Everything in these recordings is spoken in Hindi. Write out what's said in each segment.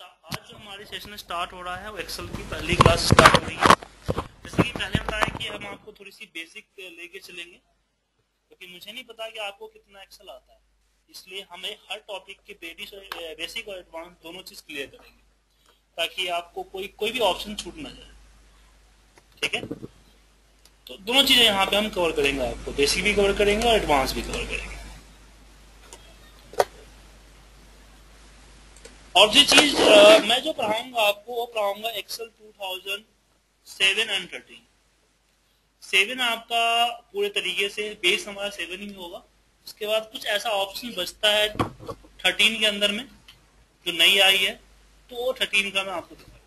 आज जो हमारी सेशन स्टार्ट हो रहा है वो एक्सेल की पहली क्लास स्टार्ट हो रही है। जैसे कि पहले बताया कि हम आपको थोड़ी सी बेसिक लेके चलेंगे, क्योंकि मुझे नहीं पता कि आपको कितना एक्सेल आता है, इसलिए हमें हर टॉपिक के बेसिक और एडवांस दोनों चीज क्लियर करेंगे ताकि आपको कोई भी ऑप्शन छूट ना जाए। ठीक है, तो दोनों चीजें यहाँ पे हम कवर करेंगे, आपको बेसिक भी कवर करेंगे और एडवांस भी कवर करेंगे। और जो चीज मैं जो पढ़ाऊंगा आपको वो पढ़ाऊंगा एक्सेल 2007 एंड 13। 7 आपका पूरे तरीके से बेस हमारा 7 ही होगा। उसके बाद कुछ ऐसा ऑप्शन बचता है 13 के अंदर में जो नई आई है, तो वो 13 का मैं आपको दिखाऊंगा,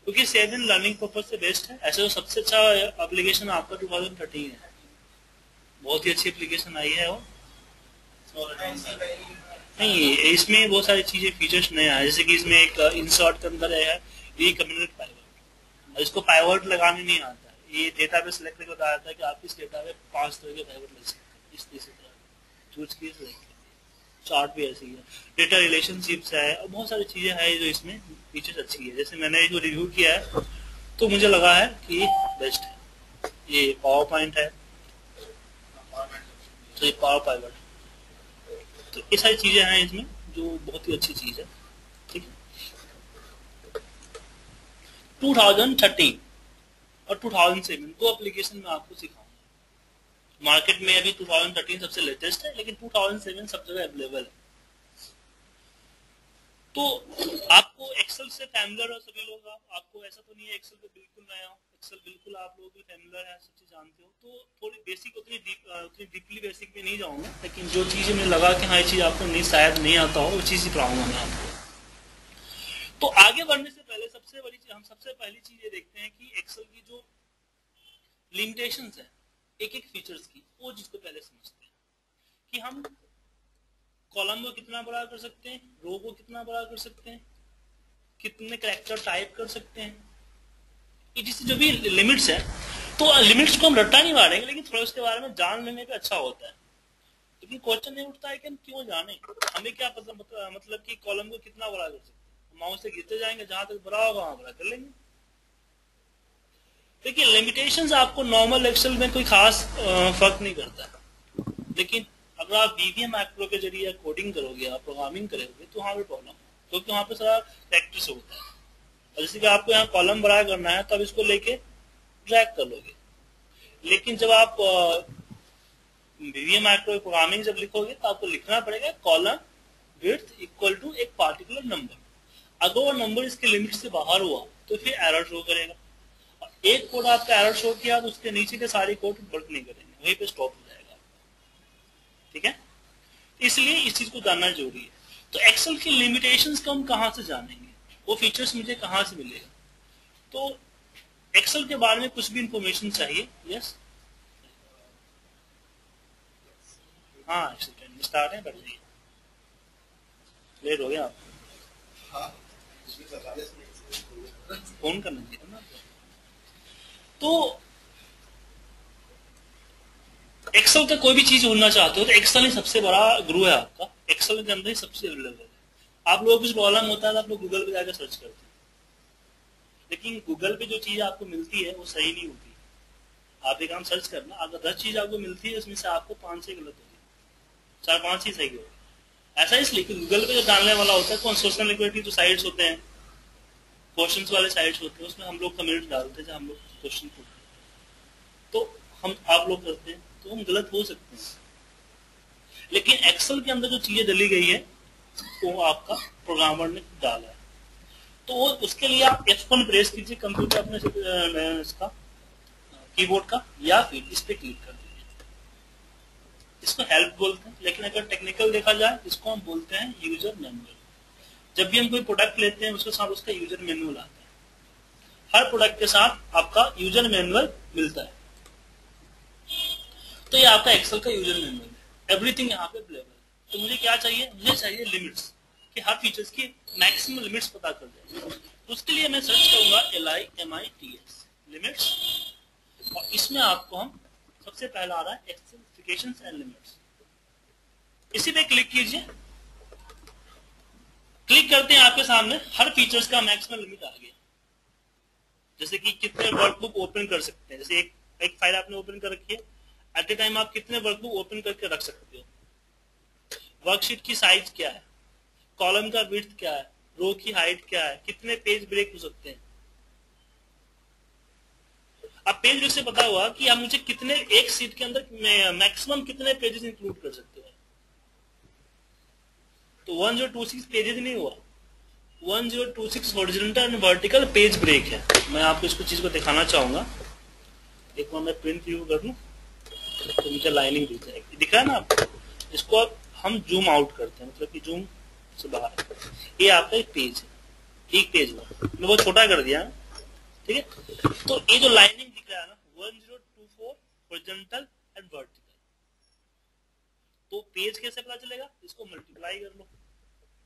क्योंकि 7 लर्निंग पर्पज से बेस्ट है। ऐसे तो सबसे अच्छा एप्लीकेशन आपका 2013 है, बहुत ही अच्छी एप्लीकेशन आई है वो। नहीं, इसमें बहुत सारी चीजें फीचर्स नए आए, जैसे कि इसमें एक इंसर्ट के अंदर है रिकमेंडेड पाइवट, इसको पाइवट लगाने नहीं आता है। ये डेटा पे सिलेक्ट करके बताया था कि आप इस डेटा पे 5 तरह के पाइवट लग सकते हैं, इस तरह चूज किए सिलेक्ट। चार्ट भी ऐसी है, डेटा रिलेशनशिप्स है और बहुत सारी चीजें हैं जो इसमें फीचर्स अच्छी है। जैसे मैंने जो रिव्यू किया है तो मुझे लगा है कि बेस्ट है। ये पावर पॉइंट है, तो ये पावर पाइवट, तो ये सारी चीजें हैं इसमें जो बहुत ही अच्छी चीज है। ठीक है, 2013 और 2007 दो एप्लीकेशन में आपको सिखाऊंगा। मार्केट में अभी 2013 सबसे लेटेस्ट है, लेकिन 2007 सब जगह अवेलेबल है। तो आपको एक्सेल से फैमिलियर हो सभी लोग, आपको ऐसा तो नहीं है एक्सेल पे बिल्कुल नया हो। एक्सेल बिल्कुल आप लोग भी फैमिलियर है, सब चीज जानते हो। तो थोड़ी बेसिक उतनी डीपली बेसिक में नहीं जाऊंगा, लेकिन जो चीज मुझे लगा कि हाँ ये चीज आपको नहीं शायद नहीं आता हो, वो चीज ही पढ़ाऊंगा मैं आपको। तो आगे बढ़ने से पहले हम सबसे पहली चीज ये देखते हैं कि एक्सेल की जो लिमिटेशंस है एक एक फीचर्स की, वो जिसको पहले समझते हैं कि हम कॉलम को कितना बड़ा कर सकते हैं, रो को कितना बड़ा कर सकते हैं, कितने कैरेक्टर टाइप कर सकते हैं, ये जिससे जो भी लिमिट्स है। तो लिमिट्स को हम रट्टा नहीं मारेंगे, लेकिन थोड़ा उसके बारे में जान लेने पे अच्छा होता है। लेकिन क्वेश्चन नहीं उठता है कि हम क्यों जाने, हमें क्या मतलब कि कॉलम को कितना बड़ा कर सकते हैं। माउस से गिरते जाएंगे, जहां तक बड़ा होगा वहां बड़ा कर लेंगे। देखिए, लिमिटेशंस आपको नॉर्मल एक्सेल में कोई खास फर्क नहीं करता है, लेकिन अगर आप वीवीएम मैक्रो के जरिए कोडिंग करोगे, आप प्रोग्रामिंग करोगे, तो वहां पे प्रॉब्लम है, क्योंकि वहां पे सारा प्रैक्टिस होता है। और जैसे कि आपको यहाँ कॉलम बड़ा करना है, तब इसको लेके ड्रैग कर लोगे, लेकिन जब आप वीवीएम मैक्रो प्रोग्रामिंग जब लिखोगे तो आपको लिखना पड़ेगा कॉलम विड्थ इक्वल टू एक पार्टिकुलर नंबर। अगर वो नंबर इसके लिमिट से बाहर हुआ तो फिर एरर शो करेगा। एक कोड आपका एरर शो किया तो उसके नीचे के सारे कोड वर्क नहीं करेंगे, वहीं पे स्टॉप हो जाएगा। ठीक है, इसलिए इस चीज को जानना जरूरी है। तो एक्सेल की लिमिटेशंस को हम कहां से जानेंगे, वो फीचर्स मुझे कहां से मिलेगा। तो एक्सेल के बारे में कुछ भी इंफॉर्मेशन चाहिए। यस, हाँ, एक्सेल स्टार्ट है, बैठ जाइए, लेट हो गया आप, फोन करना चाहिए ना। तो एक्सेल का कोई भी चीज ढूंढना चाहते हो तो एक्सेल ही सबसे बड़ा गुरु है आपका, एक्सेल के अंदर ही सबसे अवेलेबल है। आप लोग कुछ प्रॉब्लम होता है तो आप लोग गूगल पे जाकर सर्च करते हैं, लेकिन गूगल पे जो चीज आपको मिलती है वो सही नहीं होती। आप एक काम सर्च करना, अगर 10 चीज आपको मिलती है उसमें से आपको 5 से गलत होगी, 4-5 ही सही होगी। ऐसा इसलिए कि गूगल पे जो डालने वाला होता है, कौन सोशल लिक्विडिटी जो साइट्स होते हैं, क्वेश्चंस वाले साइट्स होते हैं, उसमें हम लोग कमेंट डालते हैं जब हम लोग क्वेश्चन पूछते हैं, तो आप लोग करते हैं तो हम गलत हो सकते हैं। लेकिन एक्सेल के अंदर जो चीजें डली गई है वो आपका प्रोग्रामर ने डाला है, तो वो उसके लिए आप F1 प्रेस कीजिए कंप्यूटर अपने इसका कीबोर्ड का, या फिर इस पे क्लिक कर दीजिए। इसको हेल्प बोलते हैं, लेकिन अगर टेक्निकल देखा जाए इसको हम बोलते हैं यूजर मैनुअल। जब भी हम कोई प्रोडक्ट लेते हैं उसके साथ उसका यूजर मैनुअल आता है। हर प्रोडक्ट के साथ आपका यूजर मैनुअल मिलता है, तो ये आपका एक्सेल का यूजर मैनुअल है। एवरीथिंग यहाँ पे अवेलेबल है। तो मुझे क्या चाहिए, मुझे चाहिए लिमिट्स, कि हर फीचर्स की मैक्सिमम लिमिट्स पता कर जाए। तो उसके लिए मैं सर्च करूंगा LIMITS लिमिट्स, और इसमें आपको हम सबसे पहला आ रहा है एक्सेल एंड लिमिट्स। इसी पे क्लिक कीजिए। क्लिक करते हैं, आपके सामने हर फीचर्स का मैक्सिमम लिमिट आ गया। जैसे कि कितने वर्कबुक ओपन कर सकते हैं, जैसे एक फाइल आपने ओपन कर रखी है, एट ए टाइम आप कितने वर्कबुक ओपन करके रख सकते हो। वर्कशीट की साइज क्या है, कॉलम का विड्थ क्या है, रो की हाइट क्या है, कितने पेज ब्रेक हो सकते हैं। अब पेज ब्रेक से पता हुआ कि आप मुझे कितने एक सीट के अंदर मैक्सिमम कितने पेजेस इंक्लूड कर सकते हो। तो 1026 पेजेस नहीं हुआ, 1026 horizontal and vertical page break है। मैं आपको इसको चीज को दिखाना चाहूंगा, एक बार मैं प्रिंट व्यू कर लूं तो मुझे लाइनिंग दिख जाएगी। दिख रहा है ना आपको? इसको अब हम जूम आउट करते हैं, मतलब कि जूम से बाहर। ये आपका एक पेज है, एक पेज हुआ, मैं बहुत छोटा कर दिया, ठीक है। तो ये जो लाइनिंग दिख रहा है ना 1024 हॉरिजॉन्टल एंड वर्टिकल, तो पेज कैसे पता चलेगा, इसको मल्टीप्लाई कर लो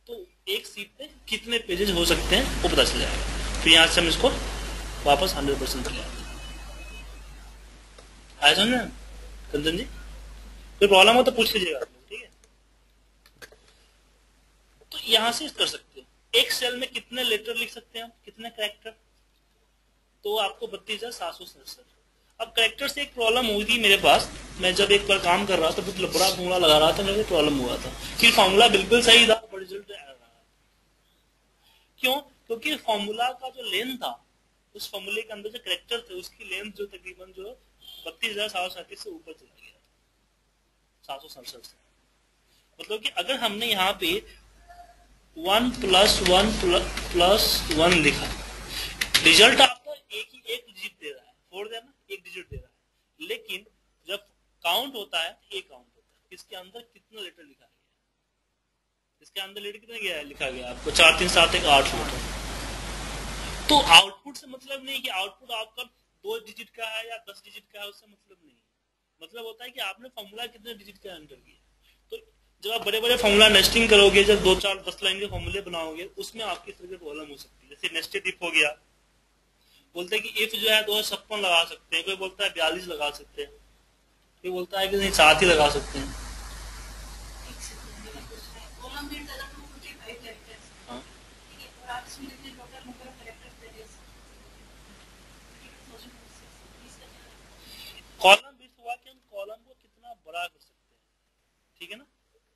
तो एक सीट पे कितने पेजेस हो सकते हैं वो पता चल जाएगा। फिर यहां से हम इसको वापस 100% ले आते हैं। आया समझ कंचन जी? कोई प्रॉब्लम हो तो पूछ लीजिएगा, ठीक है। तो यहां से कर सकते हो एक सेल में कितने लेटर लिख सकते हैं, कितने कैरेक्टर, तो आपको 32,767। अब कैरेक्टर से एक प्रॉब्लम हुई थी मेरे पास, मैं जब एक बार काम कर रहा था, बहुत बड़ा फॉर्मूला लगा रहा था, मेरे को प्रॉब्लम हुआ था। फिर फॉर्मूला बिल्कुल सही था, रिजल्ट क्यों? क्योंकि फॉर्मूला का जो लेंथ था, उस फॉर्मूले के अंदर जो कैरेक्टर थे उसकी लेंथ जो तकरीबन जो 32,737 से ऊपर चला गया, 767 से। मतलब कि अगर हमने यहाँ पे 1 + 1 + 1 लिखा, रिजल्ट आपको एक डिजिट दे रहा है, छोड़ देना एक डिजिट दे रहा है, लेकिन जब काउंट होता है तो एक काउंट होता है, इसके अंदर कितना लेटर लिखा गया, इसके अंदर लेटर कितना गया लिखा गया आपको 4 3 7 1 8 लेटर। तो आउटपुट से मतलब नहीं कि आउटपुट आपका 2 डिजिट का है या 10 डिजिट का है, उससे मतलब नहीं। मतलब होता है कि आपने फॉर्मूला कितने डिजिट का एंटर किया। तो जब आप बड़े बड़े फॉर्मूला नेस्टिंग करोगे, जब 2 4 10 लाइन के फॉर्मूले बनाओगे, उसमें आपकी तरह की प्रॉब्लम हो सकती है। जैसे नेस्टेड इफ हो गया, बोलते हैं कि इफ जो है 256 लगा सकते हैं, कोई बोलता है 42 लगा सकते हैं, कोई बोलता है कि नहीं 7 ही लगा सकते हैं। हाँ। कॉलम विड्थ हुआ कि हम कॉलम को कितना बड़ा कर सकते हैं, ठीक है ना।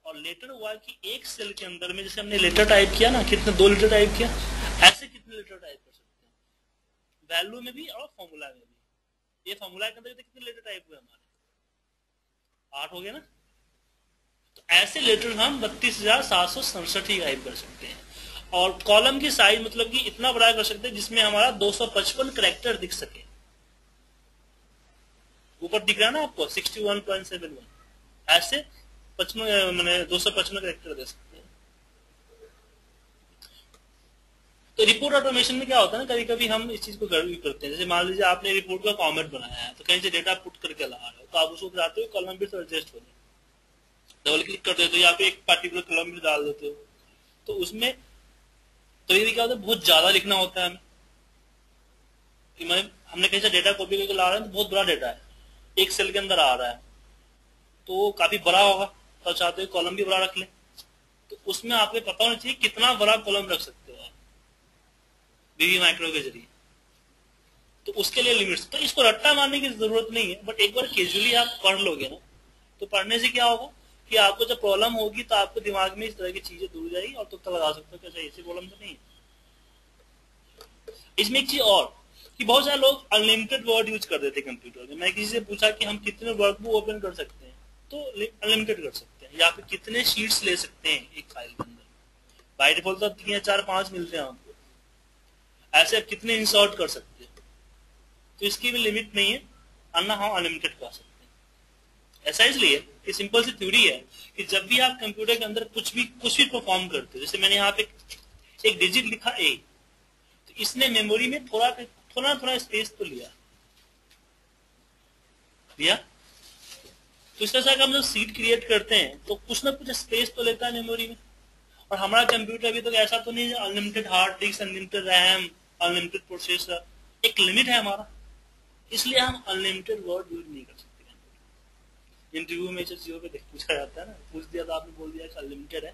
और लेटर हुआ कि एक सेल के अंदर में, जैसे हमने लेटर टाइप किया ना, कितने 2 लेटर टाइप किया, ऐसे कितने लेटर टाइप कर सकते हैं, वैल्यू में भी और फॉर्मूला में भी। ये फॉर्मूला के अंदर कितने लेटर टाइप हुए हमारे, 8 हो गया ना। तो ऐसे लेटर हम 32,767 ही टाइप कर सकते हैं। और कॉलम की साइज मतलब कि इतना बड़ा कर सकते हैं जिसमें हमारा 255 कैरेक्टर दिख सके। ऊपर दिख रहा है ना आपको 61.71, ऐसे 55 मैंने 255 कैरेक्टर दे सकते हैं। तो रिपोर्ट ऑटोमेशन में क्या होता है ना, कभी कभी हम इस चीज को गड़बड़ी करते हैं। जैसे मान लीजिए आपने रिपोर्ट का फॉर्मेट बनाया है, तो कहीं से डेटा पुट करके ला रहे हो, तो आप उसको चाहते हो कॉलम भी एडजस्ट हो जाए, डबल क्लिक कर देते हो या फिर एक पर्टिकुलर कॉलम भी डाल देते हो। तो उसमें तो ये क्या होता है, बहुत ज्यादा लिखना होता है हमें कि हमने कहीं से डेटा कॉपी करके ला रहे हैं, तो बहुत बड़ा डेटा है, एक सेल के अंदर आ रहा है, तो काफी बड़ा होगा, तो चाहते हो कॉलम भी बड़ा रख ले। तो उसमें आपको पता होना चाहिए कितना बड़ा कॉलम रख सकते हो आप वीवी माइक्रो के जरिए। तो उसके लिए लिमिट्स, तो इसको रट्टा मारने की जरूरत नहीं है, बट एक बार कैजुअली आप पढ़ लोगे ना, तो पढ़ने से क्या होगा कि आपको जब प्रॉब्लम होगी तो आपको दिमाग में इस तरह की चीजें दूर जाएगी और तुक्का लगा सकते हो कैसे, ऐसी प्रॉब्लम तो नहीं है। इसमें एक चीज और कि बहुत सारे लोग अनलिमिटेड वर्ड यूज कर देते हैं कंप्यूटर में। मैं किसी से पूछा कि हम कितने वर्ड को ओपन कर सकते हैं, तो अनलिमिटेड कर सकते हैं, या फिर कितने शीट्स ले सकते हैं एक फाइल के अंदर। बाय डिफॉल्ट तो 3 या 4 5 मिलते हैं आपको, ऐसे आप कितने इंसर्ट कर सकते हैं, तो इसकी भी लिमिट नहीं है, अन्ना हम अनलिमिटेड कर सकते हैं। ऐसा इसलिए कि सिंपल सी थ्योरी है कि जब भी आप कंप्यूटर के अंदर कुछ भी परफॉर्म करते हो, जैसे मैंने यहाँ पे एक डिजिट लिखा ए, तो इसने मेमोरी में थोड़ा स्पेस तो लिया। तो इस तरह से अगर हम जब सीट क्रिएट करते हैं तो कुछ ना कुछ स्पेस तो लेता है मेमोरी में। और हमारा कंप्यूटर भी तो ऐसा तो नहीं है unlimited hard disk, unlimited RAM, unlimited processor, एक लिमिट है हमारा, इसलिए हम अनलिमिटेड वर्ड यूज नहीं कर सकते। इंटरव्यू में चीजों पे पूछा जाता है ना, पूछ दिया तो आपने बोल दिया अनलिमिटेड है,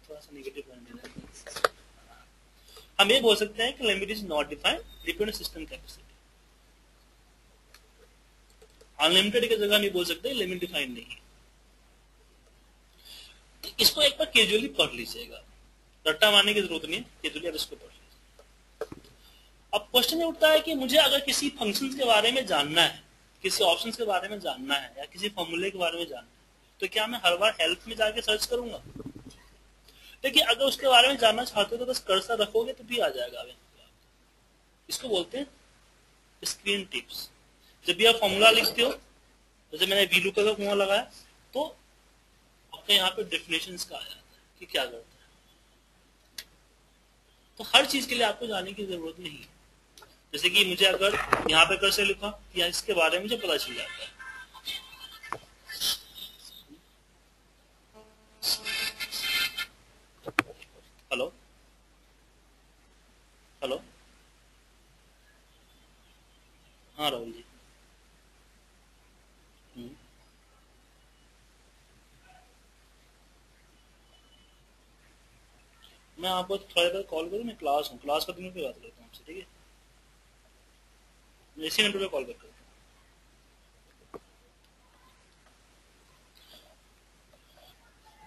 थोड़ा सा नेगेटिव पॉइंट है। हम ये बोल सकते हैं कि limit is not defined, depend system capacity. Unlimited की जगह नहीं बोल सकते लिमिट डिफाइंड नहीं है। तो इसको एक बार कैजुअली पढ़ लीजिएगा, रट्टा मारने की जरूरत नहीं है, कैजुअली आप इसको पढ़ लीजिए। अब क्वेश्चन ये उठता है कि मुझे अगर किसी फंक्शन के बारे में जानना है, किसी ऑप्शन के बारे में जानना है, या किसी फॉर्मूले के बारे में जानना है, तो क्या मैं हर बार हेल्प में जाके सर्च करूंगा? देखिए अगर उसके बारे में जानना चाहते हो तो बस कर्सर रखोगे तो भी आ जाएगा। इसको बोलते हैं स्क्रीन टिप्स। जब भी आप फॉर्मूला लिखते हो, जैसे मैंने वी लूकअप का फॉर्मूला लगाया, तो आपके यहाँ पे डेफिनेशंस का आ जाता है कि क्या करता है। तो हर चीज के लिए आपको जानने की जरूरत नहीं है। जैसे कि मुझे अगर यहाँ पे कर्सर लिखा या इसके बारे में मुझे पता चल जाता है। हेलो हेलो, हाँ राहुल जी। मैं आपको थोड़ी देर कॉल करूँ, मैं क्लास हूँ, क्लास खत्म करके बात करता हूँ आपसे, ठीक है? मैं इसी नंबर पे कॉल करता हूँ।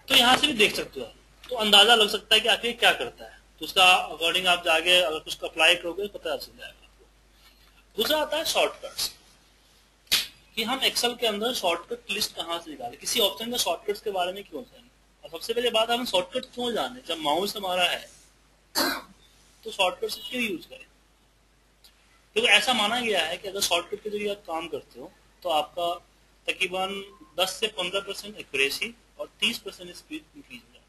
तो यहाँ से भी देख सकते हो, तो अंदाजा लग सकता है कि आखिर क्या करता है, तो उसका अकॉर्डिंग आप जाके अगर कुछ अप्लाई करोगे पता चल जाएगा आपको। दूसरा आता है शॉर्टकट्स, कि हम एक्सेल के अंदर शॉर्टकट लिस्ट कहाँ से निकालें, किसी ऑप्शन का शॉर्टकट्स के बारे में क्यों जाने। और सबसे पहले बात, हम शॉर्टकट क्यों जाने? जब माउस हमारा है तो शॉर्टकट से क्यों यूज करें? क्योंकि ऐसा माना गया है कि अगर शॉर्टकट के जरिए आप काम करते हो तो आपका तकरीबन 10 से 15% एक्यूरेसी और 30% स्पीड इंक्रीज हो जाती है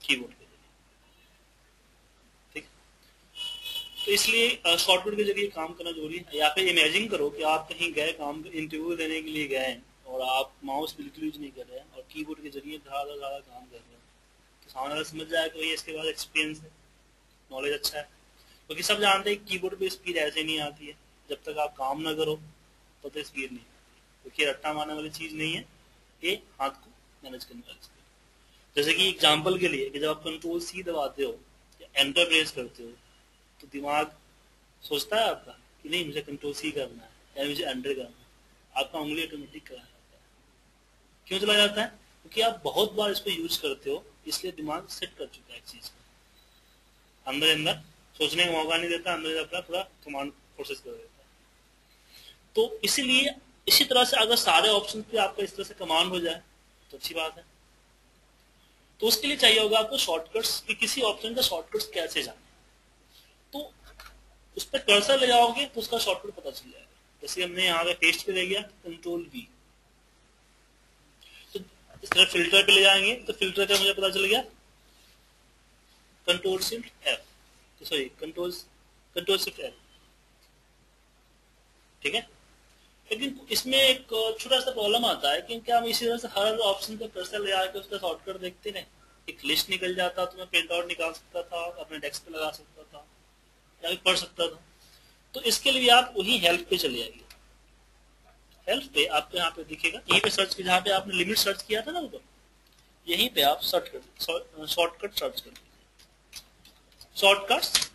कीबोर्ड के जरिए, ठीक है? तो इसलिए शॉर्टकट के जरिए काम करना जरूरी है। या फिर इमेजिन करो कि आप कहीं गए, काम इंटरव्यू देने के लिए गए और आप माउस बिल्कुल यूज नहीं कर रहे हैं और कीबोर्ड के जरिए धारा काम कर रहे हैं, तो सामने वाला समझ जाए तो ये इसके बाद एक्सपीरियंस है, नॉलेज अच्छा है। क्योंकि सब जानते हैं कीबोर्ड पे स्पीड ऐसे नहीं आती है, जब तक आप काम ना करो तब तक स्पीड नहीं आती, क्योंकि रट्टा मारने वाली चीज नहीं है, ये हाथ को मैनेज करने वाली चीज। जैसे कि एग्जांपल के लिए कि जब आप कंट्रोल सी दबाते हो या एंटर प्रेस करते हो तो दिमाग सोचता है आपका कि नहीं मुझे कंट्रोल सी करना है या मुझे एंटर करना है, आपका उंगली ऑटोमेटिक करा जाता है। क्यों चला जाता है? क्योंकि आप बहुत बार इसको यूज करते हो, इसलिए दिमाग सेट कर चुका है एक चीज को, अंदर अंदर सोचने का मौका नहीं देता, अंदर अपना पूरा कमांड प्रोसेस कर देता है। तो इसीलिए इसी तरह से अगर सारे ऑप्शन पे आपका इस तरह से कमांड हो जाए तो अच्छी बात है। तो उसके लिए चाहिए होगा आपको शॉर्टकट्स, कि किसी ऑप्शन का शॉर्टकट्स कैसे जाने। तो उस पर कर्सर ले जाओगे तो उसका शॉर्टकट पता चल जाएगा। जैसे हमने यहाँ पे पेस्ट पे ले गया कंट्रोल वी, तो इस तरह फिल्टर पे ले जाएंगे तो फिल्टर का मुझे पता चल गया control shift F, sorry control shift F, ठीक है? लेकिन इसमें एक छोटा सा प्रॉब्लम आता है, क्योंकि हम इसी तरह से हर ऑप्शन पे कर्सर ले आके उसका शॉर्टकट देखते रहे, एक लिस्ट निकल जाता तो मैं प्रिंट आउट निकाल सकता था, अपने डेस्क पे लगा सकता था या पढ़ सकता था। तो इसके लिए आप वही हेल्प पे चले आइए। हेल्प पे आपको यहाँ पे दिखेगा, यहीं पे सर्च, जहाँ पे आपने लिमिट सर्च किया था ना ऊपर, यहीं पे आप सर्च कर शॉर्टकट सर्च कर लीजिए। शॉर्टकट्स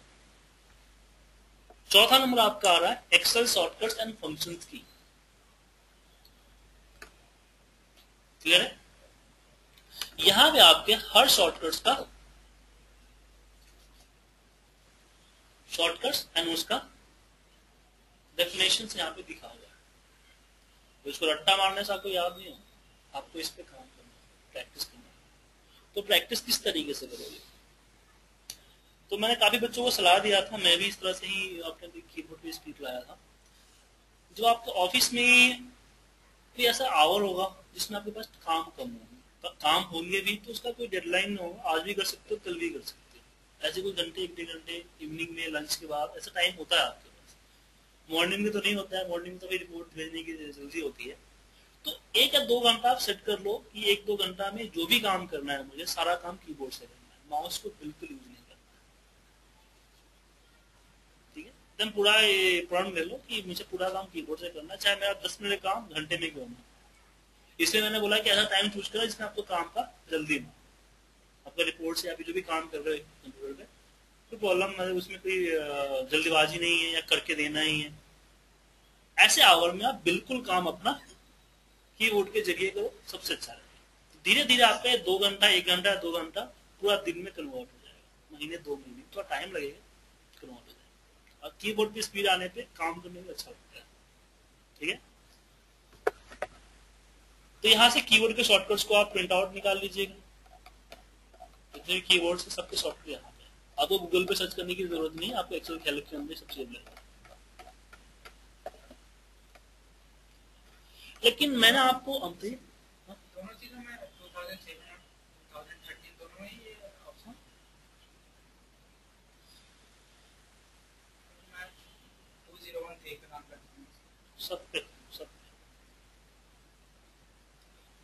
चौथा नंबर आपका आ रहा है एक्सेल शॉर्टकट्स एंड फंक्शंस की। क्लियर है? यहां पे आपके हर शॉर्टकट्स एंड उसका डेफिनेशन यहां पे दिखा हुआ है। तो इसको रट्टा मारने से आपको याद नहीं हो, आपको इस पे काम करना है, प्रैक्टिस करना है। तो प्रैक्टिस किस तरीके से करोगे? तो मैंने काफी बच्चों को सलाह दिया था, मैं भी इस तरह से ही अपने कीबोर्ड पे स्पीड लाया था। जो आपके ऑफिस में कोई ऐसा आवर होगा जिसमें आपके पास काम कम होगा, काम होंगे भी तो उसका कोई डेडलाइन ना हो, आज भी कर सकते हो कल भी कर सकते हो, ऐसे कोई घंटे 1-1.5 घंटे इवनिंग में लंच के बाद ऐसा टाइम होता है आपके पास। मॉर्निंग में तो नहीं होता है, मॉर्निंग में तो रिपोर्ट भेजने की जल्दी होती है। तो 1 या 2 घंटा आप सेट कर लो कि 1-2 घंटा में जो भी काम करना है मुझे, सारा काम कीबोर्ड से करना है, माउस को बिल्कुल यूज नहीं करना है, ठीक है? एकदम पूरा प्रण ले लो कि मुझे पूरा काम कीबोर्ड से करना है, चाहे मेरा 10 मिनट काम घंटे में क्यों ना। इसलिए मैंने बोला कि ऐसा टाइम चूज करो जिसमें आपको काम का जल्दी हो, आपका रिपोर्ट से आप जो भी काम कर रहे हो कंप्यूटर पे कोई प्रॉब्लम मतलब उसमें कोई जल्दबाजी नहीं है या करके देना ही है। ऐसे आवर में आप बिल्कुल काम अपना कीबोर्ड के जरिए करो, सबसे अच्छा रहेगा। धीरे धीरे आपका 2 घंटा 1 घंटा 2 घंटा पूरा दिन में कन्वर्ट हो जाएगा, महीने 2 महीने थोड़ा टाइम लगेगा, कन्वर्ट हो जाएगा। और कीबोर्ड की स्पीड आने पे काम करने में अच्छा लगता है। ठीक है, तो यहाँ से कीबोर्ड के शॉर्टकट्स को आप प्रिंट आउट निकाल लीजिएगा। जितने भी कीबोर्ड से सबके शॉर्टकट यहाँ पे, आपको गूगल पे सर्च करने की जरूरत नहीं है, आपको एक्सेल कैल्क के अंदर सब चीज मिलेगा। लेकिन मैंने आपको दोनों चीजों में 2007 2013 दोनों में ये ऑप्शन मैं 2013 का काम करता हूँ सब पे।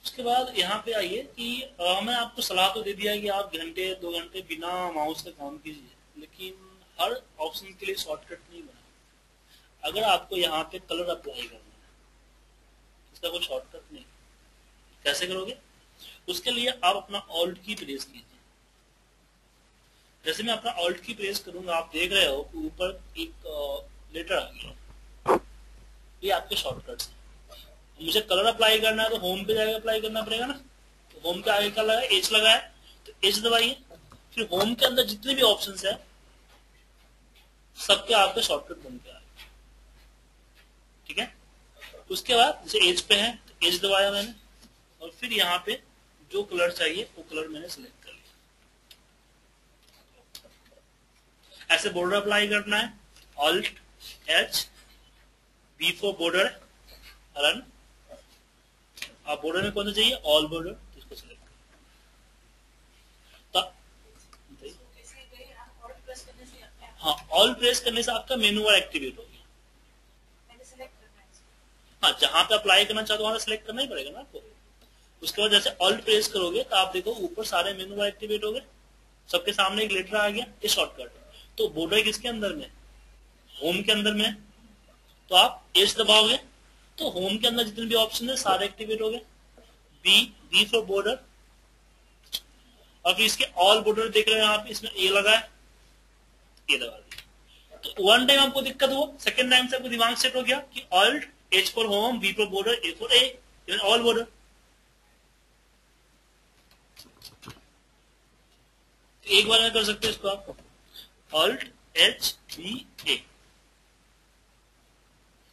उसके बाद यहाँ पे आइए कि मैं आपको सलाह तो दे दिया कि आप घंटे 2 घंटे बिना माउस का काम कीजिए, लेकिन हर ऑप्शन के लिए शॉर्टकट नहीं बना। अगर आपको यहाँ पे कलर अप्लाई करना है, इसका कोई शॉर्टकट नहीं, कैसे करोगे? उसके लिए आप अपना ऑल्ट की प्रेस कीजिए। जैसे मैं अपना ऑल्ट की प्रेस करूंगा, आप देख रहे हो कि ऊपर एक लेटर आ गया, ये आपके शॉर्टकट्स हैं। मुझे कलर अप्लाई करना है तो होम पे जाकर अप्लाई करना पड़ेगा ना। तो होम के आगे क्या लगा है? एच लगा है, तो एच दबाइए। फिर होम के अंदर जितने भी ऑप्शंस है सबके आपके शॉर्टकट बन के आए। ठीक है, उसके बाद जैसे एज पे है तो एज दबाया मैंने, और फिर यहाँ पे जो कलर चाहिए वो कलर मैंने सिलेक्ट कर लिया। ऐसे बॉर्डर अप्लाई करना है, alt H B for border run. आप बॉर्डर में कौन सा चाहिए? ऑल बॉर्डर, इसको सिलेक्ट करो। हाँ, ऑल प्रेस करने से आपका मेनू बार एक्टिवेट हो गया। हाँ, जहां पे अप्लाई करना चाहते हो वहां सिलेक्ट करना ही पड़ेगा ना आपको। उसके बाद जैसे ऑल्ट प्रेस करोगे तो आप देखो ऊपर सारे मेनू बार एक्टिवेट हो गए, सबके सामने एक लेटर आ गया, ये शॉर्टकट। तो बॉर्डर किसके अंदर में? होम के अंदर में। तो आप एच दबाओगे तो होम के अंदर जितने भी ऑप्शन है सारे एक्टिवेट हो गए। बी फॉर बॉर्डर, और फिर इसके ऑल बॉर्डर देख रहे हैं आप, इसमें ए लगा है, ए दबा दिया। तो वन टाइम आपको दिक्कत हो, सेकंड टाइम से आपको दिमाग सेट हो गया कि alt H for home, B for border, A for A, even all border. एक बार में कर सकते हैं इसको आप, ऑल्ट एच बी ए।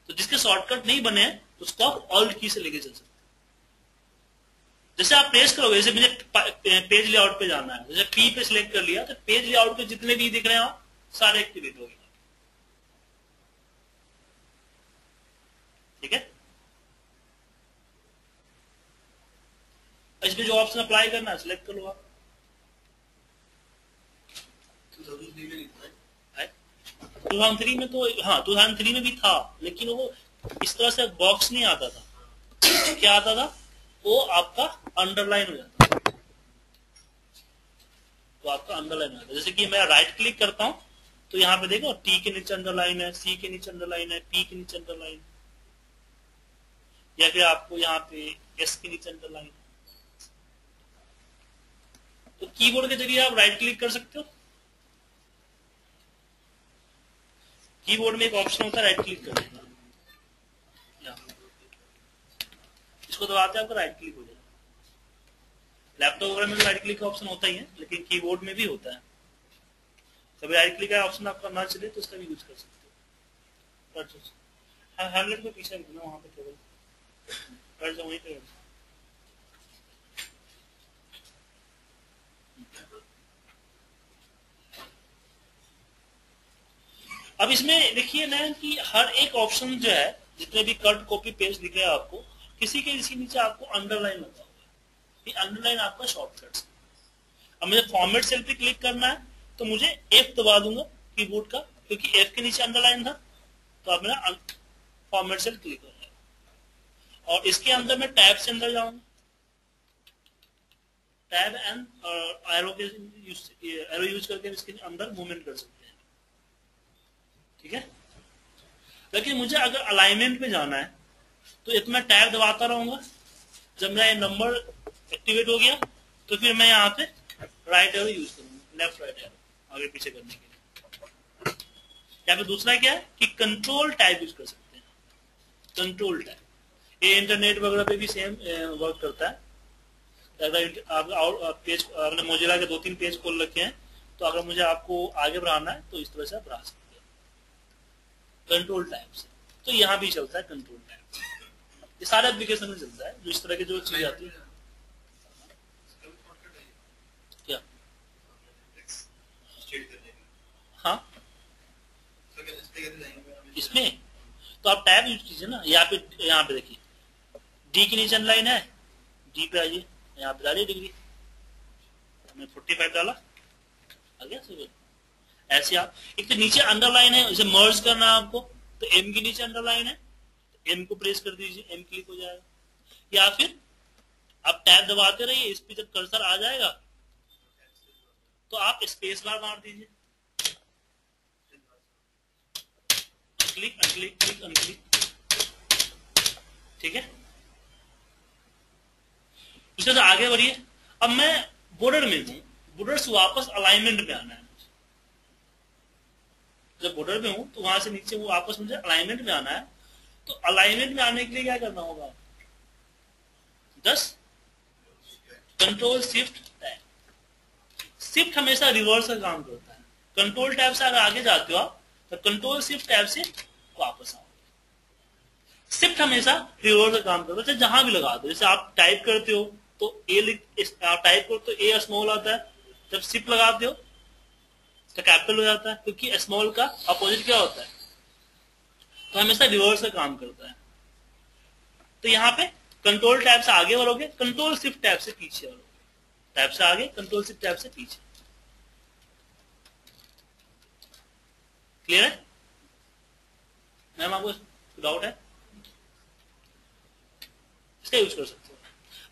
तो जिसके शॉर्टकट नहीं बने उसको आप ऑल्ट की से लेके चल सकते हैं। जैसे आप प्रेस करोगे, जैसे मुझे पेज लेआउट पे जाना है, जैसे पी पे सिलेक्ट कर लिया तो पेज लेआउट पे जितने भी दिख रहे हैं सारे एक्टिवेट हो गए। ठीक है, इसमें जो ऑप्शन अप्लाई करना है सिलेक्ट कर लो आप। 2003 में तो हाँ 2003 में भी था, लेकिन वो इस तरह से बॉक्स नहीं आता था। क्या आता था? वो आपका अंडरलाइन हो जाता है। तो आपका अंडरलाइन हो जाता है। जैसे कि मैं राइट क्लिक करता हूं तो यहाँ पे देखो टी के नीचे अंडरलाइन है, सी के नीचे अंडरलाइन है, पी के नीचे अंडरलाइन, या फिर आपको यहाँ पे एस के नीचे अंडरलाइन। तो कीबोर्ड के जरिए आप राइट क्लिक कर सकते हो। कीबोर्ड में एक ऑप्शन होता है राइट क्लिक करने का, इसको दबाते आपका राइट क्लिक हो जाएगा। लैपटॉप वगैरह में तो राइट क्लिक का ऑप्शन होता ही है, लेकिन कीबोर्ड में भी होता है। कभी राइट क्लिक का ऑप्शन आपका ना चले तो उसका भी यूज कर सकते हो। हैंडलेट को पीछे रखना, वहां पे केवल कर जाओ वहीं पे। अब इसमें देखिए ना कि हर एक ऑप्शन जो है, जितने भी कट कॉपी पेस्ट दिख रहे हैं आपको, किसी के नीचे आपको अंडरलाइन लगा हुआ है। ये अंडरलाइन आपका शॉर्टकट है। अब मुझे फॉर्मेट सेल पे क्लिक करना है तो मुझे एफ दबा दूंगा कीबोर्ड का, क्योंकि एफ के नीचे अंडरलाइन था। तो अब मेरा फॉर्मेट सेल क्लिक हो जाएगा। और इसके अंदर मैं टैब से अंदर जाऊंगा, टैब एंड एरो यूज करके इसके अंदर मूवमेंट कर सकते हैं। ठीक है, लेकिन मुझे अगर अलाइनमेंट पे जाना है तो एक मैं टैब दबाता रहूंगा। जब मेरा ये नंबर एक्टिवेट हो गया तो फिर मैं यहाँ पे राइट एरो यूज करूंगा, लेफ्ट राइट एरो आगे पीछे करने के लिए। या फिर दूसरा क्या है कि कंट्रोल टैब यूज कर सकते हैं। कंट्रोल टैब ये इंटरनेट वगैरह पे भी सेम वर्क करता है। अगर आप पेज आपने मोजिला के 2-3 पेज खोल रखे हैं तो अगर मुझे आपको आगे बढ़ाना है तो इस तरह से आप बढ़ा सकते हैं कंट्रोल टैब से। तो यहाँ भी चलता है कंट्रोल टैब, ये सारे एप्लीकेशन में चलता है जो इस तरह की जो चीज आती है। क्या? हाँ इसमें तो आप टैब यूज कीजिए ना। यहाँ पे देखिए डी की नीचे लाइन है, डी पे आइए, यहाँ पे डालिए डिग्री, हमने 45 डाला, आ गया सर। ऐसे आप एक तो नीचे अंडरलाइन है, इसे मर्ज करना है आपको तो एम के नीचे अंडरलाइन है तो एम को प्रेस कर दीजिए, एम क्लिक हो जाएगा। या फिर आप टैब दबाते रहिए, इस पे जब कर्सर आ जाएगा तो आप स्पेस बार मार दीजिए, क्लिक अनक्लिक क्लिक अनक्लिक, ठीक है। इससे तो आगे बढ़िए। अब मैं बॉर्डर में हूं, बॉर्डर से वापस अलाइनमेंट में आना है। जब बॉर्डर में हूं तो वहां से नीचे वो वापस मुझे अलाइनमेंट में आना है। तो अलाइनमेंट में आने के लिए क्या करना होगा? 10 कंट्रोल शिफ्ट टैब। शिफ्ट हमेशा रिवर्स का काम करता है। कंट्रोल टैब से अगर आगे जाते हो आप तो कंट्रोल शिफ्ट टैब से वापस आओ। शिफ्ट हमेशा रिवर्स का काम करता है, जहां भी लगा दो। जैसे आप टाइप करते हो तो आप टाइप करो तो ए स्मॉल आता है, जब शिफ्ट लगाते हो तो कैपिटल हो जाता है, क्योंकि स्मॉल का अपोजिट क्या होता है? तो हमेशा रिवर्स का काम करता है। तो यहाँ पे कंट्रोल टैब से आगे बढ़ोगे, कंट्रोल शिफ्ट टैब से पीछे बढ़ोगे, टैब से आगे कंट्रोल शिफ्ट टैब से पीछे। क्लियर है मैम? आपको डाउट है? इसका यूज कर सकते हो।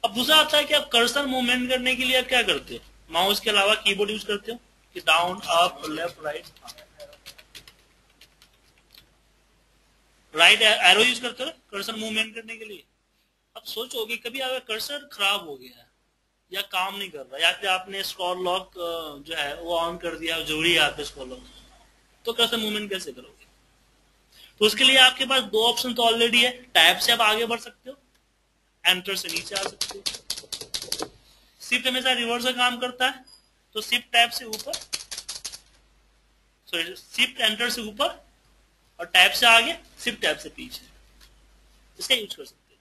अब दूसरा आता है कि आप कर्सर मूवमेंट करने के लिए आप क्या करते हो? माउस के अलावा कीबोर्ड यूज करते हो कि down up left right? Right arrow use करते हो कर्सर मूवमेंट करने के लिए। अब सोचो कि कभी अगर कर्सर खराब हो गया है या काम नहीं कर रहा, या फिर आपने स्क्रॉल लॉक जो है वो ऑन कर दिया, जरूरी है आपके स्क्रॉल लॉक, तो कर्सर मूवमेंट कैसे करोगे? तो उसके लिए आपके पास 2 ऑप्शन तो ऑलरेडी है। टैब से आप आगे बढ़ सकते हो, एंटर से नीचे आ सकते हो। शिफ्ट हमेशा रिवर्स का काम करता है, तो शिफ्ट टैब से ऊपर, सॉरी शिफ्ट एंटर से ऊपर और टैब से आगे, शिफ्ट टैब से पीछे, इसका यूज कर सकते हैं।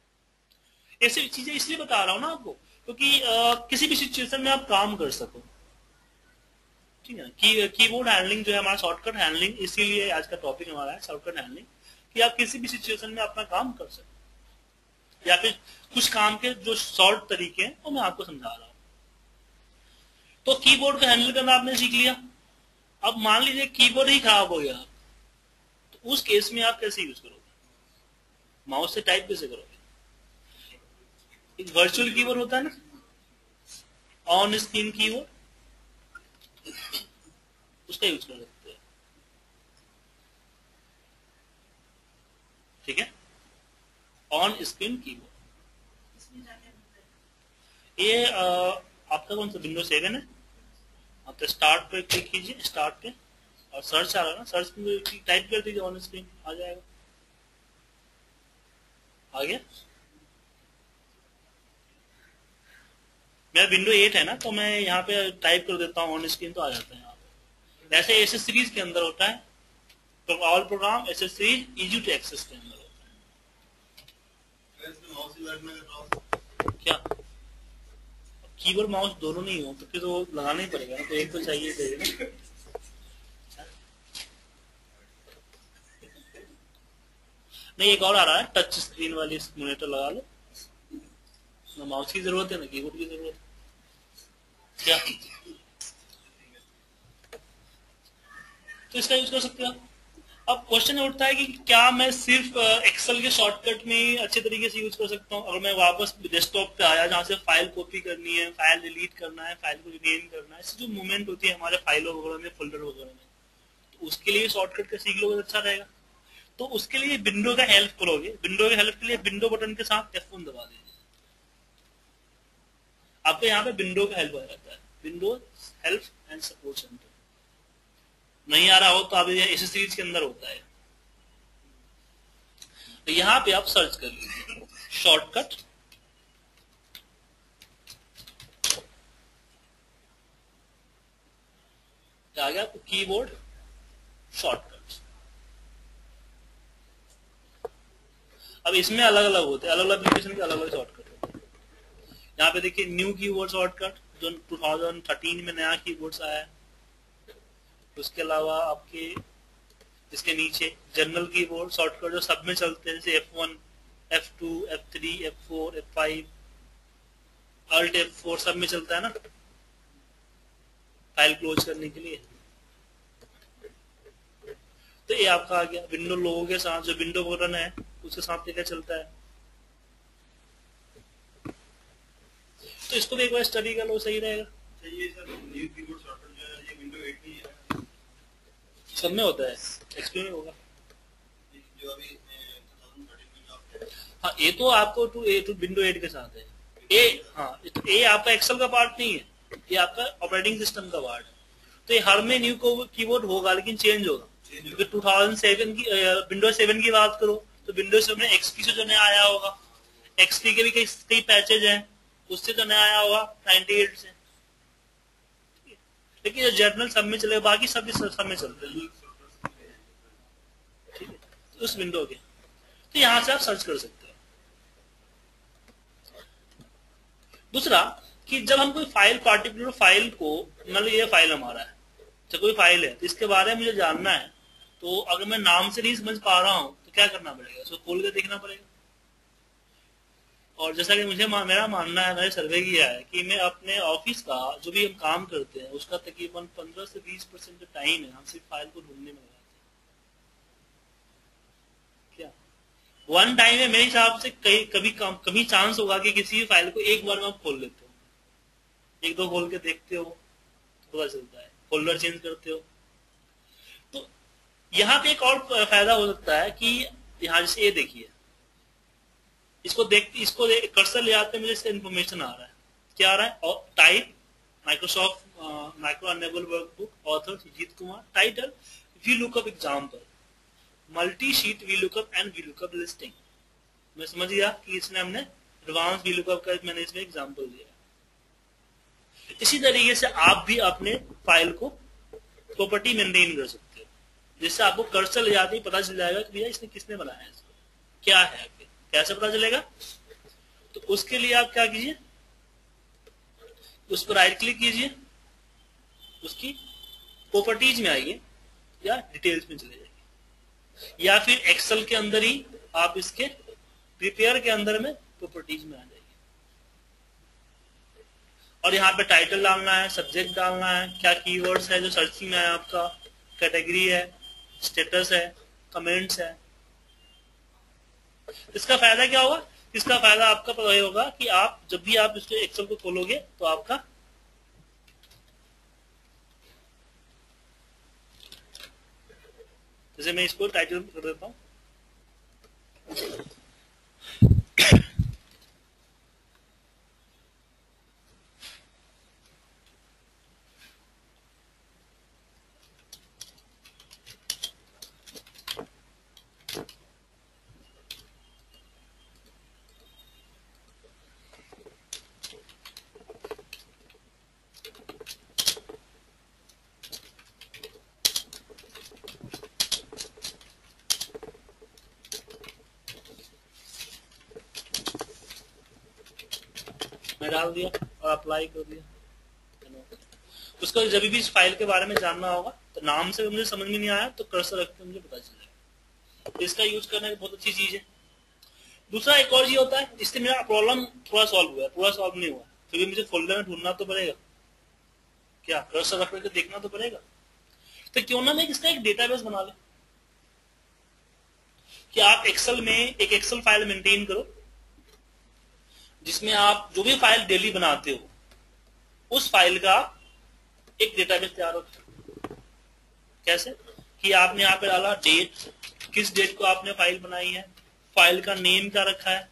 ऐसी चीजें इसलिए बता रहा हूं ना आपको क्योंकि किसी भी सिचुएशन में आप काम कर सको, ठीक है। कीबोर्ड हैंडलिंग जो है हमारा शॉर्टकट हैंडलिंग, इसीलिए आज का टॉपिक हमारा है शॉर्टकट हैंडलिंग, कि आप किसी भी सिचुएशन में अपना काम कर सको। या फिर कुछ काम के जो शॉर्ट तरीके हैं वो मैं आपको समझा रहा हूं। तो कीबोर्ड को हैंडल करना आपने सीख लिया। अब मान लीजिए कीबोर्ड ही खराब हो गया, तो उस केस में आप कैसे यूज करोगे? माउस से टाइप कैसे करोगे? एक वर्चुअल कीबोर्ड होता है ना, ऑन स्क्रीन कीबोर्ड, उसका यूज कर सकते हैं, ठीक है। ऑन स्क्रीन कीबोर्ड ये आपका कौन सा विंडो 7 है? आप तो स्टार्ट पे क्लिक कीजिए, स्टार्ट पे, और सर्च आ रहा है ना, सर्च पे टाइप कर दीजिए, ऑन स्क्रीन आ जाएगा। आ गया? मेरा विंडो 8 है ना, तो मैं यहाँ पे टाइप कर देता हूँ ऑन स्क्रीन, तो आ जाता है यहाँ पे। ऐसे एसेसरीज के अंदर होता है, तो all program accessories easy to access के अंदर होता है। क्या कीबोर्ड माउस दोनों नहीं हो तो फिर तो लगाना ही पड़ेगा ना, तो एक तो चाहिए ना। नहीं, एक और आ रहा है, टच स्क्रीन वाली मॉनिटर लगा लो ना, माउस की जरूरत है ना कीबोर्ड की जरूरत है। क्या तो इसका यूज कर सकते हो आप। अब क्वेश्चन उठता है कि क्या मैं सिर्फ एक्सेल के शॉर्टकट में ही अच्छे तरीके से यूज कर सकता हूँ? अगर मैं वापस डेस्कटॉप पे आया जहाँ से फाइल कॉपी करनी है, फाइल डिलीट करना है, फाइल को रीनेम करना है, इससे जो मूवमेंट होती है हमारे फाइलों वगैरह में, फोल्डर वगैरह में, तो उसके लिए शॉर्टकट का सीख लोगे तो अच्छा रहेगा। तो उसके लिए विंडो का हेल्प करोगे। विंडो के हेल्प के लिए विंडो बटन के साथ F1 दबा दीजिए, आपको यहाँ पे विंडो का हेल्प आ जाता है, window help and support centre. नहीं आ रहा हो तो आप इसी सीरीज के अंदर होता है। तो यहां पे आप सर्च कर लीजिए शॉर्टकट, आ गया आपको कीबोर्ड शॉर्टकट। अब इसमें अलग अलग होते हैं, अलग अलग एप्लीकेशन के अलग अलग शॉर्टकट होते हैं। यहाँ पे देखिए न्यू कीबोर्ड शॉर्टकट जो 2013 में नया कीबोर्ड्स आया है। उसके अलावा आपके इसके नीचे जनरल कीबोर्ड शॉर्टकट जो सब में चलते हैं, जैसे F1, F2, F3, F4, F5, Alt F4 सब में चलता है ना, फाइल क्लोज करने के लिए। तो ये आपका आ गया विंडो लोगो के साथ, जो विंडो बटन है उसके साथ क्या चलता है। तो इसको भी एक बार स्टडी कर लो, सही रहेगा। ये सर न्यू कीबोर्ड शॉर्टकट जो है ये विंडो 8 की है, सब में होता है, एक्सप्लेन होगा। जो अभी 2013 में जो हाँ ये तो आपको टू विंडो 8 के साथ है। हाँ ये आपका एक्सेल का पार्ट नहीं है, ये आपका ऑपरेटिंग सिस्टम का पार्ट है। तो ये हर में न्यू कीबोर्ड होगा लेकिन चेंज होगा। क्योंकि 2007 की विंडोज 7 की बात करो तो विंडोज 7 में एक्सपी से जो नया आया होगा, एक्सपी के भी कई पैचेज हैं, उससे जो नया आया होगा 98 से। लेकिन जर्नल सब में चलेगा, बाकी सब में चलते हैं, ठीक है, उस विंडो के। तो यहां से आप सर्च कर सकते हो। दूसरा कि जब हम कोई फाइल, पार्टिकुलर फाइल को, मतलब ये फाइल हमारा है, तो कोई फाइल है तो इसके बारे में मुझे जानना है, तो अगर मैं नाम से नहीं समझ पा रहा हूं तो क्या करना पड़ेगा, उसको खोल के देखना पड़ेगा। और जैसा कि मेरा मानना है, मैंने सर्वे किया है कि मैं अपने ऑफिस का जो भी हम काम करते हैं उसका तकरीबन 15 से 20% जो टाइम है हम सिर्फ फाइल को ढूंढने में लगाते हैं। क्या वन टाइम में मेरे हिसाब से कभी चांस होगा कि किसी भी फाइल को एक बार में आप खोल लेते हो, एक दो खोल के देखते हो तो पता चलता है, फोल्डर चेंज करते हो। तो यहाँ पे एक और फायदा हो सकता है कि यहाँ जैसे ये देखिए, इसको कर्सर ले आते मुझे इसका इन्फॉर्मेशन आ रहा है, क्या आ रहा है, और type Microsoft micro enable workbook, author Sujit Kumar, title V lookup example, multi sheet V lookup and V lookup listing. मैं समझ गया कि इसने हमने एडवांस वी लुकअप का मैंने इसमें एग्जाम्पल दिया। इसी तरीके से आप भी अपने फाइल को प्रॉपर्टी मेंटेन कर सकते हो, जिससे आपको कर्सर ले जाते ही पता चल जाएगा कि भैया इसने किसने बनाया है, इसको क्या है, कैसे पता चलेगा। तो उसके लिए आप क्या कीजिए, उस पर राइट क्लिक कीजिए, उसकी प्रॉपर्टीज में आइए या डिटेल्स में चले जाइए, या फिर एक्सेल के अंदर ही आप इसके प्रिपेयर के अंदर में प्रॉपर्टीज में आ जाइए। और यहाँ पे टाइटल डालना है, सब्जेक्ट डालना है, क्या कीवर्ड्स है जो सर्चिंग में है आपका, कैटेगरी है, स्टेटस है, कमेंट्स है। इसका फायदा क्या होगा, इसका फायदा आपका पता होगा कि आप जब भी आप इसको एक्सेल को खोलोगे तो आपका जैसे मैं इसको टाइटल कर देता हूं, मैं डाल दिया और अप्लाई कर दिया। उसको जब भी इस फाइल के बारे में जानना होगा तो नाम से मुझे समझ में नहीं आया तो कर्सर रख के मुझे पता चल जाएगा। तो इसका यूज करना एक बहुत अच्छी चीज है। दूसरा एक और चीज होता है, इससे मेरा प्रॉब्लम थोड़ा सॉल्व हुआ है, पूरा सॉल्व नहीं हुआ, क्योंकि मुझे फोल्डर में ढूंढना तो पड़ेगा, क्या कर्सर रख करके देखना तो पड़ेगा। तो क्यों ना मैं इसका एक डेटाबेस बना ले कि आप एक्सेल में एक एक्सेल फाइल मेंटेन करो जिसमें आप जो भी फाइल डेली बनाते हो उस फाइल का एक डेटाबेस तैयार हो। कैसे कि आपने यहाँ पे डाला डेट, किस डेट को आपने फाइल बनाई है, फाइल का नेम क्या रखा है,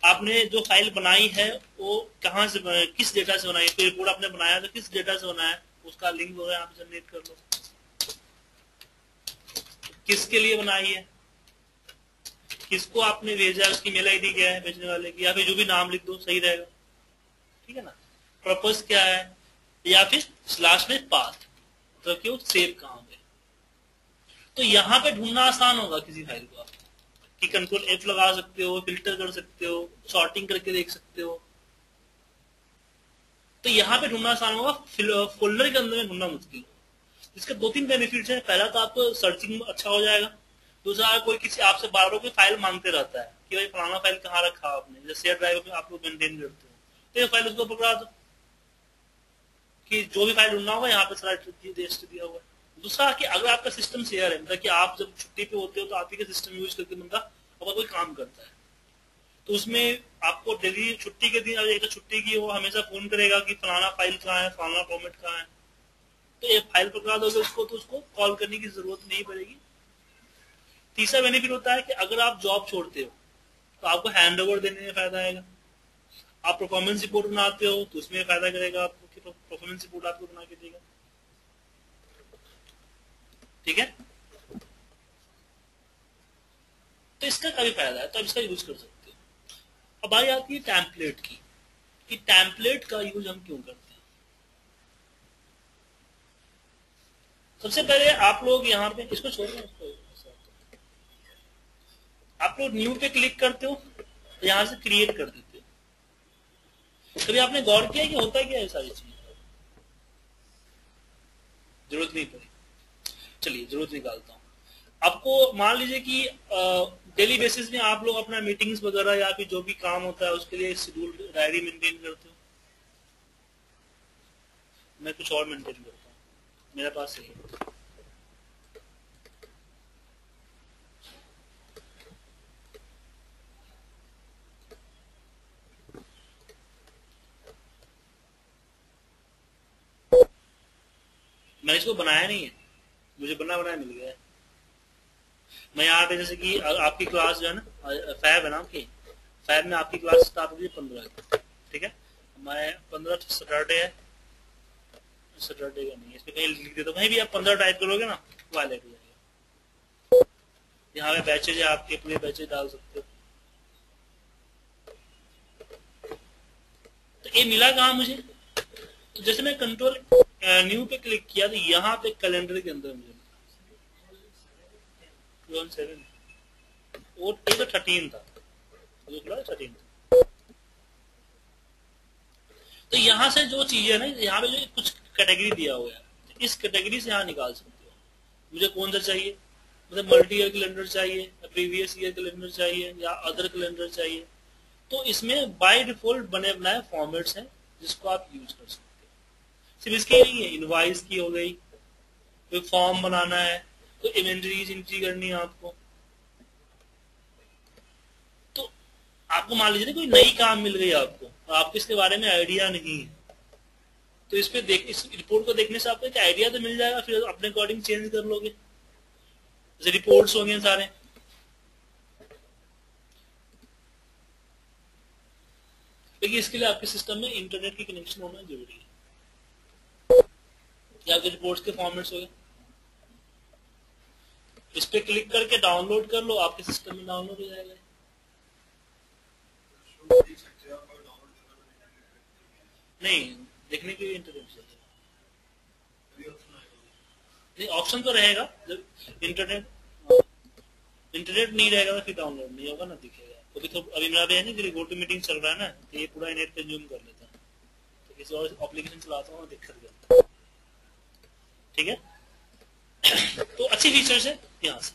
आपने जो फाइल बनाई है वो कहाँ से किस डेटा से बनाई है, कोई रिपोर्ट आपने बनाया तो किस डेटा से बनाया है, उसका लिंक वगैरह यहाँ पे जनरेट कर लो। किसके लिए बनाई है, किसको आपने भेजा, उसकी मेल आईडी क्या है भेजने वाले की, या फिर जो भी नाम लिख दो सही रहेगा, ठीक है ना। पर्पस क्या है, या फिर स्लैश में पाथ, तो क्यों सेव कहां पे। तो यहाँ पे ढूंढना आसान होगा किसी फाइल को, आप कि कंट्रोल F लगा सकते हो, फिल्टर कर सकते हो, सॉर्टिंग करके देख सकते हो। तो यहाँ पे ढूंढना आसान होगा, फोल्डर के अंदर में ढूंढना मुश्किल होगा। इसके दो तीन बेनिफिट्स हैं। पहला तो आपको सर्चिंग अच्छा हो जाएगा। दूसरा, कोई किसी आपसे बार बार कोई फाइल मांगते रहता है कि भाई फलाना फाइल कहाँ रखा आपने, जैसे शेयर ड्राइव में आप लोग मेंटेन करते हो, तो ये फाइल उसको पकड़ा दो कि जो भी फाइल ढूंढना होगा यहाँ पे सारा दिया हुआ है। दूसरा कि अगर आपका सिस्टम शेयर है, मतलब कि आप जब छुट्टी पे होते हो तो आप ही का सिस्टम यूज करके बंदा अगर कोई काम करता है, तो उसमें आपको डेली छुट्टी के दिन, अगर एक छुट्टी की वो हमेशा फोन करेगा कि फलाना फाइल कहाँ है, फलाना फॉर्मेट कहाँ है, तो एक फाइल पकड़ा दोगे उसको तो उसको कॉल करने की जरूरत नहीं पड़ेगी। तीसरा बेनिफिट होता है कि अगर आप जॉब छोड़ते हो तो आपको हैंड ओवर देने में फायदा आएगा। आप परफॉर्मेंस रिपोर्ट बनाते हो तो उसमें फायदा करेगा आपको कि परफॉर्मेंस रिपोर्ट आपको बना के देगा, ठीक है। तो इसका काफी फायदा है, तो आप इसका यूज कर सकते हो। अब बारी आती है टेम्पलेट की, कि टेम्पलेट का यूज हम क्यों करते हैं। सबसे पहले आप लोग यहाँ पे इसको छोड़िए, आप लोग न्यू पे क्लिक करते हो, यहां से क्रिएट कर देते हो। कभी आपने गौर किया कि होता क्या है सारी चीज, जरूरत नहीं पड़ी। चलिए जरूरत निकालता हूं। आपको मान लीजिए कि डेली बेसिस में आप लोग अपना मीटिंग्स वगैरह या फिर जो भी काम होता है उसके लिए शेड्यूल डायरी मेंटेन करते हो। मैं कुछ और मेंटेन करता हूँ, मेरे पास है। मैंने इसको बनाया नहीं है, मुझे बना बनाया मिल गया है। मैं यहाँ पे जैसे कि आपकी क्लास जो है ना, फैब है ना आपकी, फैब में आपकी क्लास स्टार्ट होगी 15, ठीक है। मैं 15 सैटरडे है, सैटरडे का नहीं है, इसमें कहीं लिख देता हूँ, कहीं भी आप 15 टाइप करोगे ना वायलेट हो जाएगा। यहाँ पे बैचेज है, आपके अपने बैचेज डाल सकते हो। तो ये मिला कहाँ मुझे, तो जैसे मैं कंट्रोल न्यू पे क्लिक किया तो यहाँ पे कैलेंडर के अंदर मुझे 7 वो ये तो 13 था, 13 था। तो यहाँ से जो चीज है ना, यहाँ पे जो कुछ कैटेगरी दिया हुआ है, इस कैटेगरी से यहाँ निकाल सकते हो मुझे कौन सा चाहिए। मतलब मल्टी ईयर कैलेंडर चाहिए, या प्रीवियस ईयर कैलेंडर चाहिए, या अदर कैलेंडर चाहिए। तो इसमें बाय डिफॉल्ट बने बनाए फॉर्मेट्स हैं जिसको आप यूज कर सकते हो। सिर्फ इसकी नहीं है, इनवाइस की हो गई, कोई फॉर्म बनाना है, तो इन्वेंटरीज एंट्री करनी है आपको। तो आपको मान लीजिए कोई नई काम मिल गई आपको, आपको इसके बारे में आइडिया नहीं है, तो इस रिपोर्ट को देखने से आपको एक आइडिया तो मिल जाएगा, फिर अपने अकॉर्डिंग चेंज कर लोगे। जैसे रिपोर्ट्स होंगे सारे, लेकिन इसके लिए आपके सिस्टम में इंटरनेट की कनेक्शन होना जरूरी है। या आपके रिपोर्ट्स के फॉर्मेट्स हो गए, इस पे क्लिक करके डाउनलोड कर लो, आपके सिस्टम में डाउनलोड हो जाएगा। नहीं, देखने के लिए इंटरनेट चाहिए। नहीं, ऑप्शन तो रहेगा, जब इंटरनेट नहीं रहेगा तो फिर डाउनलोड नहीं होगा ना, दिखेगा। तो अभी मेरा भी है ना, गो टू मीटिंग चल रहा है ना, तो ये पूरा नेट कंज्यूम कर लेता है, तो किसी और एप्लीकेशन चलाता हूँ दिक्कत करता है, ठीक है। तो अच्छी फीचर्स है यहाँ से।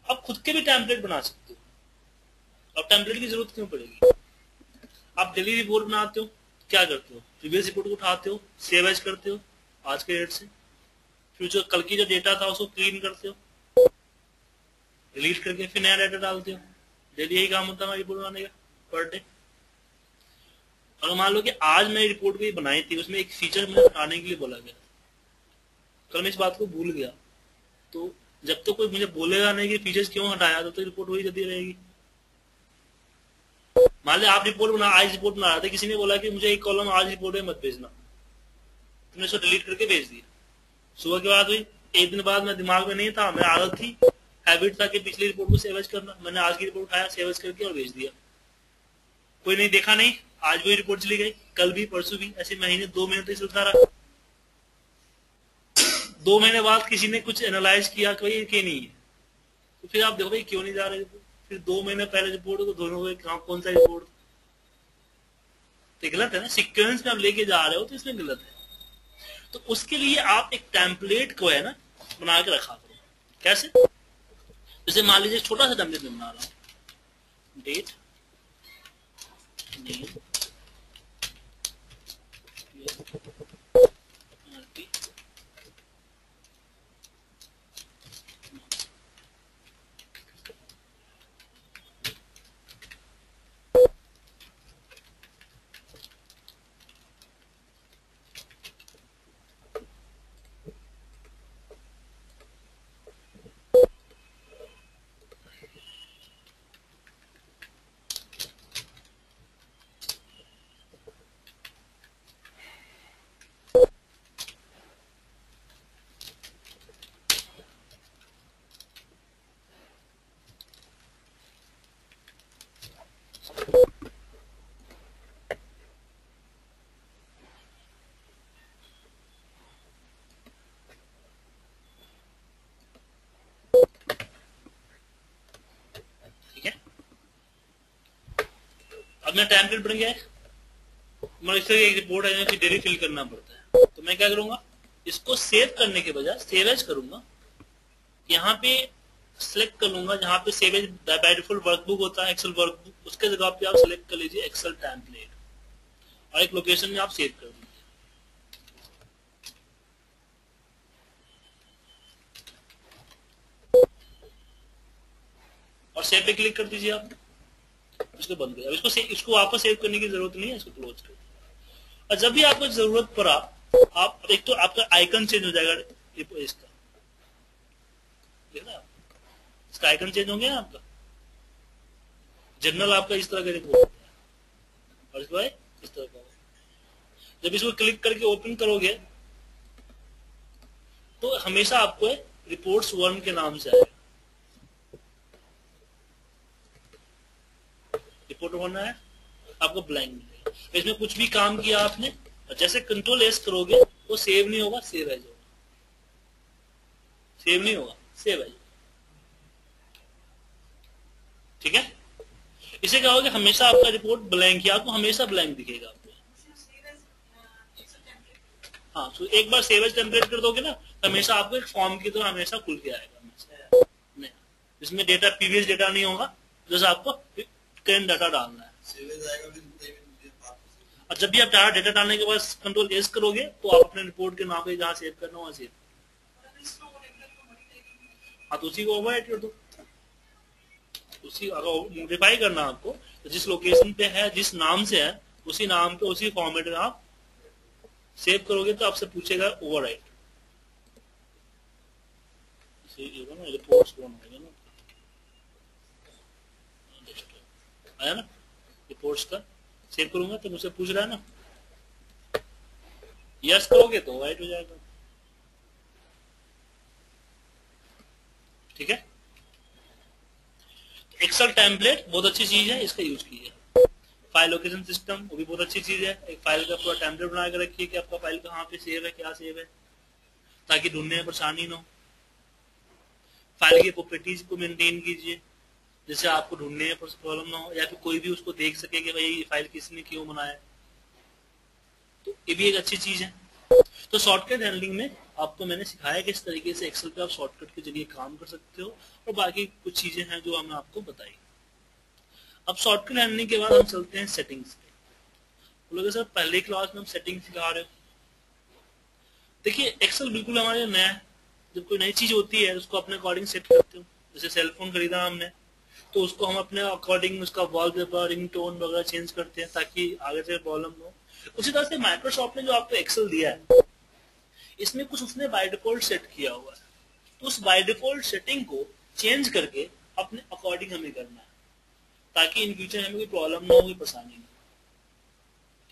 अब खुद के भी टेम्पलेट बना सकते हो। अब टेम्पलेट की जरूरत क्यों पड़ेगी, आप डेली रिपोर्ट बनाते हो, क्या करते हो, प्रीवियस रिपोर्ट को उठाते हो, सेव एज करते हो आज के डेट से, फिर जो कल की जो डेटा था उसको क्लीन करते हो, डिलीट करके फिर नया डेटा डालते हो। डेली यही काम होता है रिपोर्ट बनाने का, पर डे। अगर मान लो कि आज मैं रिपोर्ट को बनाई थी, उसमें एक फीचर मुझे हटाने के लिए बोला गया, कल मैं इस बात को भूल गया, तो जब तो कोई मुझे बोलेगा नहीं कि फीचर्स क्यों हटाया, तो रिपोर्ट वही जल्दी रहेगी। मान लो आप रिपोर्ट आज रिपोर्ट बना रहे थे, किसी ने बोला कि मुझे एक कॉलम आज रिपोर्ट में मत भेजना, तुमने इसको डिलीट करके भेज दिया। सुबह की बात हुई, एक दिन बाद मैं दिमाग में नहीं था, मेरी आदत थी, हैबिट था कि पिछली रिपोर्ट को सेव एज करना, मैंने आज की रिपोर्ट उठाया, सेव एज करके और भेज दिया। कोई नहीं देखा, नहीं, आज भी रिपोर्ट चली गई, कल भी, परसों भी, ऐसे महीने 2 महीने तक चलता रहा। 2 महीने बाद किसी ने कुछ एनालाइज किया कि भाई ये नहीं है, तो फिर आप देखो भाई क्यों नहीं जा रहे, फिर 2 महीने पहले रिपोर्ट को दोनों को कौन सा रिपोर्ट, तो गलत है ना, सीक्वेंस में आप लेके जा रहे हो तो इसमें गलत है। तो उसके लिए आप एक टेम्पलेट को है ना बना के रखा करो। कैसे? जैसे मान लीजिए छोटा सा टेम्पलेट में बना रहा हूं, डेट, नेम, अब मैं टेम्पलेट बन गया है, मैं इस तरह एक रिपोर्ट है जो डेली फिल करना पड़ता है, तो मैं क्या करूंगा, इसको सेव करने के बजाय सेव एज करूंगा, यहाँ पे सिलेक्ट कर लूंगा जहां पे save as by default workbook होता है, एक्सेल वर्कबुक, उसके जगह पे आप सिलेक्ट कर लीजिए एक्सेल टेम्पलेट और एक लोकेशन में आप सेव कर दीजिए। और सेव पे क्लिक कर दीजिए आप, इसको बंद कर, अब इसको वापस सेव करने की जरूरत नहीं है, इसको क्लोज कर। और जब भी आपको जरूरत पड़ा, आप एक तो आपका आइकन चेंज हो जाएगा, इसका देखना, इसका आइकन चेंज हो गया आपका, जनरल आपका इस तरह का रिपोर्ट है और इसको इस तरह का। जब इसको क्लिक करके ओपन करोगे तो हमेशा आपको रिपोर्ट्स 1 के नाम से आएगा, रिपोर्ट 1 है, आपको ब्लैंक मिलेगा। इसमें कुछ भी काम किया आपने, जैसे कंट्रोल एस करोगे वो सेव नहीं होगा, सेव एज होगा, सेव नहीं होगा, सेव एज, ठीक है। इसे क्या होगा, हमेशा आपका रिपोर्ट ब्लैंक, या आपको हमेशा ब्लैंक दिखेगा आपको। हाँ, तो एक बार सेव एज टेम्पलेट कर दोगे ना, हमेशा आपको एक फॉर्म की तरह हमेशा खुल के आएगा, नहीं, इसमें डेटा प्रीवियस डेटा नहीं होगा, जैसे आपको करंट डाटा डालना है। और जब भी आप डेटा डालने के बाद कंट्रोल एस करोगे तो आप अपने रिपोर्ट के नाम पे जहाँ सेव करना वहां सेव, हाँ, तो उसी को ओवरराइट कर दो, उसी अगर मॉडिफाई करना आपको, तो जिस लोकेशन पे है, जिस नाम से है, उसी नाम पे उसी फॉर्मेट में आप सेव करोगे तो आपसे पूछेगा ओवरराइट, रिपोर्ट्स कौन आएगा ना, आया ना, रिपोर्ट्स का सेव करूंगा तो मुझसे पूछ रहा है ना, यस करोगे तो ओवरराइट हो जाएगा, ठीक है। एक्सेल टेम्पलेट बहुत अच्छी चीज है, इसका यूज कीजिए। फाइल लोकेशन सिस्टम वो भी बहुत अच्छी चीज है, एक फाइल का पूरा टेम्पलेट बना के रखिए कि आपका फाइल कहाँ पे सेव है, क्या सेव है, ताकि ढूंढने में परेशानी ना हो। फाइल की प्रॉपर्टीज को मेंटेन कीजिए, जिससे आपको ढूंढने में प्रॉब्लम ना हो, या फिर कोई भी उसको देख सके कि भाई ये फाइल किसने क्यों बनाया, तो ये भी एक अच्छी चीज है। तो शॉर्टकट हैंडलिंग में आपको मैंने सिखाया कि इस तरीके से एक्सेल पे आप शॉर्टकट के जरिए काम कर सकते हो, और बाकी कुछ चीजें हैं जो हमने आपको बताई। अब शॉर्टकट हैंडलिंग के बाद हम चलते हैं सेटिंग्स पे। बोलोगे सर पहले क्लास में हम सेटिंग सिखा रहे हो, देखिए एक्सेल बिल्कुल हमारे नया है, जब कोई नई चीज होती है उसको अपने अकॉर्डिंग सेट करते हो। जैसे सेलफोन खरीदा हमने तो उसको हम अपने अकॉर्डिंग उसका वॉलपेपर, रिंगटोन वगैरह चेंज करते हैं ताकि आगे से प्रॉब्लम हो। उसी तरह से माइक्रोसॉफ्ट ने जो आपको एक्सेल दिया है, इसमें कुछ उसने बाय डिफॉल्ट सेट किया हुआ है, तो उस बाय डिफॉल्ट सेटिंग को चेंज करके अपने अकॉर्डिंग हमें करना है, ताकि इन फ्यूचर हमें कोई प्रॉब्लम ना हो, कोई परेशानी ना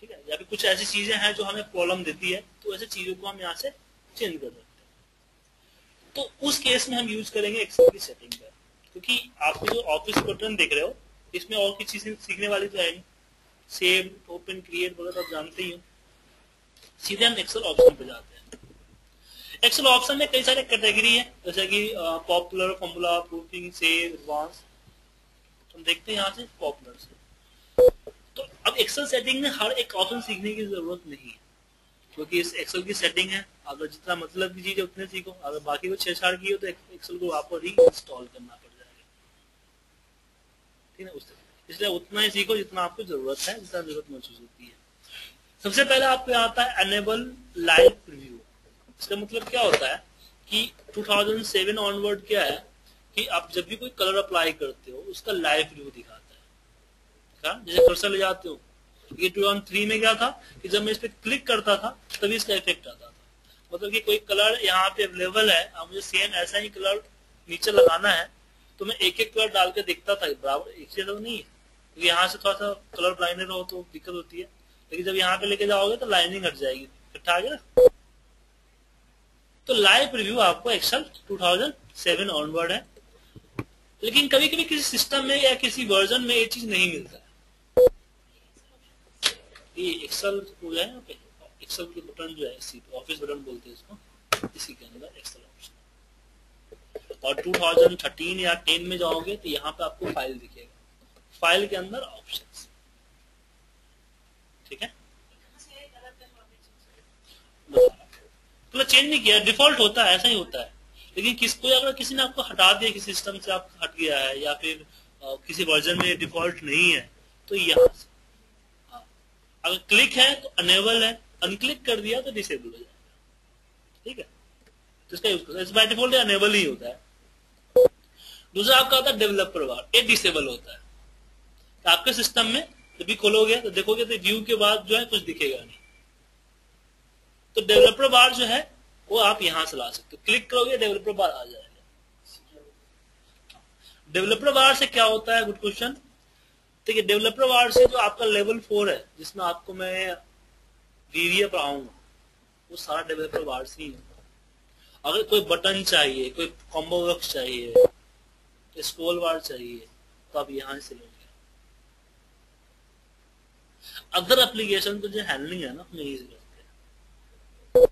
हो, ठीक है, या फिर कुछ ऐसी चीजें हैं जो हमें प्रॉब्लम देती है, तो ऐसे चीजों को हम यहाँ से चेंज कर सकते हैं। तो उस केस में हम यूज करेंगे एक्सेल की सेटिंग का, क्योंकि आपको जो ऑफिस बटन देख रहे हो इसमें और की चीजें सीखने वाली तो है नहीं, सेव, ओपन, क्रिएट वगैरह तो आप जानते ही हो। सीधे हम एक्सेल ऑप्शन पे जाते हैं। एक्सेल ऑप्शन में कई सारे कैटेगरी है, जैसे कि popular, formula, proofing, save, advance. हम देखते हैं यहाँ से पॉपुलर से। तो अब एक्सेल सेटिंग में हर एक ऑप्शन सीखने की जरूरत नहीं है, क्योंकि इस एक्सेल की सेटिंग है, अगर जितना मतलब की चीज है उतने सीखो, अगर बाकी को छेड़छाड़ की हो तो एक्सेल को आपको री इंस्टॉल करना पड़ जाएगा, ठीक है। इसलिए उतना ही सीखो जितना आपको जरूरत है, जितना जरूरत महसूस होती है। सबसे पहले आपको आता है एनेबल लाइव प्रीव्यू। इसका मतलब क्या होता है कि 2007 ऑनवर्ड क्या है कि आप जब भी कोई कलर अप्लाई करते हो उसका लाइव प्रीव्यू दिखाता है। जैसे कर्सर ले जाते हो, ये 2003 में क्या था कि जब मैं इस पे क्लिक करता था तभी इसका इफेक्ट आता था। मतलब कि कोई कलर यहाँ पे अवेलेबल है, अब मुझे सेम ऐसा ही कलर नीचे लगाना है, तो मैं एक एक कलर डाल के देखता था, बराबर एक जैसा नहीं है, क्योंकि यहाँ से थोड़ा सा कलर ब्लाइंडेड हो तो दिक्कत होती है, लेकिन जब यहाँ पे लेके जाओगे तो लाइनिंग हट जाएगी, इकट्ठा आ गया ना। तो लाइव प्रीव्यू आपको एक्सेल 2007 ऑनवर्ड है, लेकिन कभी कभी किसी सिस्टम में या किसी वर्जन में ये चीज नहीं मिलता है। ये एक्सेल हो जाए यहाँ पे, एक्सेल के बटन जो है इसी ऑफिस बटन बोलते हैं इसको, इसी के अंदर एक्सेल ऑप्शन। और 2013 या 10 में जाओगे तो यहाँ पे आपको फाइल दिखेगा, फाइल के अंदर ऑप्शंस, ठीक है। तो चेंज नहीं किया, डिफॉल्ट होता है, ऐसा ही होता है। लेकिन किसको अगर किसी ने आपको हटा दिया, किसी सिस्टम से आप हट गया है, या फिर किसी वर्जन में डिफॉल्ट नहीं है, तो यहाँ से अगर क्लिक है तो अनेबल है, अनक्लिक कर दिया तो डिसेबल हो जाएगा, ठीक है। तो इसका यूज करते बाय डिफॉल्ट अनेबल ही होता है। दूसरा आपका होता है डेवलपर बार, ये डिसेबल होता है। तो आपके सिस्टम में जब भी खोलोगे तो देखोगे तो व्यू के बाद जो है कुछ दिखेगा नहीं, तो डेवलपर बार जो है वो आप यहां से ला सकते हो, क्लिक करोगे डेवलपर बार आ जाएगा। डेवलपर बार से क्या होता है, गुड क्वेश्चन। ठीक है, डेवलपर बार से जो आपका लेवल 4 है, जिसमें आपको मैं वीवीए पढ़ाऊंगा, वो सारा डेवलपर बार से ही है। अगर कोई बटन चाहिए, कोई कॉम्बो वर्क्स चाहिए, स्क्रॉल बार चाहिए, तो आप यहां से लोगे। अदर एप्लीकेशन को जो हैंडलिंग है ना, हम यही से करते हैं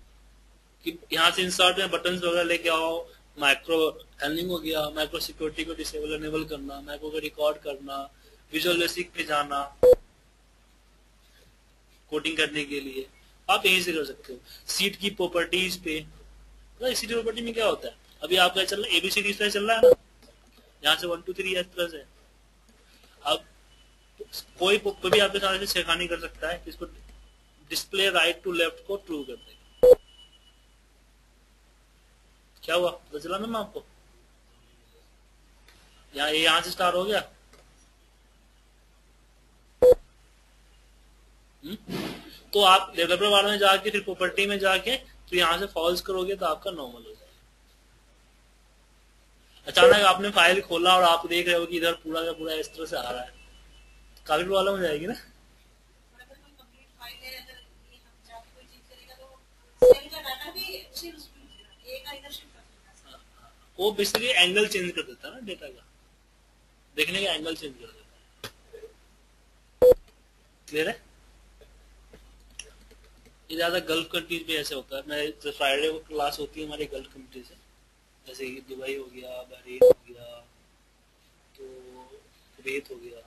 कि यहाँ से इंसर्ट में बटन वगैरह लेके आओ, माइक्रो हैंडलिंग हो गया, माइक्रो सिक्योरिटी को डिसेबल एनेबल करना, माइक्रो को रिकॉर्ड करना, विजुअल बेसिक पे जाना कोडिंग करने के लिए, आप यहीं से कर सकते हो। सीट की प्रॉपर्टीज पे, सीट की प्रॉपर्टी में क्या होता है, अभी आपका चल रहा है एबीसीडी चल रहा है ना, यहाँ से 1 2 3 इस तरह से। अब कोई भी आपके साथ छेड़खानी कर सकता है कि इसको डिस्प्ले राइट टू लेफ्ट को ट्रू कर देगा। क्या हुआ पता चला मैम आपको, यहाँ से स्टार्ट हो गया। तो आप डेवलपर वाले में जाके फिर प्रॉपर्टी में जाके तो यहाँ से फॉल्स करोगे तो आपका नॉर्मल हो जाएगा। अचानक आपने फाइल खोला और आप देख रहे हो कि इधर पूरा का पूरा इस तरह से आ रहा है, काफी प्रॉब्लम हो जाएगी ना। वो बेसिकली एंगल चेंज कर देता है ना, डेटा का देखने का एंगल चेंज कर देता है। क्लियर है। ये ज्यादा गल्फ कंट्रीज में ऐसे होता है। मैं तो फ्राइडे को क्लास होती है हमारी गल्फ कंट्री से, जैसे कि दुबई हो गया, बहरीन हो गया, तो कुवैत हो गया,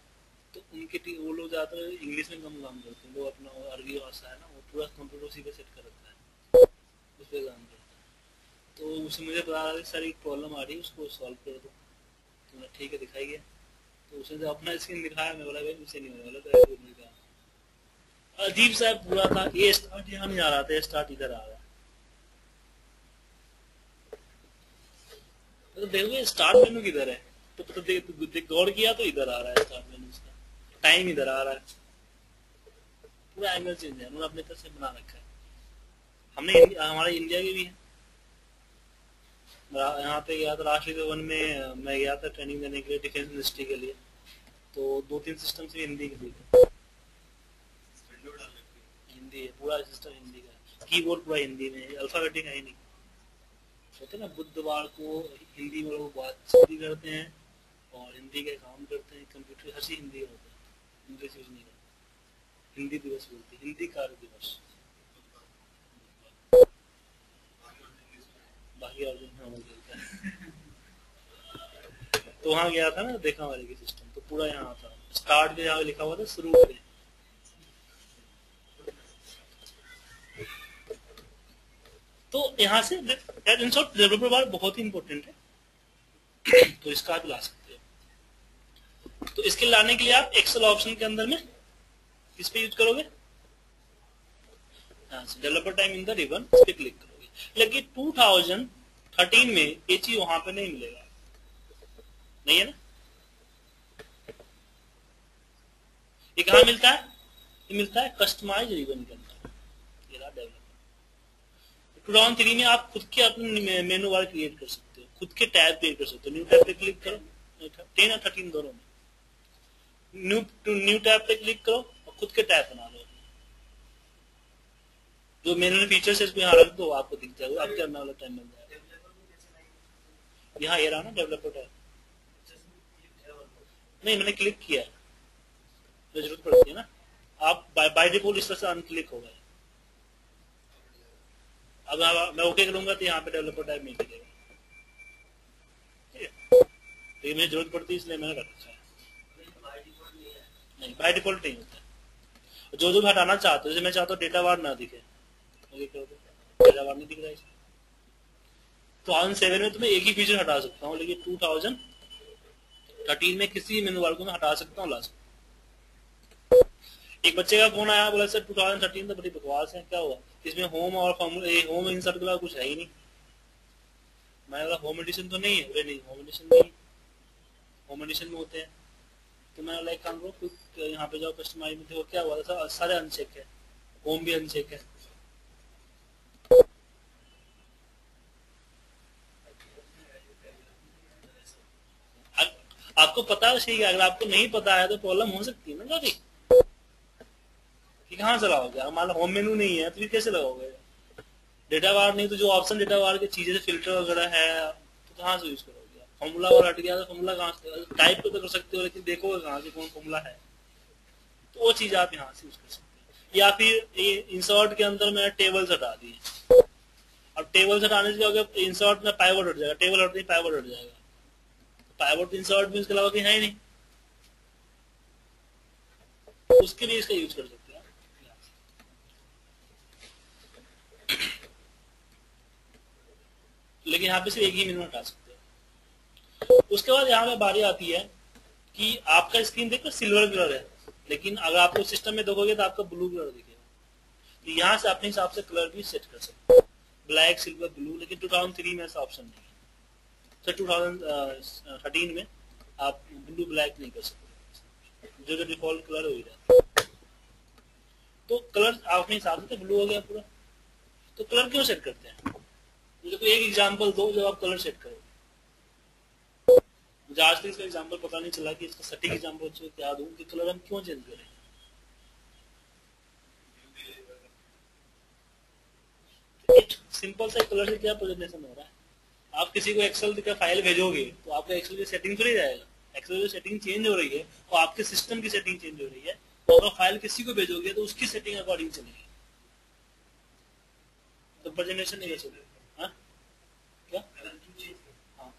तो उनके वो लोग ज्यादातर इंग्लिश में कम काम करते हैं। वो अपना अरबी भाषा है ना, वो पूरा कंप्यूटर उसी पे सेट कर रखा है, उस पर काम करता है। तो उससे मुझे पता लगा सर एक प्रॉब्लम आ रही है, उसको सॉल्व कर दो। तो मैं ठीक है दिखाई गया, तो उसने जो अपना स्क्रीन दिखाया, मैं बोला भाई मुझसे नहीं होने वाला, तो अजीब सा पूरा था। ये स्टार्ट यहाँ नहीं आ रहा था, स्टार्ट इधर आ रहा है। तो देखो स्टार्ट मेनू किधर है, तो गौर किया तो इधर आ रहा है स्टार्ट मेनू, इसका टाइम इधर आ रहा है, पूरा एंगल चेंज है, उन्होंने अपने तरफ से बना रखा है। हमने हमारे इंडिया के भी है। यहाँ पे गया था राष्ट्रीय भवन में, मैं गया था ट्रेनिंग देने के लिए डिफेंस मिनिस्ट्री के लिए, तो 2-3 सिस्टम से हिंदी के लिए हिंदी है, पूरा सिस्टम हिंदी का है, कीबोर्ड पूरा हिंदी में है, अल्फाबेटिक है ही नहीं। होते ना बुधवार को हिंदी में लोग बातचीत करते हैं और हिंदी के काम करते हैं, कंप्यूटर हर चीज हिंदी में होता है, इंग्लिश यूज नहीं करते। हिंदी दिवस बोलते हैं, हिंदी कार्य दिवस, बाकी और दिन हम बोलते हैं। तो वहाँ गया था ना, देखा वाले की सिस्टम तो पूरा यहाँ था, स्टार्ट के यहाँ लिखा हुआ था शुरू करें। तो यहाँ से इन शॉर्ट डेवलपर बार बहुत ही इंपॉर्टेंट है, तो इसका आप ला सकते हो। तो इसके लाने के लिए आप एक्सेल ऑप्शन के अंदर में किस पे यूज करोगे, developer time in the ribbon, इस पे क्लिक करोगे। लेकिन 2013 में ये चीज वहां पे नहीं मिलेगा, नहीं है ना। ये कहाँ मिलता है, ये मिलता है कस्टमाइज रिबन के अंदर। ये रहा डेवलपर। 2003 में आप खुद के अपने मेनू बार क्रिएट कर सकते हो, खुद के टैब क्रिएट कर सकते हो। न्यू टैब पे क्लिक करो, 10 और 13 दोनों में न्यू टैब पे क्लिक करो और खुद के टैब बना लो। जो मेनू फीचर्स है इसको यहाँ रख दो, आपको दिख जाएगा, आपके आने वाला टाइम मिल जाएगा। यहाँ ये रहा ना डेवलपर टैब, नहीं मैंने क्लिक किया, जरूरत पड़ती है ना। आप बाय डिफॉल्ट इस तरह से अनक्लिक हो गए। अब मैं ओके करूंगा तो यहाँ पे डेवलपर टाइप मिल जाएगा, तो ये मुझे जरूरत पड़ती है इसलिए मैंने रखा है। नहीं बाय डिफॉल्ट नहीं होता। जो जो हटाना चाहते हो, जैसे मैं चाहता हूँ डेटा बार ना दिखे, डेटा बार नहीं दिख रहा है। 2007 में तो मैं एक ही फीचर हटा सकता हूँ, लेकिन 2013 में किसी मेनू बार को मैं हटा सकता हूँ, ला सकता हूँ। एक बच्चे का फोन आया, बोला सर 2013 तो बड़ी बकवास है, क्या हुआ इसमें होम और होम इंसर्ट के कुछ है ही नहीं। मैं बोला होम एडिशन तो नहीं है, बोले नहीं होम एडिशन नहीं, होम एडिशन में होते हैं। तो मैं लाइक काम करो, यहाँ पे जाओ कस्टमाइज में, देखो क्या हुआ था, सारे अनचेक है, होम भी अनचेक है। आपको पता है ठीक है, अगर आपको नहीं पता है तो प्रॉब्लम हो सकती है ना काफी, कि कहाँ से लगाओगे। मान लो होम मेनू नहीं है तो फिर कैसे लगाओगे, डेटा बार नहीं तो जो ऑप्शन डेटा बार की चीजें फिल्टर वगैरह है तो कहाँ से यूज करोगे। फॉर्मूला बार हट गया तो फॉर्मूला कहाँ से टाइप तो कर सकते हो, लेकिन देखोगे कहाँ से कौन फॉर्मूला है, तो वो चीज आप यहाँ से यूज कर सकते हो। या फिर ये इंसर्ट के अंदर मैंने टेबल्स हटा दिए, अब टेबल्स हटाने से अगर इंसर्ट में पाइवट हट जाएगा, टेबल हटते ही पाइवट हट जाएगा, पाइवट इंसर्ट में इसके अलावा कहीं है ही नहीं, उसके लिए इसका यूज कर सकते हैं। लेकिन यहाँ पे सिर्फ एक ही मेनू हटा सकते हैं। उसके बाद यहाँ पे बारी आती है कि आपका स्क्रीन देखकर सिल्वर कलर है, लेकिन अगर आपको सिस्टम में देखोगे तो आपका ब्लू कलर दिखेगा। तो यहाँ से अपने हिसाब से कलर भी सेट कर सकते हैं, ब्लैक सिल्वर ब्लू। लेकिन 2003 में ऐसा ऑप्शन नहीं है, तो 2013 में आप ब्लू ब्लैक नहीं कर सकते, जो डिफॉल्ट कलर हो ही रहता है। तो कलर अपने हिसाब से ब्लू हो गया पूरा। तो कलर क्यों सेट करते हैं, मुझे कोई एक एग्जांपल दो जब आप कलर सेट करोगे। मुझे आज तक इसका एग्जांपल पता नहीं चला कि इसका सटीक एग्जांपल क्या दूं कि कलर हम क्यों चेंज करें। एक सिंपल सा कलर से क्या प्रेजेंटेशन हो रहा है। आप किसी को एक्सेल का फाइल भेजोगे तो आपका एक्सेल की सेटिंग थोड़ी जाएगा, एक्सेल की सेटिंग चेंज हो रही है और आपके सिस्टम की सेटिंग चेंज हो रही है। तो अगर फाइल किसी को भेजोगे तो उसकी सेटिंग अकॉर्डिंग चलेगी, तो प्रेजेंटेशन नहीं चलेगा। क्या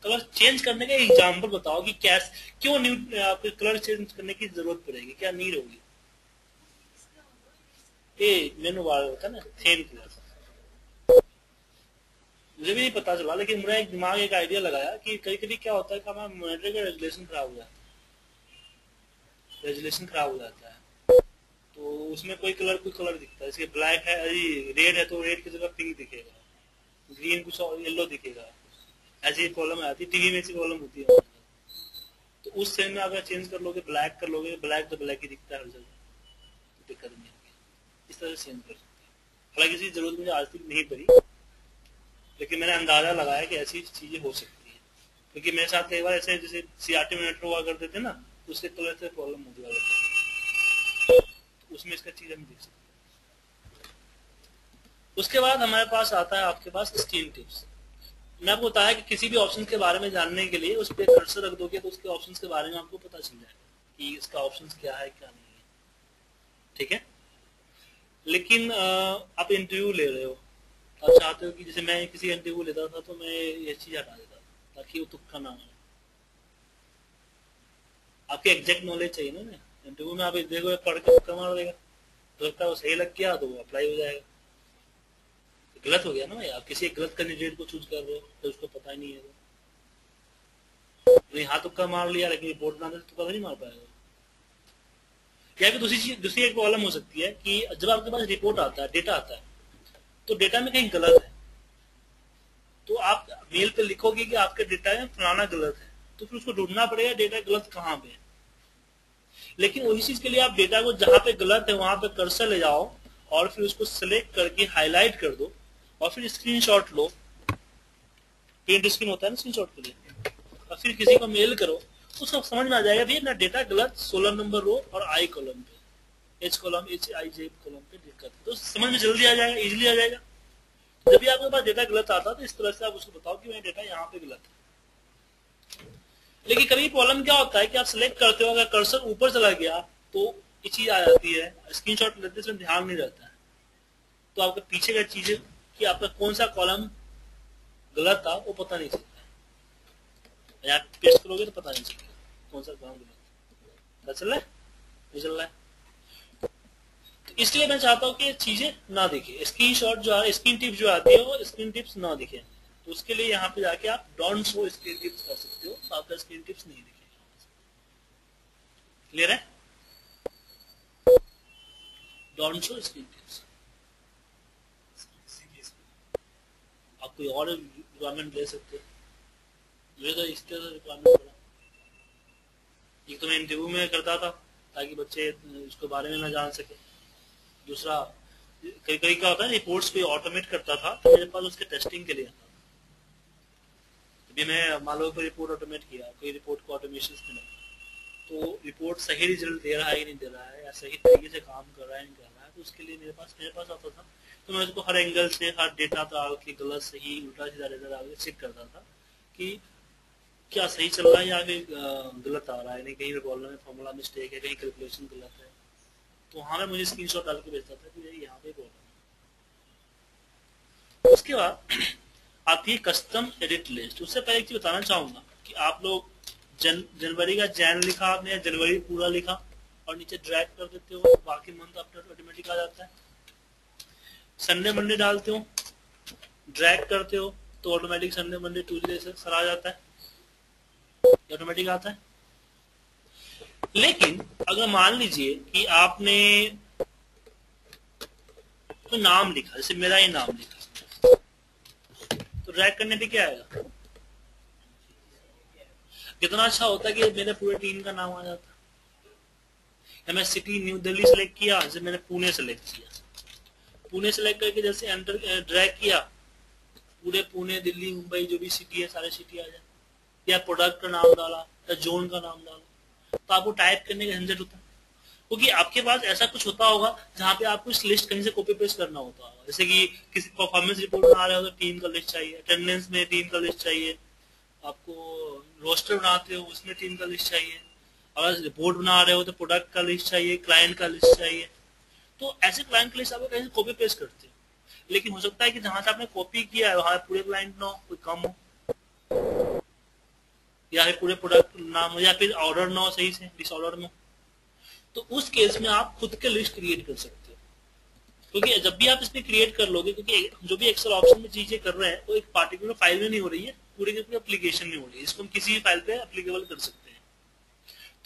कलर चेंज करने का एग्जांपल बताओ कि क्यों न्यू आपको कलर चेंज करने की जरूरत पड़ेगी, क्या नीड होगी। ये मेनू बार होता है ना, थीम कलर, मुझे भी नहीं पता चला, लेकिन मेरा एक दिमाग एक आइडिया लगाया कि कभी कभी क्या होता है कि हमारा मॉनिटर का रेजुलेशन खराब हो जाता है, रेजुलेशन खराब हो जाता है, तो उसमें कोई कलर दिखता है। इसके ब्लैक है, रेड है तो रेड की जगह पिंक दिखेगा, ग्रीन कुछ और येलो दिखेगा, ऐसी प्रॉब्लम आती है। टीवी में ऐसी प्रॉब्लम होती है। तो उस सेम में अगर चेंज कर लोगे, ब्लैक कर लोगे, ब्लैक तो ब्लैक ही दिखता है हर जगह, तो दिक्कत नहीं होगी। इस तरह से चेंज कर सकते हैं। हालांकि इसकी जरूरत मुझे आज तक नहीं पड़ी, लेकिन मैंने अंदाजा लगाया कि ऐसी चीजें हो सकती है, क्योंकि मेरे साथ कई बार ऐसे जैसे सीआरटी मॉनिटर हुआ करते थे ना, तो उसके कलर से प्रॉब्लम होती है, तो उसमें इसका चीज हम देख सकते हैं। उसके बाद हमारे पास आता है आपके पास स्क्रीन टिप्स। मैं आपको बताया कि किसी भी ऑप्शन के बारे में जानने के लिए उस पर कर्सर रख दोगे तो उसके ऑप्शंस के बारे में आपको पता चल जाएगा कि इसका ऑप्शंस क्या है क्या नहीं है, ठीक है। लेकिन आप इंटरव्यू ले रहे हो, आप चाहते हो कि जैसे मैं किसी इंटरव्यू लेता था तो मैं ये चीज हटा देता था ताकि वो तुक्का ना हो। आपके एग्जैक्ट नॉलेज चाहिए ना, इंटरव्यू में आप देखो पढ़ के तुक्का मार देगा तो लगता है वो सही लग गया तो वो अप्लाई हो जाएगा, गलत हो गया ना भाई। आप किसी एक गलत कैंडिडेट को चूज कर रहे हो तो उसको पता ही नहीं है, तो यहाँ तुक्का मार लिया लेकिन रिपोर्ट बनाने से तुक्का नहीं मार पाएगा। या फिर दूसरी एक प्रॉब्लम हो सकती है कि जब आपके पास रिपोर्ट आता है, डेटा आता है, तो डेटा में कहीं गलत है तो आप मेल पे लिखोगे कि आपके डेटा में फलाना गलत है, तो फिर उसको ढूंढना पड़ेगा डेटा गलत कहाँ पे है। लेकिन वही चीज के लिए आप डेटा को जहां पे गलत है वहां पे कर्सर ले जाओ और फिर उसको सिलेक्ट करके हाईलाइट कर दो और फिर स्क्रीनशॉट लो, प्रिंट स्क्रीन होता है ना स्क्रीनशॉट के लिए, और फिर किसी को मेल करो तो सब समझ में आ जाएगा भैया ना डेटा गलत 16 नंबर रो और आई कॉलम पे, H column H I J column पे दिक्कत, तो समझ में जल्दी आ जाएगा, इजीली आ जाएगा। जब भी आपके पास डेटा गलत आता है तो इस तरह से आप उसको बताओ कि मेरा डेटा यहाँ पे गलत है। लेकिन कभी प्रॉब्लम क्या होता है कि आप सिलेक्ट करते हो, अगर कर्सर ऊपर चला गया तो ये चीज आ जाती है, स्क्रीनशॉट लेते समय ध्यान नहीं रहता है तो आपके पीछे का चीजें कि आपका कौन सा कॉलम गलत था वो पता नहीं चलता है। आप पेस्ट करोगे तो पता नहीं चलेगा कौन सा कॉलम गलत, पता चल रहा है नहीं चल रहा है। तो इसलिए मैं चाहता हूँ कि ये चीजें ना दिखे, स्क्रीनशॉट जो है स्क्रीन टिप्स जो आती है वो स्क्रीन टिप्स ना दिखे, तो उसके लिए यहाँ पे जाके आप डोंट शो स्क्रीन टिप्स कर सकते हो, तो आपका स्क्रीन टिप्स नहीं दिखेगा। क्लियर है? Don't show screen tips. आप कोई और रिक्वायरमेंट ले सकते हो, मुझे तो इस तरह रिक्वायरमेंट पड़ा। एक तो मैं इंटरव्यू में करता था ताकि बच्चे इसके बारे में ना जान सके, दूसरा कई कई क्या होता है रिपोर्ट्स कोई ऑटोमेट करता था तो मेरे पास उसके टेस्टिंग के लिए आता था। अभी मैं मान लो कोई रिपोर्ट ऑटोमेट किया, कोई रिपोर्ट को ऑटोमेशन में तो रिपोर्ट सही रिजल्ट दे रहा है कि नहीं दे रहा है या सही तरीके से काम कर रहा है नहीं कर रहा है, तो उसके लिए मेरे पास आता था तो मैं उसको हर एंगल से हर डेटा डाल के गलत सही उल्टा सीधा डेटा डाल के चेक करता था कि क्या सही चल रहा है या फिर गलत आ रहा है, नहीं कहीं प्रॉब्लम है, फॉर्मूला मिस्टेक है, कहीं कैलकुलेशन गलत है, तो वहां में मुझे स्क्रीनशॉट डाल के भेजता था कि यहाँ पे प्रॉब्लम है। उसके बाद आती है कस्टम एडिट लिस्ट। उससे पहले एक चीज बताना चाहूंगा कि आप लोग जनवरी का जैन लिखा आपने या जनवरी पूरा लिखा और नीचे ड्रैग कर देते हो, बाकी मंथ अपना ऑटोमेटिक आ जाता है। संडे मंडे डालते हो, ड्रैग करते हो तो ऑटोमेटिक संडे मंडे ट्यूसडे से सर आ जाता है, ऑटोमेटिक आता है। लेकिन अगर मान लीजिए कि आपने तो नाम लिखा, जैसे मेरा ही नाम लिखा, तो ड्रैग करने पे क्या आएगा? कितना अच्छा होता है कि मेरे पूरे टीम का नाम आ जाता। या मैं सिटी न्यू दिल्ली सेलेक्ट किया, जैसे मैंने पुणे सेलेक्ट किया, पुणे सेलेक्ट करके जैसे एंटर ड्रैग किया, पूरे पुणे दिल्ली मुंबई जो भी सिटी है सारे सिटी आ जाए, या प्रोडक्ट का नाम डाला या जोन का नाम डाला, तो आपको टाइप करने का झंझट होता है। क्योंकि आपके पास ऐसा कुछ होता होगा जहाँ पे आपको इस लिस्ट कहीं से कॉपी पेस्ट करना होता होगा, जैसे कि किसी परफॉर्मेंस रिपोर्ट बना रहे हो तो टीम का लिस्ट चाहिए, अटेंडेंस में टीम का लिस्ट चाहिए, आपको रोस्टर बनाते हो उसमें टीम का लिस्ट चाहिए, अगर रिपोर्ट बना रहे हो तो प्रोडक्ट का लिस्ट चाहिए, क्लाइंट का लिस्ट चाहिए। तो ऐसे क्लाइंट का लिस्ट आप कहीं से कॉपी पेस्ट करते हो, लेकिन हो सकता है कि जहां से आपने कॉपी किया है वहां पूरे क्लाइंट ना हो, कोई कम हो, या फिर पूरे प्रोडक्ट नाम हो, या फिर ऑर्डर ना हो सही से, डिसऑर्डर में। तो उस केस में आप खुद के लिस्ट क्रिएट कर सकते हो, क्योंकि जब भी आप इसमें क्रिएट कर लोगे, क्योंकि जो भी एक्सेल ऑप्शन में चीजें कर रहे हैं वो एक पार्टिकुलर फाइल में नहीं हो रही है, पूरे के पूरे एप्लीकेशन में हो रही है, इसको हम किसी भी फाइल पे एप्लीकेबल कर सकते हैं।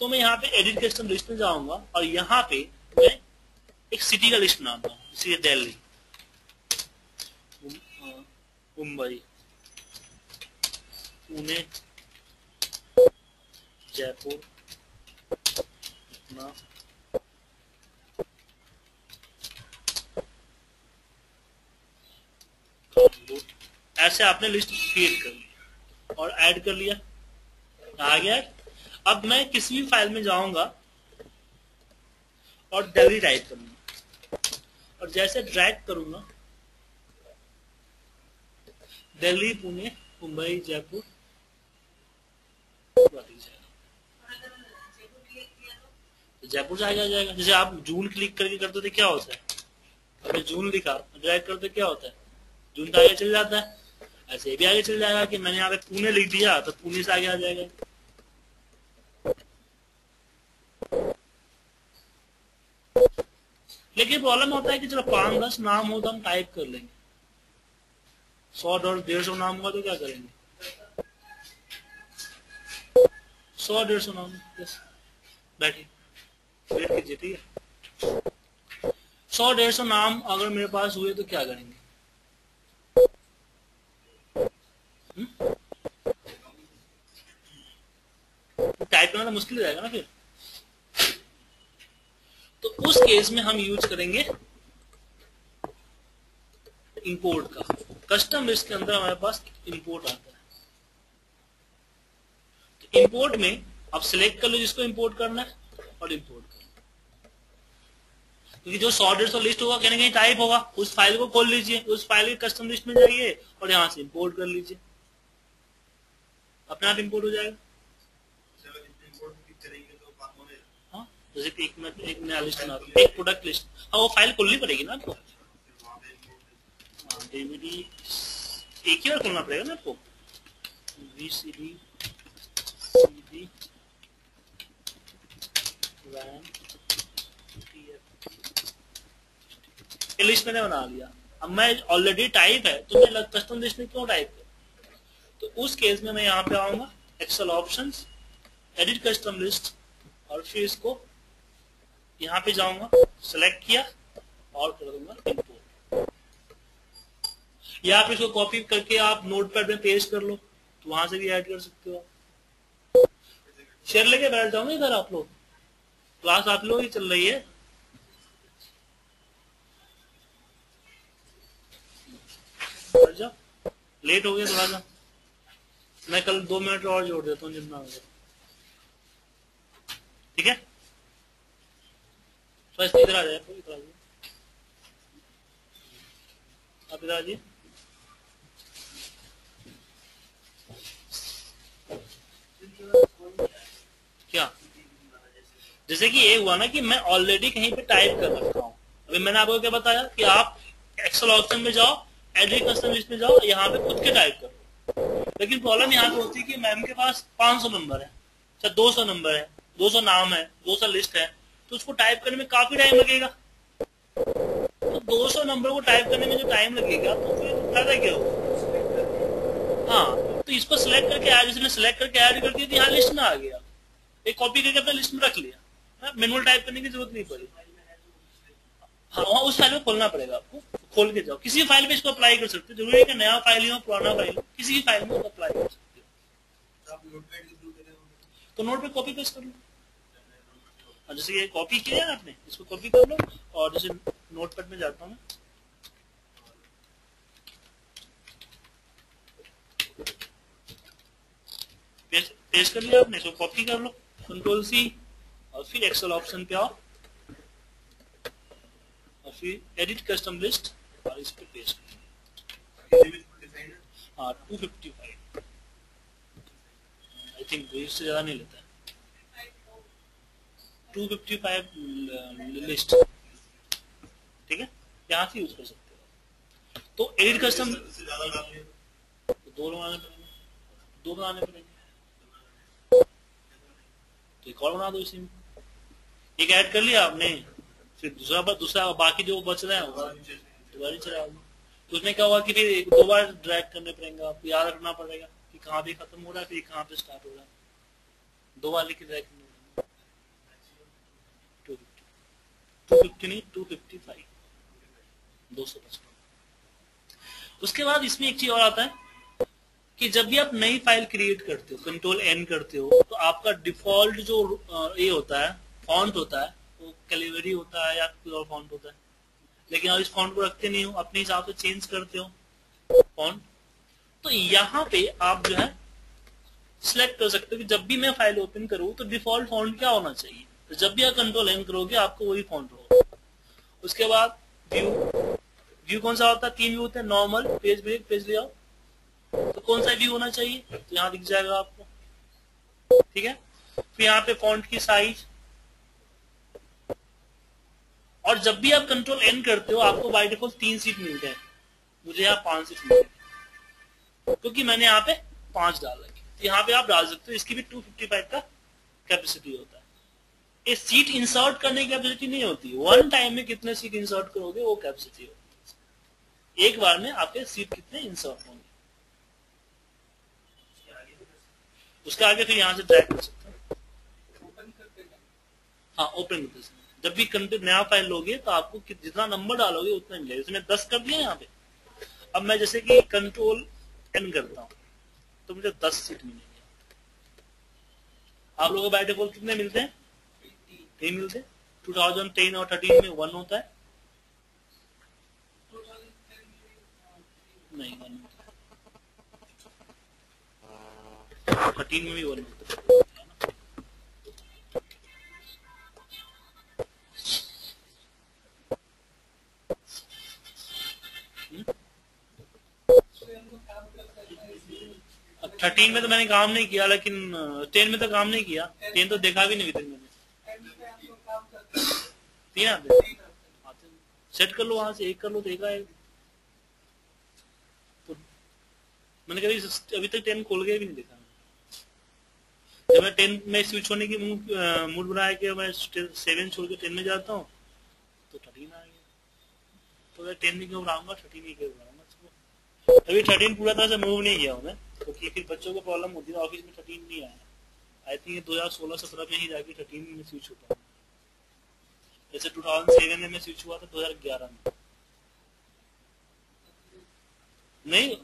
तो मैं यहाँ पे एडिट कस्टम लिस्ट में जाऊंगा और यहाँ पे मैं एक सिटी का लिस्ट बनाता हूँ, जैसे दिल्ली, मुंबई, पुणे, जयपुर, पटना, ऐसे आपने लिस्ट क्रिएट कर लिया और ऐड कर लिया, आ गया। अब मैं किसी भी फाइल में जाऊंगा और दिल्ली टाइप करूंगा और जैसे ड्रैग करूंगा दिल्ली, पुणे, मुंबई, जयपुर, जयपुर से आगे आ जाएगा। जैसे आप जून क्लिक करके करते थे क्या होता है, आपने जून लिखा ड्रैग करते क्या होता है, जून का आगे चल जाता है। ऐसे भी आगे चल जाएगा कि मैंने यहाँ पे पुणे लिख दिया तो पुणे से आगे आ जाएगा। लेकिन प्रॉब्लम होता है कि चलो 5-10 नाम हो तो हम टाइप कर लेंगे, 100 और 150 नाम होगा तो क्या करेंगे, 100-150 नाम। बस बैठिए, वेट कीजिए, ठीक है। 100-150 नाम अगर मेरे पास हुए तो क्या करेंगे, टाइप करना तो मुश्किल हो जाएगा ना फिर। तो उस केस में हम यूज करेंगे इंपोर्ट का। कस्टम लिस्ट के अंदर हमारे पास इंपोर्ट आता है। तो इंपोर्ट में आप सिलेक्ट कर लो जिसको इंपोर्ट करना है और इंपोर्ट कर लो, क्योंकि जो 100-150 लिस्ट होगा कहीं ना कहीं टाइप होगा। उस फाइल को खोल लीजिए, उस फाइल के कस्टम लिस्ट में जाइए और यहां से इंपोर्ट कर लीजिए, अपने आप इंपोर्ट हो जाएगा। जैसे कि एक नया लिस्ट बना, एक प्रोडक्ट लिस्ट, हाँ वो फाइल खोलनी पड़ेगी ना आपको, डीवीडी एक ही बार खोलना पड़ेगा ना आपको, VCD CD RAM ये लिस्ट मैंने बना लिया। अब मैं ऑलरेडी टाइप है तो मैं कस्टम लिस्ट में क्यों टाइप करूं, तो उस केस में मैं यहाँ पे आऊंगा Excel options, edit custom list और फिर इसको यहाँ पे जाऊंगा, सेलेक्ट किया और कर दूंगा इंपोर्ट। या आप इसको कॉपी करके आप नोटपैड में पेस्ट कर लो तो वहां से भी ऐड कर सकते हो। शेयर लेके बैठ जाओगे इधर आप लोग, क्लास आप लोग ही चल रही है। बैठ जाओ, लेट हो गया थोड़ा सा, मैं कल 2 मिनट और जोड़ देता हूँ जितना हो गया, ठीक है। तो इधर आ जाए, इधर आ जाइए, आप इधर आ जाइए। क्या जैसे कि ये हुआ ना कि मैं ऑलरेडी कहीं पे टाइप कर रखा हूँ। अभी मैंने आपको क्या बताया कि आप एक्सेल ऑप्शन में जाओ, एडिट कस्टम लिस्ट में जाओ, यहाँ पे खुद के टाइप करो। लेकिन प्रॉब्लम यहाँ पे होती है कि मैम के पास 500 नंबर है, अच्छा 200 नंबर है, 200 नाम है, 200 लिस्ट है, तो उसको टाइप करने में काफी टाइम लगेगा। तो 200 नंबर को टाइप करने में जो टाइम लगेगा तो फिर फायदा क्या होगा। हाँ, तो इसको सिलेक्ट करके ऐड, जिसने सिलेक्ट करके ऐड कर दिया तो यहाँ लिस्ट में आ गया, एक कॉपी करके अपने लिस्ट में रख लिया, मैनुअल टाइप करने की जरूरत नहीं पड़ी। हाँ, वहाँ उस फाइल को खोलना पड़ेगा आपको, खोल के जाओ, किसी फाइल पे इसको अप्लाई कर सकते हो, जरूरी है कि नया फाइल हो पुराना फाइल हो, किसी भी फाइल में अप्लाई कर सकते हो। तो नोट पे कॉपी पेस्ट कर लो, जैसे ये कॉपी किया है आपने, इसको कॉपी कर लो और जैसे नोटपैड में जाता हूँ मैं, पेस्ट कर लिया आपने, इसको कॉपी कर लो, Ctrl+C और फिर एक्सेल ऑप्शन पे आओ और फिर एडिट कस्टम लिस्ट और इस पे पेस्ट कर लो। हाँ 255 आई थिंक, इससे ज्यादा नहीं लेता है, 255 लिस्ट, ठीक है, यहाँ से यूज कर सकते हो। तो एडिट कस्टम दो बनाने पड़ेंगे, तो एक और बना दो इसी में, एक ऐड कर लिया आपने, फिर दूसरा बाकी जो बच रहा है दोबारा चला दो। तो उसमें क्या होगा कि फिर 2 बार ड्रैग करने पड़ेंगे, आपको याद रखना पड़ेगा कि कहाँ पे खत्म हो रहा है फिर कहाँ पे स्टार्ट हो रहा है, 2 बार लिख के ड्रैग करने पड़ेंगे। 250 नहीं 255 255। उसके बाद इसमें एक चीज और आता है कि जब भी आप नई फाइल क्रिएट करते हो, Ctrl+N करते हो, तो आपका डिफॉल्ट जो ये होता है फॉन्ट होता है वो कैलिबरी होता है या कोई और फॉन्ट होता है, लेकिन आप इस फॉन्ट को रखते नहीं हो, अपने हिसाब से चेंज करते हो फॉन्ट। तो यहाँ पे आप जो है सिलेक्ट कर सकते हो कि जब भी मैं फाइल ओपन करूँ तो डिफॉल्ट फॉन्ट क्या होना चाहिए, तो जब भी आप Ctrl+N करोगे आपको वही फॉन्ट होगा। उसके बाद व्यू कौन सा होता है, 3 व्यू होते हैं, normal, page break, page layout. तो कौन सा व्यू होना चाहिए, तो यहाँ दिख जाएगा आपको, ठीक है। फिर यहाँ पे फॉन्ट की साइज, और जब भी आप कंट्रोल एन करते हो आपको बाय डिफॉल्ट 3 सीट मिलते हैं, मुझे यहाँ 5 सीट मिलते हैं क्योंकि मैंने यहाँ पे 5 डाल रखी। यहाँ पे आप डाल सकते हो, इसकी भी 255 का कैपेसिटी होता है। ये सीट इंसर्ट करने की कैपेसिटी नहीं होती, वन टाइम में कितने सीट इंसर्ट करोगे वो कैपेसिटी होती है, एक बार में आपके सीट कितने इंसर्ट होंगे। उसके आगे फिर यहाँ से ड्रैग कर सकते हैं, हाँ ओपन करते हैं। जब भी कंटेंट नया फाइल लोगे तो आपको जितना नंबर डालोगे उतना मिलेगा। इसमें 10 कर दिया यहाँ पे। अब मैं जैसे कि कंट्रोल एन करता हूँ तो मुझे 10 सीट मिलेंगे। आप लोगों को बाय डिफॉल्ट कितने मिलते हैं, 3 मिलते हैं। 2010 और 13 में 1 होता है, नहीं 1 13 में भी 1 होता है। 13 में तो मैंने काम नहीं किया, लेकिन 10 में तो काम नहीं किया। 10 तो देखा भी नहीं मैंने। 3 आते सेट कर लो, वहां से 1 कर लो, देखा है तो मैंने कभी अभी तक 10 खोल के भी नहीं देखा। जब मैं 10 में स्विच होने की मूड बनाया कि मैं 7 छोड़ के 10 में जाता हूँ तो 13 आ गया। तो मैं 10 में क्यों बनाऊंगा, 13 में क्यों बनाऊंगा। अभी 13 पूरा तरह से मूव नहीं किया हूँ मैं, क्योंकि फिर बच्चों को प्रॉब्लम होती है। ऑफिस में 13 नहीं आया, आई थिंक 2016-17 में ही जाके 13 में स्विच होता है। जैसे 2007 में स्विच हुआ था 2011 में। नहीं,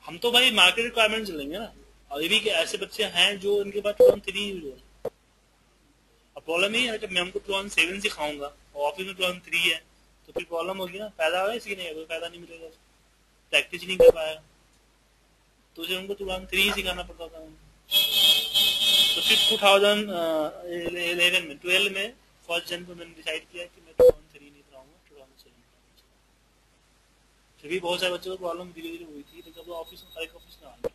हम तो भाई मार्केट रिक्वायरमेंट चलेंगे ना। अभी भी ऐसे बच्चे हैं जो इनके पास 2003 यूज हो रहा है। अब प्रॉब्लम ही है जब मैं हमको 2007 सिखाऊंगा और ऑफिस में 2003 है तो फिर प्रॉब्लम होगी ना। फायदा होगा इसकी, नहीं कोई फायदा नहीं मिलेगा, प्रैक्टिस नहीं कर पाएगा। तो उसे उनको 2003 ही सिखाना पड़ता था। तो फिर 2011 में 12 में फर्स्ट जन को मैंने डिसाइड किया कि मैं 2003 नहीं पढ़ाऊंगा, 2007 पढ़ाऊंगा। फिर भी बहुत सारे बच्चों को प्रॉब्लम धीरे धीरे हुई थी, लेकिन अब ऑफिस में हर एक ऑफिस में आ गया,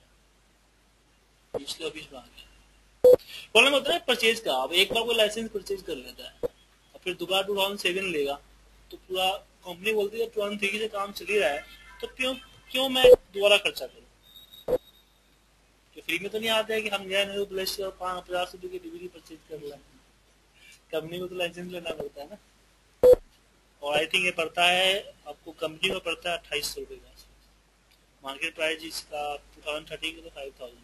पिछले ऑफिस में आ गया। प्रॉब्लम होता है परचेज का। अब एक बार कोई लाइसेंस परचेज कर लेता है और फिर दोबारा 2007 लेगा तो पूरा कंपनी बोलती है 2003 से काम चल ही रहा है तो क्यों मैं दोबारा खर्चा करूं। कि फ्री में तो नहीं आता है कि हम गए नहीं प्लेस 50 रुपए की डिग्री परचेज कर लें। कंपनी को तो लाइसेंस लेना पड़ता है ना। और आई थिंक ये पड़ता है आपको, कंपनी को पड़ता है 2800 रुपए का। मार्केट प्राइस इसका 2013 का तो 5000 है,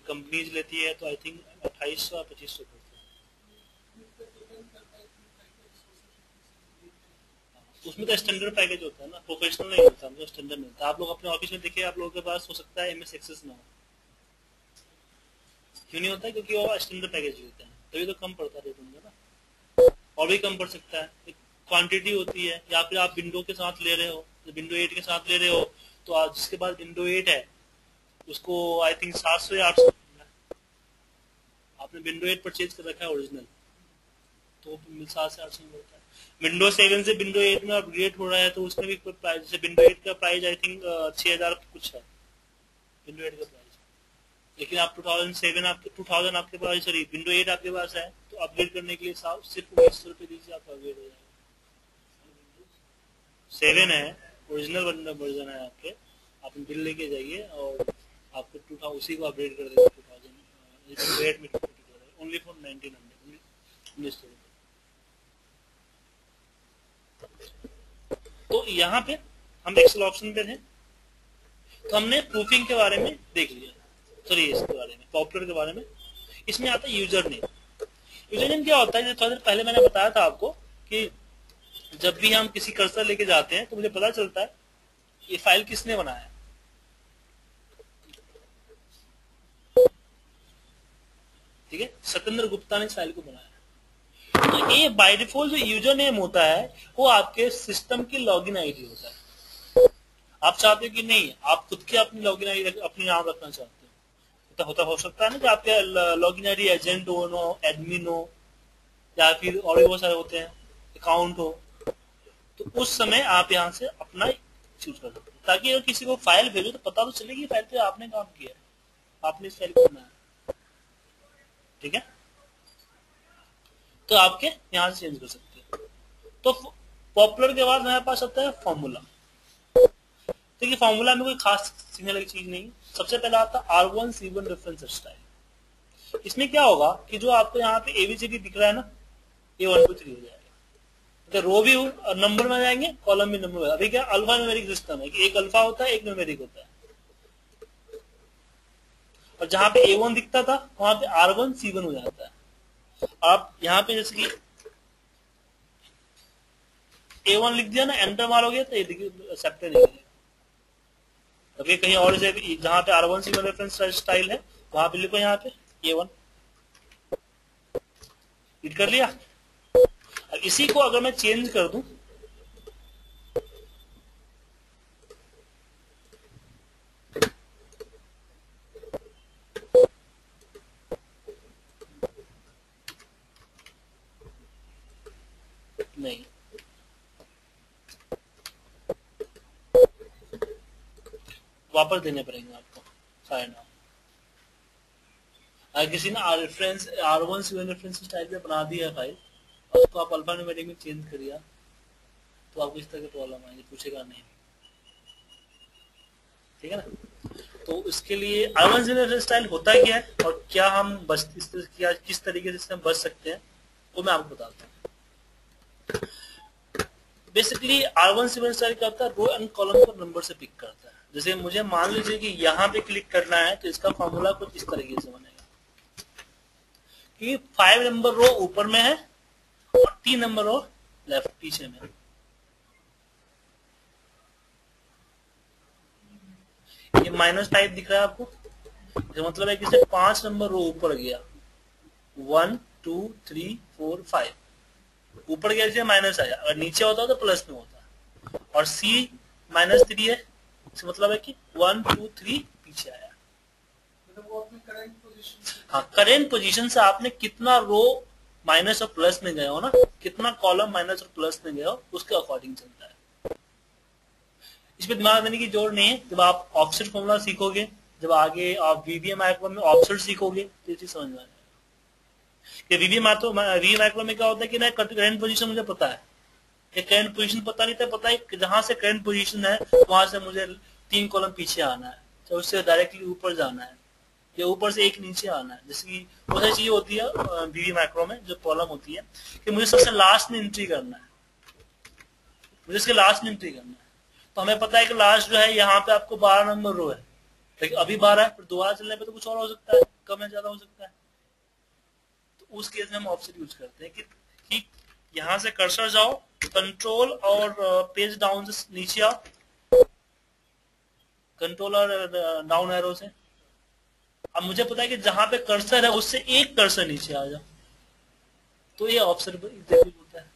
कंपनीज लेती है तो आई थिंक 2800 और 2500 पड़ता है। उसमें तो स्टैंडर्ड पैकेज होता है ना, प्रोफेशनल नहीं होता, मुझे स्टैंडर्ड मिलता है। आप लोग अपने ऑफिस में देखिए, आप लोगों के पास हो सकता है MS एक्सेस ना हो। क्यों नहीं होता है? क्योंकि वो स्टैंडर्ड पैकेज होता है, तभी तो कम पड़ता है तुमको ना, और भी कम पड़ सकता है। एक क्वांटिटी होती है, या फिर आप विंडो के साथ ले रहे हो, विंडो 8 के साथ ले रहे हो तो आज जिसके बाद विंडो 8 है उसको आई थिंक 700 या 800 आपने विंडो 8 परचेज कर रखा है ओरिजिनल तो 700 से 800 मिलता है। विंडो 7 से विंडो 8 में अपग्रेड हो रहा है तो उसमें भी प्राइस, जैसे विंडो 8 का प्राइस आई थिंक 6000 कुछ है विंडो 8 का प्राइस। लेकिन आप 2000 आपके पास, सॉरी विंडो 8 आपके पास है तो अपग्रेड करने के लिए सिर्फ 1900 रुपए दीजिए, आपका अपग्रेड हो जाएगा। 7 है ओरिजिनल वर्जन है आपके, आप बिल लेके जाइए और आपको 2000 उसी को अपग्रेड कर देगा 2000 में ओनली फॉर 1900। तो यहाँ पे हम एक्सेल ऑप्शन पे हैं तो हमने प्रूफिंग के बारे में देख लिया, सॉरी इसके बारे में, पॉपुलर के बारे में। इसमें आता है यूजर नेम। यूजर नेम क्या होता है, थोड़ा देर पहले मैंने बताया था आपको कि जब भी हम किसी कर्सर लेके जाते हैं तो मुझे पता चलता है ये फाइल किसने बनाया। ठीक है, सत्येंद्र गुप्ता ने इस फाइल को बनाया। तो ये बाय डिफॉल्ट जो यूजर नेम होता है वो आपके सिस्टम की लॉगिन आईडी होता है। आप चाहते हो कि नहीं, आप खुद की अपनी लॉगिन आईडी अपनी नाम रखना चाहते हो, हो सकता है ना कि आपके लॉगिन आईडी एजेंट हो, एडमिन हो, या फिर और भी बहुत सारे होते हैं, अकाउंट हो। तो उस समय आप यहाँ से अपना चूज कर सकते हैं ताकि अगर किसी को फाइल भेजो तो पता तो चले कि फाइल पे आपने काम किया है, आपने इस फाइल को बनाया। ठीक है, तो आपके यहां से चेंज कर सकते हैं। तो पॉपुलर के बाद हमारे पास आता है फॉर्मूला। देखिए फॉर्मूला में कोई खास सीखने वाली चीज नहीं, सबसे पहले आता है R1 C1 रेफरेंस स्टाइल। इसमें क्या होगा कि जो आपको यहाँ पे ABCD दिख रहा है ना, ये 1 2 3 हो जाएगा। तो रो भी नंबर में जाएंगे, कॉलम भी नंबर में। अभी क्या अल्फा न्यूमेरिक सिस्टम है कि एक अल्फा होता है, एक न्यूमेरिक होता है। और जहां पे A1 दिखता था वहां पे R1 C1 हो जाता है। आप यहाँ पे जैसे कि A1 लिख दिया ना, एंटर मारोगे तो ये देखिए सेप्टर नहीं है। अभी कहीं और से जहां पे R1 C1 रेफरेंस स्टाइल है वहां पे लिखो यहाँ पे A1, हिट कर लिया। अब इसी को अगर मैं चेंज कर दूं, नहीं, वापस देने पड़ेंगे आपको सारे नाम। अगर किसी ने reference R1 C1 reference style पे बना दिया है फाइल और उसको आप अल्फा न्यूमेरिक में चेंज कर दिया तो आपको इस तरह की प्रॉब्लम आएगी, पूछेगा नहीं। ठीक है ना, तो इसके लिए R1 C1 रेफरेंस स्टाइल होता क्या है और क्या हम किस तरीके से हम बच सकते हैं वो मैं आपको बताता हूँ। बेसिकली R1 C1 स्टाइल क्या होता है, रो एंड कॉलम को नंबर से पिक करता है। जैसे मुझे मान लीजिए कि यहाँ पे क्लिक करना है तो इसका फॉर्मूला कुछ इस तरीके से बनेगा कि 5 नंबर रो ऊपर में है और 3 नंबर रो लेफ्ट पीछे में। ये -5 दिख रहा है आपको, जो मतलब है कि सिर्फ 5 नंबर रो ऊपर गया, 1 2 3 4 5 ऊपर गया इसलिए माइनस आया, अगर नीचे होता तो प्लस में होता। और C -3 है, इसका मतलब है कि 1 2 3 पीछे आया। हाँ, करेंट पोजीशन से आपने कितना रो माइनस और प्लस में गए हो ना, कितना कॉलम माइनस और प्लस में गए हो, उसके अकॉर्डिंग चलता है। इस पे दिमाग देने की जरूरत नहीं है। जब आप ऑफसेट फॉर्मूला सीखोगे, जब आगे आप VBA माइक्रो में ऑफसेट सीखोगे तो ये चीज समझ में आएगा कि VBA माइक्रो में क्या होता है कि ना करंट पोजीशन मुझे पता है, ये करंट पोजीशन पता नहीं था, पता है कि जहां से करंट पोजीशन है वहां से मुझे 3 कॉलम पीछे आना है, तो उससे डायरेक्टली ऊपर जाना है या ऊपर से एक नीचे आना है। जैसे कि बहुत सारी चीज होती है VBA माइक्रो में, जो प्रॉब्लम होती है कि मुझे सबसे लास्ट में एंट्री करना है, मुझे इसके लास्ट में एंट्री करना है। तो हमें पता है कि लास्ट जो है यहाँ पे आपको 12 नंबर रो है, लेकिन अभी 12 है, फिर दोबारा चलने पे तो कुछ और हो सकता है, कम या ज्यादा हो सकता है। तो उस केस में हम ऑफसेट यूज करते हैं कि यहां से कर्सर जाओ, कंट्रोल और पेज डाउन से नीचे आओ, कंट्रोल और डाउन एरो से। अब मुझे पता है कि जहां पे कर्सर है उससे एक कर्सर नीचे आ जाओ, तो ये ऑफसेट होता है।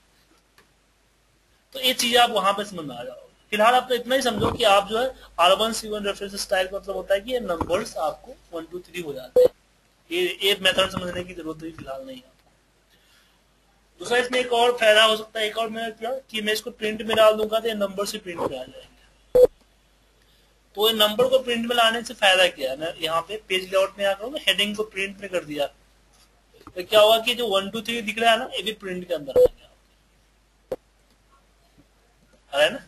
तो ये चीज आप वहां पे समझ में आ जाओ। फिलहाल आप तो इतना ही समझो कि आप जो है R1 C1 रेफरेंस स्टाइल का मतलब होता है कि ये नंबर्स आपको 1 2 3 हो जाते हैं। ये मेथड समझने की जरूरत भी फिलहाल नहीं है आपको। दूसरा इसमें एक और फायदा हो सकता है, एक और मैं क्या कि मैं इसको प्रिंट में डाल दूंगा तो ये नंबर से प्रिंट में आ जाएंगे। तो ये नंबर को प्रिंट में लाने से फायदा क्या है, मैं यहाँ पे पेज लेआउट में आकर हेडिंग को प्रिंट में कर दिया तो क्या होगा कि जो 1 2 3 दिख रहा है ना, ये भी प्रिंट के अंदर आएगा, है ना।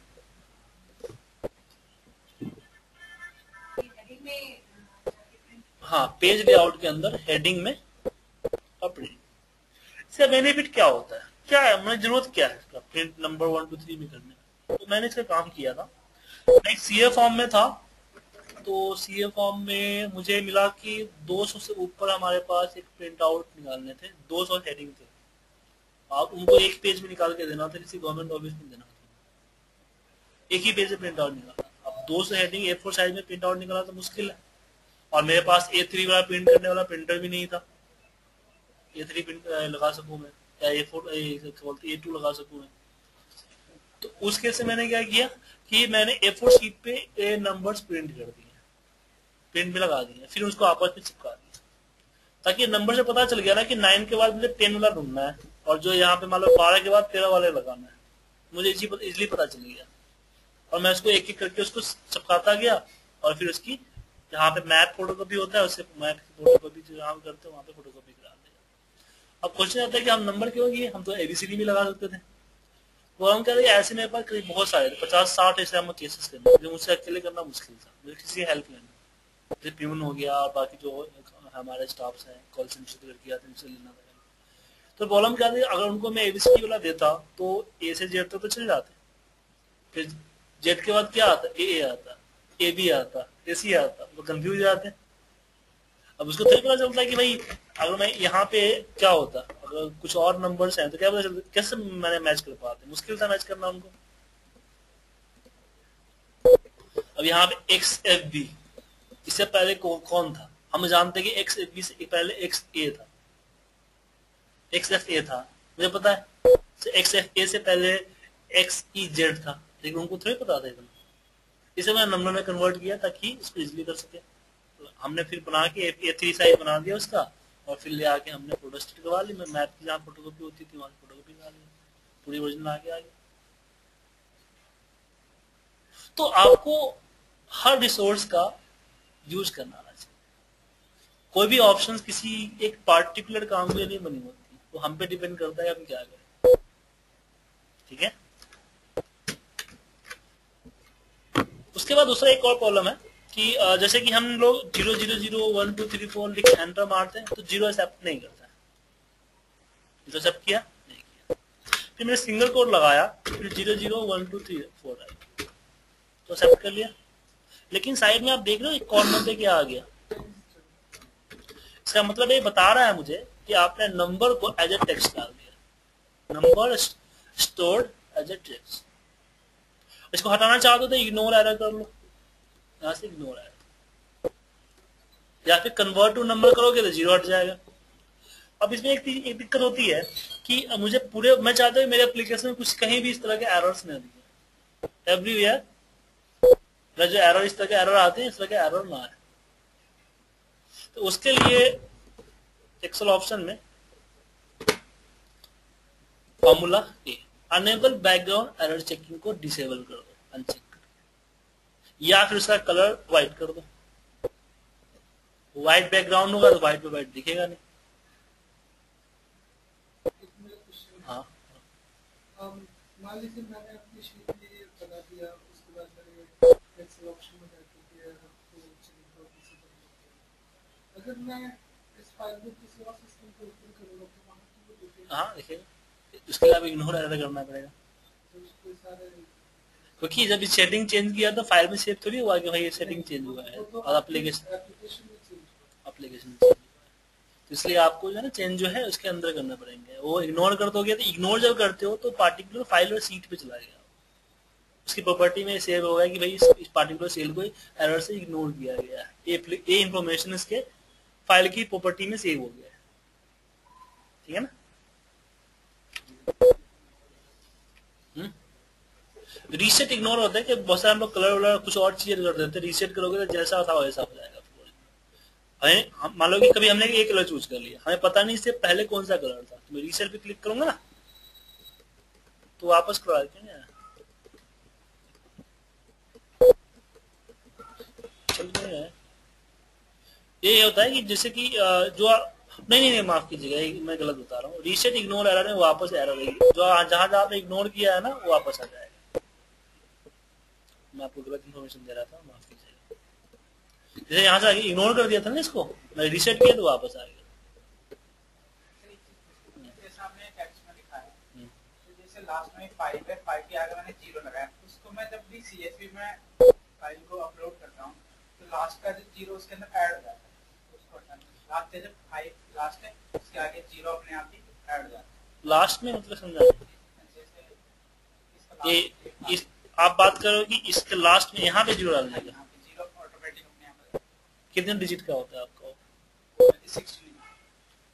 हाँ, पेज लेआउट के अंदर हेडिंग में प्रिंट। इसका बेनिफिट क्या होता है, क्या है, मुझे जरूरत क्या है इसका प्रिंट नंबर 1 2 3 में करने का। तो मैंने इसका काम किया था, एक CA फॉर्म में था। तो CA फॉर्म में मुझे मिला कि 200 से ऊपर हमारे पास एक प्रिंट आउट निकालने थे, 200 हेडिंग थे। आप उनको एक पेज में निकाल के देना था, किसी गवर्नमेंट ऑफिस में देना था, एक ही पेज से प्रिंट आउट निकाला। अब 200 हेडिंग A4 साइज में प्रिंट आउट निकाला तो मुश्किल है, और मेरे पास A3 वाला प्रिंट करने वाला प्रिंटर भी नहीं था, A3 प्रिंट लगा सकूं मैं या A2 लगा सकूं मैं। तो उस केस से मैंने क्या किया कि मैंने A4 शीट पे नंबर्स प्रिंट कर दिए, प्रिंट में लगा दिए, फिर उसको आपस में चिपका दिया, ताकि नंबर से पता चल गया ना कि 9 के बाद मुझे 10 वाला ढूंढना है, और जो यहाँ पे मान लो 12 के बाद 13 वाले लगाना है, मुझे इजीली पता चल गया। और मैं उसको एक एक करके उसको चिपकाता गया, और फिर उसकी जहाँ पे मैथ फोटोकॉपी होता है उससे मैथ फोटोकॉपी जहाँ करते हैं वहाँ पे फोटोकॉपी करा देगा। अब क्वेश्चन आता है कि हम नंबर क्यों किए, हम तो एबीसीडी भी लगा सकते थे। तो हम कह रहे ऐसे मेरे पास करीब बहुत सारे थे, 50-60 ऐसे हम केसेस करने जो मुझसे अकेले करना मुश्किल था, मुझे किसी की हेल्प लेना, जैसे प्यून हो गया और बाकी जो हमारे स्टाफ्स हैं, कॉल सेंटर से लड़कियां थे, उनसे लेना था। तो प्रॉब्लम क्या थी, अगर उनको मैं एबीसीडी वाला देता तो ए से जेड तक तो चले जाते, फिर जेड के बाद क्या आता, ए आता, ए बी आता, ए सी आता, वो कंफ्यूज जाते हैं। अब उसको थोड़ी पता चलता है कि भाई अगर मैं यहाँ पे क्या होता, अगर कुछ और नंबर्स हैं तो क्या पता चलता, कैसे मैंने मैच कर पाते, मुश्किल था मैच करना उनको। अब यहाँ पे एक्स एफ बी, इससे पहले कौन था, हम जानते हैं कि एक्स एफ बी से पहले एक्स ए था, एक्स एफ ए था, मुझे पता है एक्स एफ ए से पहले एक्स ई जेड था, लेकिन उनको थोड़ी पता था इतना। इसे मैं नंबर में कन्वर्ट किया ताकि इसको इजीली कर सके। तो हमने फिर बना के A3 साइज बना दिया उसका, और फिर ले आके हमने फोटोस्टेट करवा ली, मैं मैथ की जहाँ फोटोकॉपी होती थी वहां फोटोकॉपी करा ली, पूरी ओरिजिनल आके आ गई। तो आपको हर रिसोर्स का यूज करना आना चाहिए। कोई भी ऑप्शंस किसी एक पार्टिकुलर काम के लिए नहीं बनी होती, वो हम पे डिपेंड करता है हम क्या करें। ठीक है। उसके बाद दूसरा एक और प्रॉब्लम है कि जैसे कि हम लोग 0 0 0 1 2 3 4 लिख एंटर मारते हैं तो जीरो एक्सेप्ट नहीं करता है। जीरो एक्सेप्ट किया नहीं किया, फिर मैंने सिंगल कोड लगाया, फिर 0 0 1 2 3 4 आया तो एक्सेप्ट कर लिया। लेकिन साइड में आप देख रहे हो एक कॉर्नर पे क्या आ गया, इसका मतलब ये बता रहा है मुझे कि आपने नंबर को एज ए टेक्स्ट डाल दिया, number stored as a text. इसको हटाना चाहते हो तो इग्नोर एरर कर लो, यहां से इग्नोर एरर, या फिर कन्वर्ट टू नंबर करोगे तो जीरो हट जाएगा। अब इसमें एक दिक्कत होती है कि मुझे पूरे मैं चाहता हूँ मेरे एप्लीकेशन में कुछ कहीं भी इस तरह के एरर्स नहीं दिखे, एवरीवेयर जो एरर इस तरह के एरर आते हैं इस तरह के एरर ना आए। तो उसके लिए एक्सेल ऑप्शन में फॉर्मूला ए, अनेबल बैकग्राउंड एरर चेकिंग को डिसेबल कर दो, अनचेक कर दो, या फिर उसका कलर व्हाइट कर दो। व्हाइट बैकग्राउंड होगा तो व्हाइट पे व्हाइट दिखेगा नहीं। हाँ मान लीजिए मैंने अपनी शीट में ये बना दिया, उसके बाद मैंने एक्सेल ऑप्शन में जाके किया अगर मैं इस फाइल को किसी और सिस्टम पे ओपन करूंगा तो वहां पे वो दिखेगा। हाँ देखिएगा, उसके लिए आप इग्नोर एरर करना पड़ेगा, क्योंकि जब सेटिंग चेंज किया तो फाइल में सेव थोड़ी हुआ कि भाई ये सेटिंग चेंज हुआ है, और एप्लीकेशन तो इसलिए आपको जो है ना चेंज जो है उसके अंदर करना पड़ेंगे। वो इग्नोर कर दोगे तो इग्नोर जब करते हो तो पार्टिकुलर फाइल और सीट पे चला गया, उसकी प्रॉपर्टी में सेव होगा कि भाई इस पार्टिकुलर सेल को एरर से इग्नोर किया गया है, ये इंफॉर्मेशन इसके फाइल की प्रॉपर्टी में सेव हो गया है। ठीक है ना। रीसेट इग्नोर होता है कि बहुत सारे हम लोग कलर वलर कुछ और चीजें कर देते हैं, रीसेट करोगे तो जैसा था वैसा हो जाएगा। मान लो कि कभी हमने एक कलर चूज कर लिया, हमें पता नहीं इससे पहले कौन सा कलर था, तो मैं रीसेट पे क्लिक करूंगा ना तो वापस करवा देते हैं। ये होता है कि जैसे कि जो नहीं माफ कीजिएगा मैं गलत बता रहा हूँ, रीसेट इग्नोर एरर में वापस एरर रहेगी, जो जहां जहां आपने इग्नोर किया है ना वो वापस आ जाएगा। मैं आपको गलत इन्फॉर्मेशन दे रहा था, माफ कीजिएगा। जैसे यहाँ से इग्नोर कर दिया था ना इसको, मैं रीसेट किया तो वापस आ गया। जैसे आपने टेक्स्ट में लिखा है, तो जैसे लास्ट में 5 है, 5 के आगे मैंने 0 लगाया, उसको मैं जब भी CSV में फाइल को अपलोड करता हूँ तो लास्ट का जो 0 उसके अंदर ऐड हो जाता है, उसको लास्ट के जब 5 लास्ट है उसके आगे 0 अपने आप ही ऐड हो जाता है। लास्ट में मतलब समझा, जैसे आप बात करो कि इसके लास्ट में यहाँ पे 0 डाल देगा, कितने डिजिट का होता है आपका?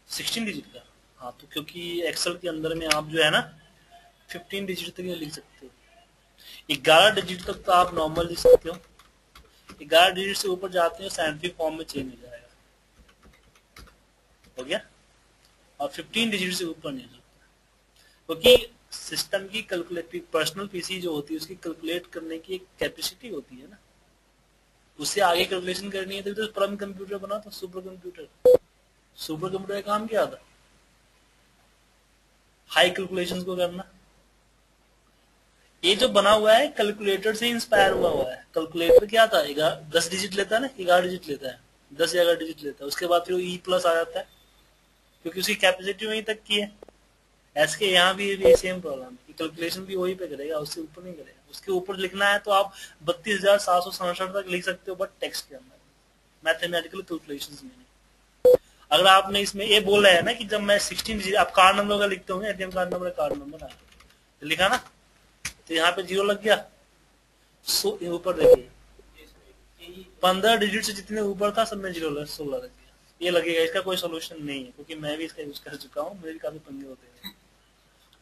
16 डिजिट का। हाँ तो क्योंकि एक्सेल के अंदर में आप जो है ना 15 डिजिट तक लिख सकते हो, 11 डिजिट तक तो आप नॉर्मल लिख सकते हो, 11 डिजिट से ऊपर जाते हैं साइंटिफिक फॉर्म में चेंज हो जाएगा, हो गया। और 15 डिजिट से ऊपर नहीं हो सकता, क्योंकि सिस्टम की कैलकुलेट पर्सनल पीसी जो होती है उसकी कैलकुलेट करने की एक कैपेसिटी होती है ना, उससे आगे कैलकुलेशन करनी है तो परम कंप्यूटर बना था, सुपर कंप्यूटर। सुपर कंप्यूटर का काम क्या था? हाई कैलकुलेशन को करना। ये जो बना हुआ है कैलकुलेटर से इंस्पायर हुआ है। कैलकुलेटर क्या था? 10 डिजिट लेता है ना, 11 डिजिट लेता है, 10 या 11 डिजिट लेता है, उसके बाद फिर ई प्लस आ जाता है क्योंकि उसकी कैपेसिटी वहीं तक की है। ऐसे के यहाँ भी सेम प्रॉब्लम है, कैलकुलेशन भी वही पे करेगा, उससे ऊपर नहीं करेगा। उसके ऊपर लिखना है तो आप 32,767 तक लिख सकते हो, बट टेक्स्ट के अंदर, मैथमेटिकल कैलकुलेशन में नहीं। अगर आपने इसमें ये बोल रहे हैं ना कि जब मैं 16 डिजिट, आप कार्ड नंबर का लिखते होंगे, ATM card number, card number तो लिखा ना, तो यहाँ पे 0 लग गया। सो ऊपर देखिए 15 डिजिट से जितने ऊपर था सब में 0 16 लग गया। ये लगेगा, इसका कोई सोल्यूशन नहीं है क्योंकि मैं भी इसका यूज कर चुका हूँ, मेरे भी काफी पंगे होते हैं।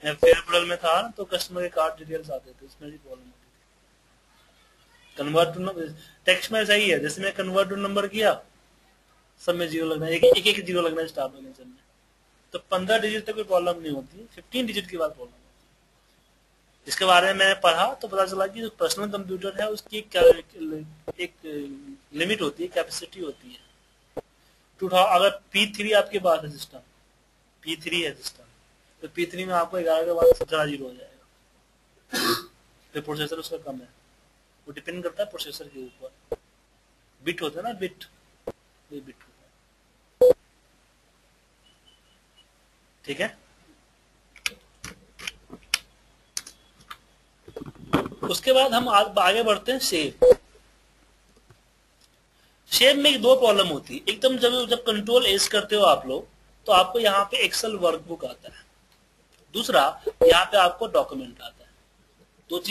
मैं फेयरप्रोडल में था तो कस्टमर के कार्ड डिटेल्स आते थे, उसमें भी प्रॉब्लम होती थी। कन्वर्ट टू नंबर टेक्स्ट में सही है, जैसे मैं कन्वर्ट टू नंबर किया सब में 0 लगना, एक 0 लगना स्टार्ट होने सब में। तो 15 डिजिट तक कोई प्रॉब्लम नहीं होती, 15 डिजिट के बाद प्रॉब्लम होती है। इसके बारे में मैंने पढ़ा तो पता चला कि जो पर्सनल कंप्यूटर है उसकी एक लिमिट होती है, कैपेसिटी होती है। अगर P3 आपके पास है सिस्टम, P3 है सिस्टम, तो P3 में आपको 11 के बाद 17 0 हो जाएगा। फिर प्रोसेसर उसका कम है, वो डिपेंड करता है प्रोसेसर के ऊपर। बिट होता है ना, बिट, ये बिट होता है। ठीक है, उसके बाद हम आगे बढ़ते हैं शेप। शेप में दो प्रॉब्लम होती है। एकदम जब कंट्रोल एस करते हो आप लोग तो आपको यहाँ पे एक्सेल वर्कबुक आता है, दूसरा यहाँ पे आपको डॉक्यूमेंट आता है।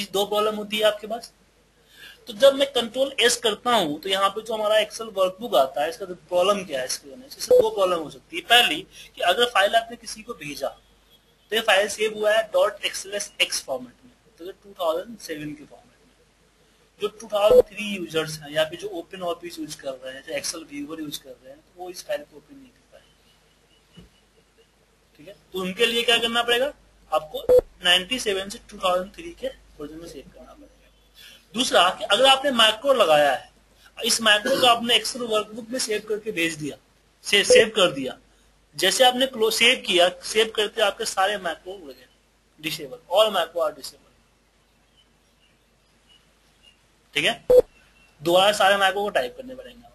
दो प्रॉब्लम होती है आपके पास। तो जब मैं कंट्रोल एस करता हूं तो यहाँ पे जो हमारा एक्सेल वर्कबुक आता है, इसका प्रॉब्लम क्या है? इसके वजह से दो प्रॉब्लम हो सकती है। पहली कि अगर फाइल आपने किसी को भेजा तो ये फाइल सेव हुआ है .xlsx फॉर्मेट में, तो ये 2007 के फॉर्मेट में। जो 2003 यूजर्स हैं या फिर जो ओपन ऑफिस यूज कर रहे हैं, जो एक्सेल व्यूअर यूज कर रहे हैं, तो वो इस फाइल को ओपन नहीं कर पाएंगे। ठीक है, तो उनके लिए क्या करना पड़ेगा? आपको 97 से 2003 के वर्जन में सेव करना पड़ेगा। दूसरा कि अगर आपने मैक्रो लगाया है, इस मैक्रो को आपने एक्सेल वर्कबुक में सेव करके भेज दिया, सेव कर दिया, जैसे आपने सेव किया, सेव करते आपके सारे मैक्रो उड़ गए, disable, all macro are disable. ठीक है, दोबारा सारे मैक्रो को टाइप करने पड़ेंगे।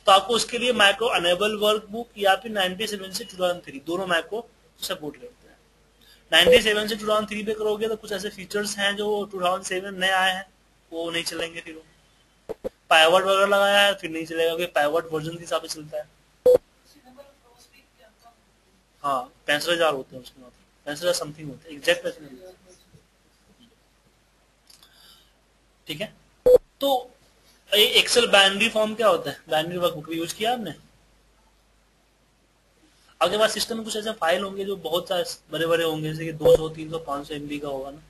तो आपको उसके लिए मैक्रो अनेबल वर्कबुक या फिर 97 से 2003 दोनों मैक्रो सपोर्ट करते हैं। 97 से 2003 पे करोगे तो कुछ ऐसे फीचर्स हैं जो 2007 में नए आए हैं, वो नहीं चलेंगे। फिर पाइवट वगैरह लगाया है फिर नहीं चलेगा, क्योंकि पाइवट वर्जन के हिसाब से चलता है। हाँ, 65,000 होते हैं उसके, मतलब 65,000 समथिंग होते हैं, एग्जैक्ट पैसे नहीं। ठीक है, तो एक्सेल बाइनरी फॉर्म क्या होता है? बाइनरी वर्कबुक यूज किया आपने? आपके पास सिस्टम में कुछ ऐसे फाइल होंगे जो बहुत सारे बड़े बड़े होंगे, जैसे कि 200, 300, 500 MB का होगा ना,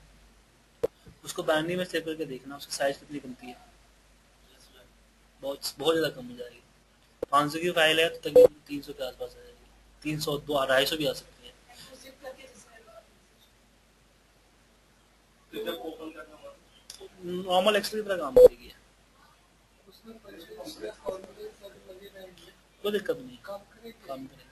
उसको बाइनरी में सेव करके देखना उसकी साइज कितनी बनती है। बहुत ज्यादा कम हो जाएगी। 500 की फाइल है तो तकरीबन 300 के आसपास आ जाएगी, 300, 250 भी आ सकती है। नॉर्मल एक्सेल की तरह काम करेगी, कोई दिक्कत नहीं, काम करेगा।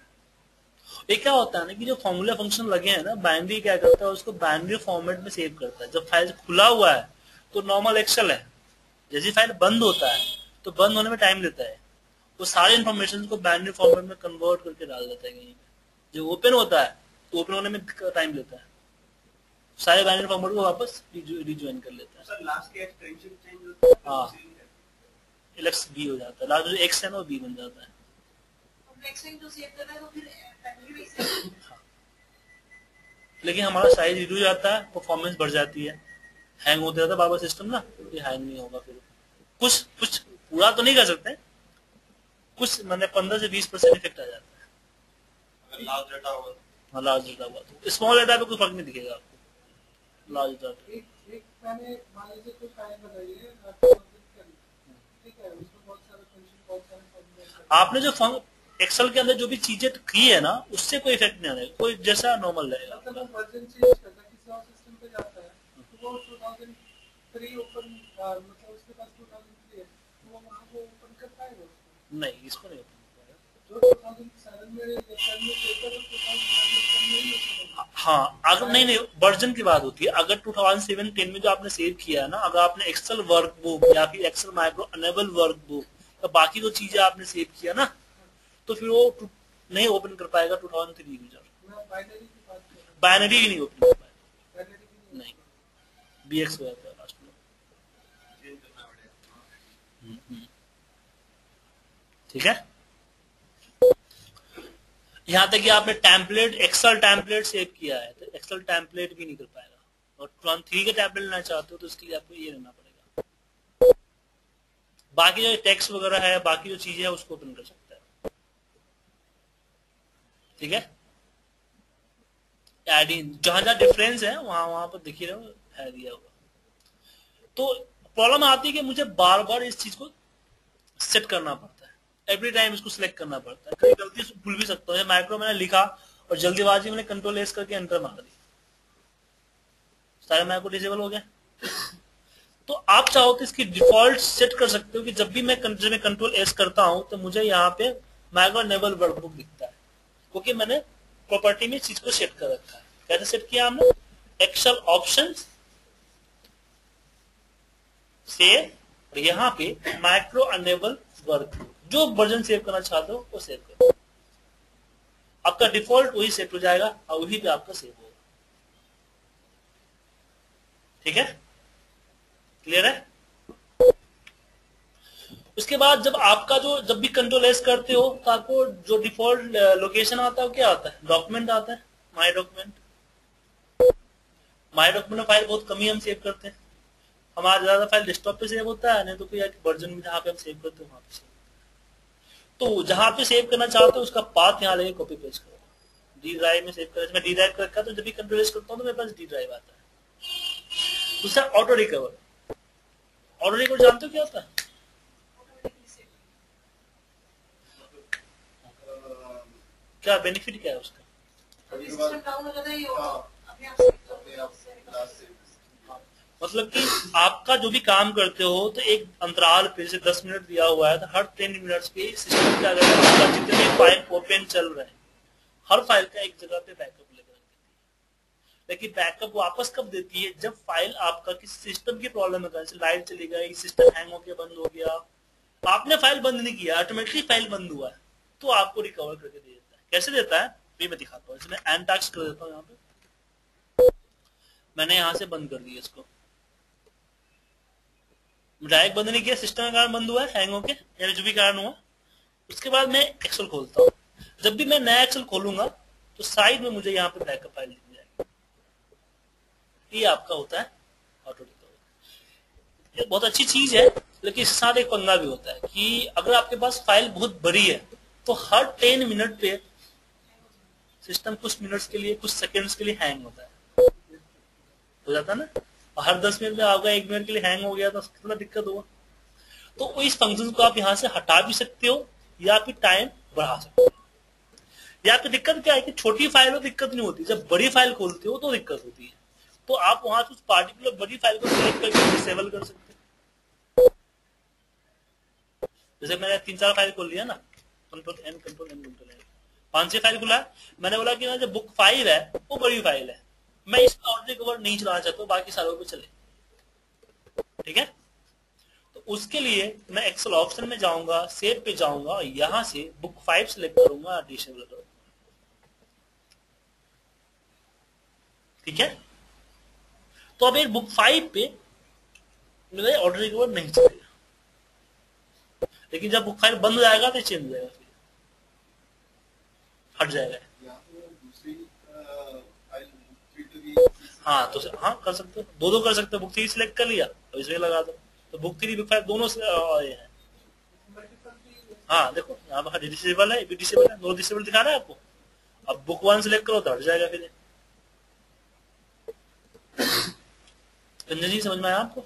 ये क्या होता है ना कि जो फॉर्मूला फंक्शन लगे हैं ना, बाइनरी क्या करता है, उसको बाइनरी फॉर्मेट में सेव करता है। जब फाइल खुला हुआ है तो नॉर्मल एक्सेल है, जैसे फाइल बंद होता है तो बंद होने में टाइम लेता है, वो सारे इन्फॉर्मेशन को बाइनरी फॉर्मेट में कन्वर्ट करके डाल देता है कहीं पे। जो ओपन होता है तो ओपन होने में टाइम लेता है, सारे बाइनरी फॉर्मेट को वापस रिज्वाइन कर लेता है। सर लास्ट के एक्सटेंशन चेंज होता है, हाँ, एलेक्स बी हो जाता है, लास्ट जो एक्स है ना वो बी बन जाता है। लेकिन हमारा साइज रिड्यूस जाता है, परफॉर्मेंस बढ़ जाती है, हैंग होते रहता है बार बार सिस्टम ना, ये हैंग नहीं होगा। फिर कुछ पूरा तो नहीं कर सकते, कुछ मैंने 15 से 20% इफेक्ट आ जाता है। अगर लार्ज डाटा होगा, हाँ लार्ज डाटा हुआ तो, स्मॉल डाटा पे कोई फर्क नहीं दिखेगा आपको। लार्ज डाटा एक मैंने मान लीजिए कोई फाइल बताई है, आपको ठीक है, उसमें बहुत सारे फंक्शन, बहुत सारे फॉर्मूले, आपने जो एक्सेल के अंदर जो भी चीजें की है ना, उससे कोई इफेक्ट नहीं आएगा, कोई जैसा नॉर्मल रहेगा। मतलब वर्जन चेंज करता है उसको 2003 ओपन मतलब उसके पास 2003 है तो वो वहाँ को ओपन कर पाएगा उसको? नहीं, इसको नहीं ओपन कर पाएगा। जो 2007 में पेपर है 2007 में नहीं ओपन। हाँ, अगर नहीं नहीं वर्जन की बात होती है। अगर 2007-10 में जो आपने सेव किया है ना, अगर आपने एक्सेल वर्कबुक या फिर एक्सेल माइक्रो अनेबल वर्कबुक या बाकी जो चीजें आपने सेव किया ना, तो फिर वो नहीं ओपन कर पाएगा 2003 यूजर। बाइनरी की बात कर रहा हूँ। बाइनरी ही नहीं ओपन कर पाएगा। बाइनरी की नहीं, BX वगैरह लास्ट में। चेंज करना पड़ेगा। ठीक है, यहाँ तक कि आपने टेम्पलेट एक्सेल टेम्पलेट सेव किया है तो एक्सेल टेम्पलेट भी नहीं कर पाएगा। और 3 के टेम्पलेट लेना चाहते हो तो इसके लिए आपको ये लेना पड़ेगा। बाकी जो टेक्स्ट वगैरह है, बाकी जो चीजें है उसको ओपन कर सकता है। ठीक है, एडिंग जहां जहां डिफरेंस है वहां वहां पर दिख ही रहा है दिया हुआ। तो प्रॉब्लम आती है कि मुझे बार बार इस चीज को सेट करना पड़ता है, एवरी टाइम इसको सिलेक्ट करना पड़ता है। कभी गलती से भूल भी सकता हूँ। माइक्रो मैंने लिखा और जल्दीबाजी में कंट्रोल एस करके एंटर मार दी, सारे माइक्रो डिसेबल हो गया। तो आप चाहो तो इसकी डिफॉल्ट सेट कर सकते हो कि जब भी मैं कंट्रोल एस करता हूं तो मुझे यहाँ पे माइक्रो अनेबल वर्कबुक दिखता है, क्योंकि मैंने प्रॉपर्टी में चीज को सेट कर रखा है। कैसे सेट किया हमने? एक्सेल ऑप्शंस से और यहाँ पे माइक्रो अनेबल वर्कबुक, जो वर्जन सेव करना चाहते हो वो सेव करो। आपका डिफॉल्ट वही सेट हो जाएगा और वही पे आपका सेव होगा। ठीक है, क्लियर है? उसके बाद जब आपका जब भी कंट्रोल एस करते हो तो आपको जो डिफॉल्ट लोकेशन आता है वो क्या आता है? डॉक्यूमेंट आता है, माई डॉक्यूमेंट। माई डॉक्यूमेंट में फाइल बहुत कम ही हम सेव करते हैं। हमारा ज्यादा फाइल डेस्कटॉप पे सेव होता है, नहीं तो कोई वर्जन में जहाँ पे हम सेव करते हैं वहां पे सेव। तो जहां पे सेव करना चाहते हो उसका पाथ यहाँ लेके कॉपी पेस्ट करो। डी ड्राइव में सेव कर, मैं डी ड्राइव कर रखा, तो जब भी कंट्रोल एस करता हूँ तो मेरे पास डी ड्राइव आता है। दूसरा ऑटो रिकवर। ऑटो रिकवर जानते हो क्या होता है? क्या बेनिफिट क्या है उसका? मतलब कि आपका जो भी काम करते हो तो एक अंतराल पे जैसे 10 मिनट दिया हुआ है तो हर 10 मिनट्स पे सिस्टम क्या करेगा, आपका जितने भी फाइल ओपन चल रहे हैं हर फाइल का एक जगह पे बैकअप लेकर रख देती है। लेकिन बैकअप वापस कब देती है? जब फाइल आपका किसी सिस्टम की प्रॉब्लम है, जैसे लाइट चली गई, सिस्टम हैंग होकर बंद हो गया, आपने फाइल बंद नहीं किया, ऑटोमेटिकली फाइल बंद हुआ है, तो आपको रिकवर करके दे देता है। कैसे देता है ये मैं दिखाता हूँ। इसमें एंड टास्क कर देता हूँ। यहाँ पे मैंने यहाँ से बंद कर दिया इसको, डायरेक्ट बंद नहीं किया, सिस्टम का कारण बंद हुआ है हैंग होके या जो भी कारण हुआ। उसके बाद मैं एक्सेल खोलता हूँ। जब भी मैं नया एक्सेल खोलूंगा तो साइड में मुझे यहाँ पे बैकअप फाइल दिख जाएगी। ये आपका होता है ऑटो रिकवर। ये बहुत अच्छी चीज है, लेकिन इसके साथ एक पंगा भी होता है कि अगर आपके पास फाइल बहुत बड़ी है तो हर 10 मिनट पे सिस्टम कुछ मिनट्स के लिए, कुछ सेकंड्स के लिए हैंग होता है, हो जाता है ना। और हर 10 मिनट में आपका 1 मिनट के लिए हैंग हो गया तो कितना दिक्कत होगा। तो इस फंक्शन को आप यहाँ से हटा भी सकते हो या फिर टाइम बढ़ा सकते हो। या फिर दिक्कत क्या है कि छोटी फाइल हो दिक्कत नहीं होती, जब बड़ी फाइल खोलते हो तो दिक्कत होती है। तो आप वहां से उस पार्टिकुलर बड़ी फाइल को सिलेक्ट करके डिसेबल कर सकते हो। जैसे मैंने 3-4 फाइल खोल लिया ना, कंट्रोल एन 5-6 फाइल खुला। मैंने बोला कि ना जो बुक 5 है वो बड़ी फाइल है, मैं इसका ऑटो रिकवर नहीं चलाना चाहता हूँ, बाकी सारों पे चले। ठीक है, तो उसके लिए मैं एक्सेल ऑप्शन में जाऊंगा, सेव पे जाऊंगा और यहां से बुक 5 सिलेक्ट करूंगा, डिसेबल करूंगा। ठीक है, तो अब एक बुक 5 पे मेरा ऑटो रिकवर नहीं चलेगा, लेकिन जब बुक 5 बंद हो जाएगा तो चेंज हो जाएगा, फिर हट जाएगा। हाँ तो हाँ कर सकते हो, दो कर सकते हो। बुक 3 सिलेक्ट कर लिया और इसमें लगा दो, तो बुक 3 बुक 5 दोनों से है। हाँ देखो यहाँ पर डिसेबल है, डिसेबल है, दोनों डिसेबल दिखा रहा है आपको। अब बुक 1 सिलेक्ट करो तो हट जाएगा फिर। जी समझ में आया आपको?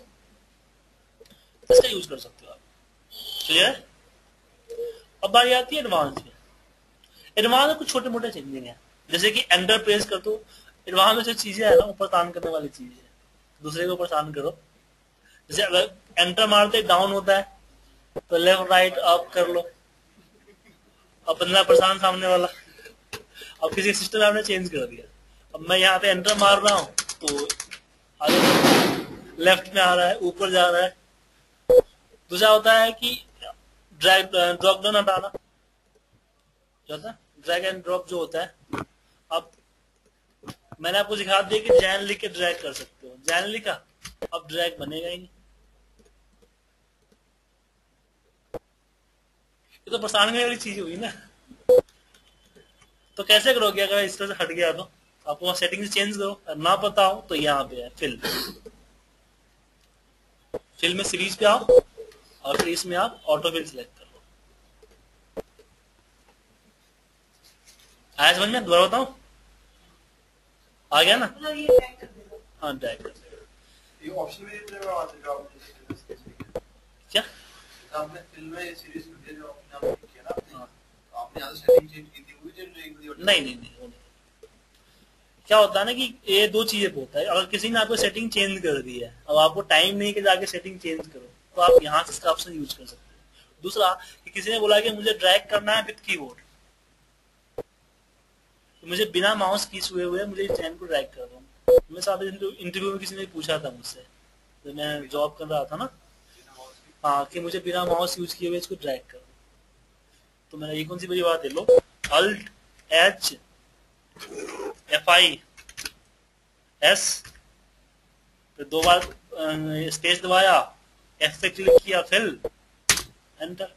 इसका यूज कर सकते हो आप। क्लियर है? अब बारी आती है एडवांस में। एडवांस में कुछ छोटे मोटे चेंजिंग है, जैसे कि एंटर प्रेस कर दो। एडवांस में जो चीजें है ना ऊपर तान करने वाली चीजें है, दूसरे को परेशान करो। जैसे अगर एंटर मारते डाउन होता है तो लेफ्ट राइट अप कर लो, अब बंदा परेशान सामने वाला। अब किसी सिस्टम आपने चेंज कर दिया, अब मैं यहाँ पे एंटर मार रहा हूँ तो आगे लेफ्ट में आ रहा है, ऊपर जा रहा है। दूसरा होता है कि ड्रैग ड्रॉप डाउन हटाना, जो होता है ड्रैग एंड ड्रॉप जो होता है। अब मैंने आपको सिखा दिया कि जैन लिख के ड्रैग कर सकते हो, जैन लिखा अब ड्रैग बनेगा ही नहीं। ये तो परेशान करने वाली चीज हुई ना। तो कैसे करोगे अगर इस तरह से हट गया तो आपको सेटिंग्स चेंज करो, ना पता हो तो यहाँ पे है फिल, फिल में सीरीज पे आओ और फिर इसमें आप ऑटो फिल सिलेक्ट कर लो। आया समझ में? दोबारा बताऊं? आ गया ना? हाँ ड्रैग कर ये ऑप्शन में क्या आपने फिल्म में सीरीज में जो आपने किया ना आपने, आपने यहाँ से सेटिंग चेंज की थी वो जो नहीं। क्या होता है ना कि ये दो चीजें होता है। अगर किसी ने आपको सेटिंग चेंज कर दी है, अब आपको टाइम नहीं कि जाके सेटिंग चेंज करो, तो आप यहाँ से इसका ऑप्शन यूज कर सकते हो। दूसरा कि किसी ने बोला कि मुझे ड्रैग करना है विद कीबोर्ड, तो मुझे बिना माउस की छुए हुए मुझे चैन को ड्रैग कर दूँ। मैं साथ इंटरव्यू में किसी ने पूछा था मुझसे, जब मैं जॉब कर रहा था ना, हाँ, कि मुझे बिना माउस यूज किए हुए इसको ड्रैग कर, तो मैंने ये कौन सी बड़ी बात है, लो अल्ट एच FIS, फिर 2 बार स्पेस दबाया, F पे क्लिक किया, फिल एंटर,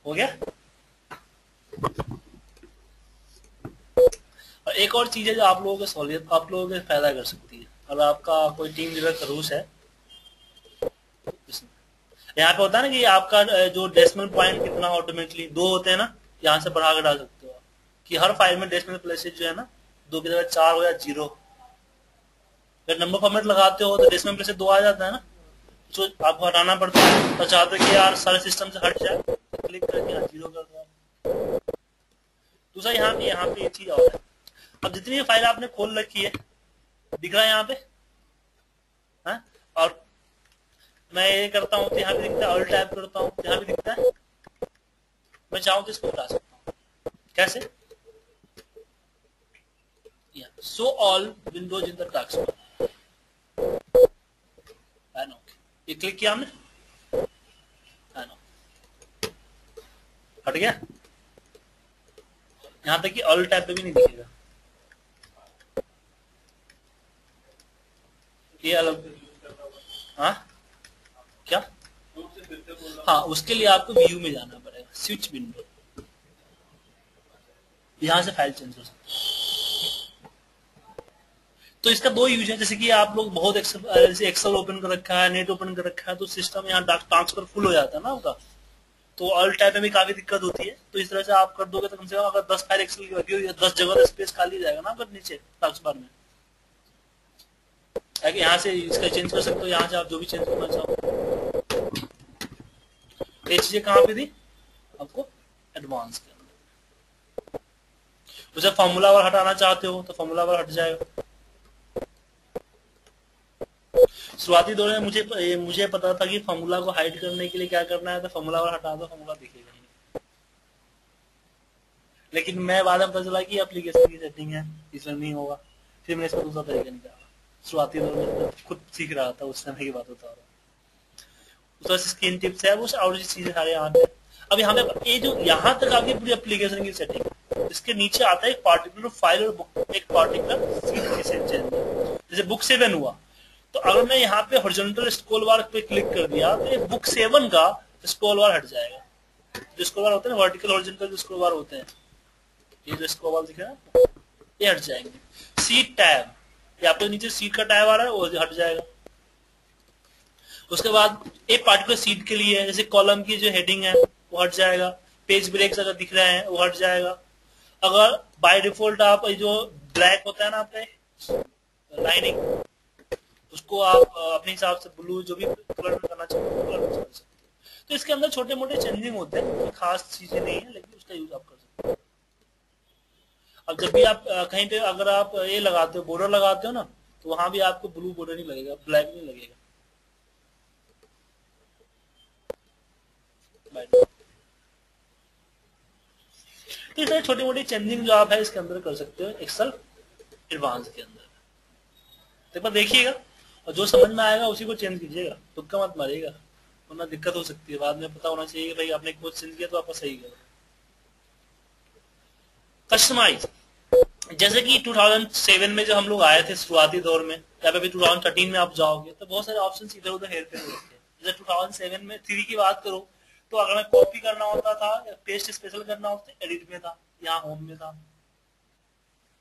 हो गया। और एक और चीज है जो आप लोगों को सहूलियत, आप लोगों को फायदा कर सकती है। अगर आपका कोई टीम लीडर खरूस है, यहाँ पे होता है ना कि आपका जो डेसिमल पॉइंट कितना ऑटोमेटिकली 2 होते हैं ना, यहाँ से बढ़ा के डाल सकते हो आप, कि हर फाइल में डेसिमल प्लेसेस जो है ना 2 की जगह 4 हो या 0। अगर नंबर फॉर्मेट लगाते हो तो डेसिमल प्लेसेस 2 आ जाता है ना, तो आपको हटाना पड़ता है। तो चाहते हो कि यार सारे सिस्टम से हट जाए, तो क्लिक करके यहाँ 0 कर दो। दूसरा यहाँ पे ये चीज और है, अब जितनी भी फाइल आपने खोल रखी है दिख रहा है यहाँ पे, हाँ? और मैं ये करता हूँ तो यहाँ भी दिखता है, ऑल टैब करता हूँ यहाँ भी दिखता है। मैं चाहूँ तो इसको उठा सकता हूँ, कैसे? Show all Windows in the task bar, ये क्लिक किया हमने, हट गया। यहाँ तक कि ऑल टैब पे भी नहीं दिखेगा, ये अलग। हाँ क्या? हाँ, उसके लिए आपको व्यू में जाना पड़ेगा, स्विच विंडो, यहां से फाइल चेंज हो सकते हैं। तो इसका 2 यूज है, जैसे कि आप लोग बहुत एक्सेल ओपन कर रखा है, नेट ओपन कर रखा है, तो सिस्टम यहाँ ट्रांसफर फुल हो जाता है ना आपका, तो ऑल टाइप में भी काफी दिक्कत होती है। तो इस तरह से आप कर दोगे तो कम से कम अगर 10 फाइल एक्सेल की लगी हुई है, 10 जगह स्पेस खाली जाएगा ना अगर नीचे टास्क बार में। यहाँ से इसका चेंज कर सकते हो, यहाँ से आप जो भी चेंज करना चाहो। ये चीजें कहाँ पे थी आपको? एडवांस के अंदर। तो जब फॉर्मूला बार हटाना चाहते हो तो फॉर्मूला बार हट जाएगा। शुरुआती दौर में मुझे पता था कि फॉर्मूला को हाइड करने के लिए क्या करना है, तो फॉर्मूला बार हटा दो, फॉर्मूला दिखेगा नहीं। लेकिन मैं बाद में पता चला कि एप्लीकेशन की सेटिंग है, इसमें नहीं होगा। फिर मैंने इसका दूसरा तरीका निकाला। शुरुआती दौर में खुद सीख रहा था, उस समय की बात बता रहा हूँ। तो स्क्रीन टिप्स है वो, और चीजें सारे यहाँ पे। अब यहाँ पे ये जो यहाँ तक आपकी पूरी एप्लीकेशन की सेटिंग, इसके नीचे आता है एक पार्टिकुलर फाइल और बुक, एक पार्टिकुलर सीट की सेटिंग। जैसे बुक 7 हुआ, तो अगर मैं यहाँ पे हॉरिजॉन्टल स्क्रॉल बार पे क्लिक कर दिया तो ये बुक 7 का स्क्रॉल बार हट जाएगा। जो स्क्रॉल बार होते हैं वर्टिकल हॉरिजॉन्टल स्क्रॉल बार होते हैं, ये जो स्क्रॉल बार दिख रहा है ये हट जाएंगे। सीट टैब, या आपको नीचे सीट का टैब आ रहा है वो हट जाएगा। उसके बाद एक पार्टिकुलर सीट के लिए जैसे कॉलम की जो हेडिंग है वो हट जाएगा। पेज ब्रेक्स अगर दिख रहे हैं वो हट जाएगा। अगर बाय डिफॉल्ट आप जो ब्लैक होता है ना आपका लाइनिंग, उसको आप अपने हिसाब से ब्लू जो भी कलर में करना चाहते हो कलर में कर सकते हो। तो इसके अंदर छोटे मोटे चेंजिंग होते हैं, कोई खास चीजें नहीं है, लेकिन उसका यूज आप कर सकते हो। अब जब भी आप कहीं पे अगर आप ये लगाते हो, बॉर्डर लगाते हो ना, तो वहां भी आपको ब्लू बॉर्डर नहीं लगेगा, ब्लैक नहीं लगेगा। तो इस तरह छोटी मोटी चेंजिंग जो आप है इसके अंदर कर सकते हो एक्सेल एडवांस के अंदर। तो एक बार देखिएगा और जो समझ में आएगा उसी को चेंज कीजिएगा, तुक्का मत मारिएगा, वरना दिक्कत हो सकती है। बाद में पता होना चाहिए कि भाई आपने कुछ चेंज किया तो आपका सही गया। कस्टमाइज, जैसे कि 2007 में जब हम लोग आए थे शुरुआती दौर में, या फिर 2013 में आप जाओगे तो बहुत सारे ऑप्शन इधर उधर हेर फेर होते हैं। जैसे 2007 में 3 की बात करो तो अगर मैं कॉपी करना होता था या पेस्ट स्पेशल करना होता तो एडिट में था, यहाँ होम में था,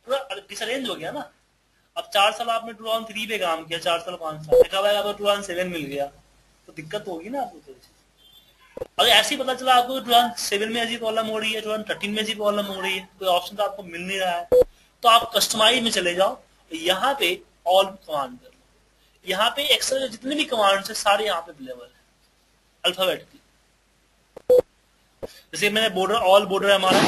पूरा डिसअरेंज हो गया ना। अब 4 साल आपने 2003 पे काम किया, 4 साल 5 साल देखा भाई आपको 2007 मिल गया तो दिक्कत होगी ना आपको। अगर ऐसे ही पता चला आपको 2007 में ऐसी प्रॉब्लम हो रही है, 2013 में ऐसी प्रॉब्लम हो रही है, कोई ऑप्शन तो आपको मिल नहीं रहा है, तो आप कस्टमाइज में चले जाओ, यहाँ पे ऑल कमांड कर लो। यहाँ पे एक्सेल के जितने भी कमांड है सारे यहाँ पे अवेलेबल है अल्फाबेट की। जैसे मैंने बॉर्डर, ऑल बॉर्डर है हमारा,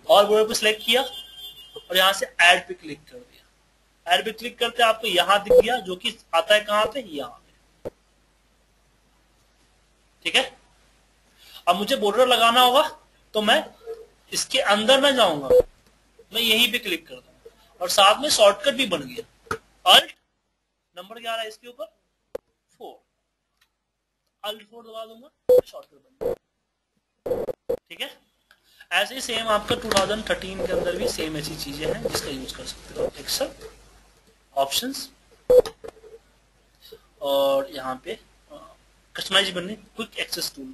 ऑल बॉर्डर पे सिलेक्ट किया और यहाँ से ऐड पे क्लिक कर दिया। ऐड पे क्लिक करते आपको यहाँ दिख गया, जो कि आता है कहाँ पे, यहाँ पे। ठीक है, अब मुझे बॉर्डर लगाना होगा तो मैं इसके अंदर में जाऊंगा, मैं यहीं पे क्लिक कर दूंगा और साथ में शॉर्टकट भी बन गया, अल्ट नंबर क्या आ रहा है इसके ऊपर 4, अल्ट 4 दबा दूंगा, शॉर्टकट बन गया। ठीक है, ऐसे ही सेम आपका 2013 के अंदर भी सेम ऐसी चीजें हैं जिसका यूज कर सकते हो। एक्सेल ऑप्शंस और यहाँ पे कस्टमाइज बनने क्विक एक्सेस टूल,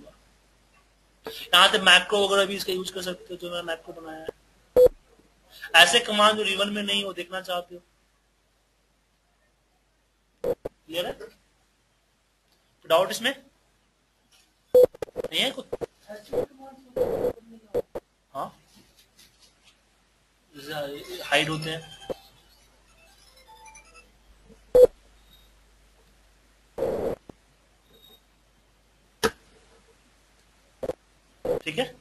यहाँ पे मैक्रो वगैरह भी इसका यूज कर सकते हो, जो मैंने मैक्रो बनाया है। ऐसे कमांड जो रिवन में नहीं हो, देखना चाहते हो, क्लियर है? डाउट इसमें नहीं है कुछ? हाँ, हाइड होते हैं, ठीक है,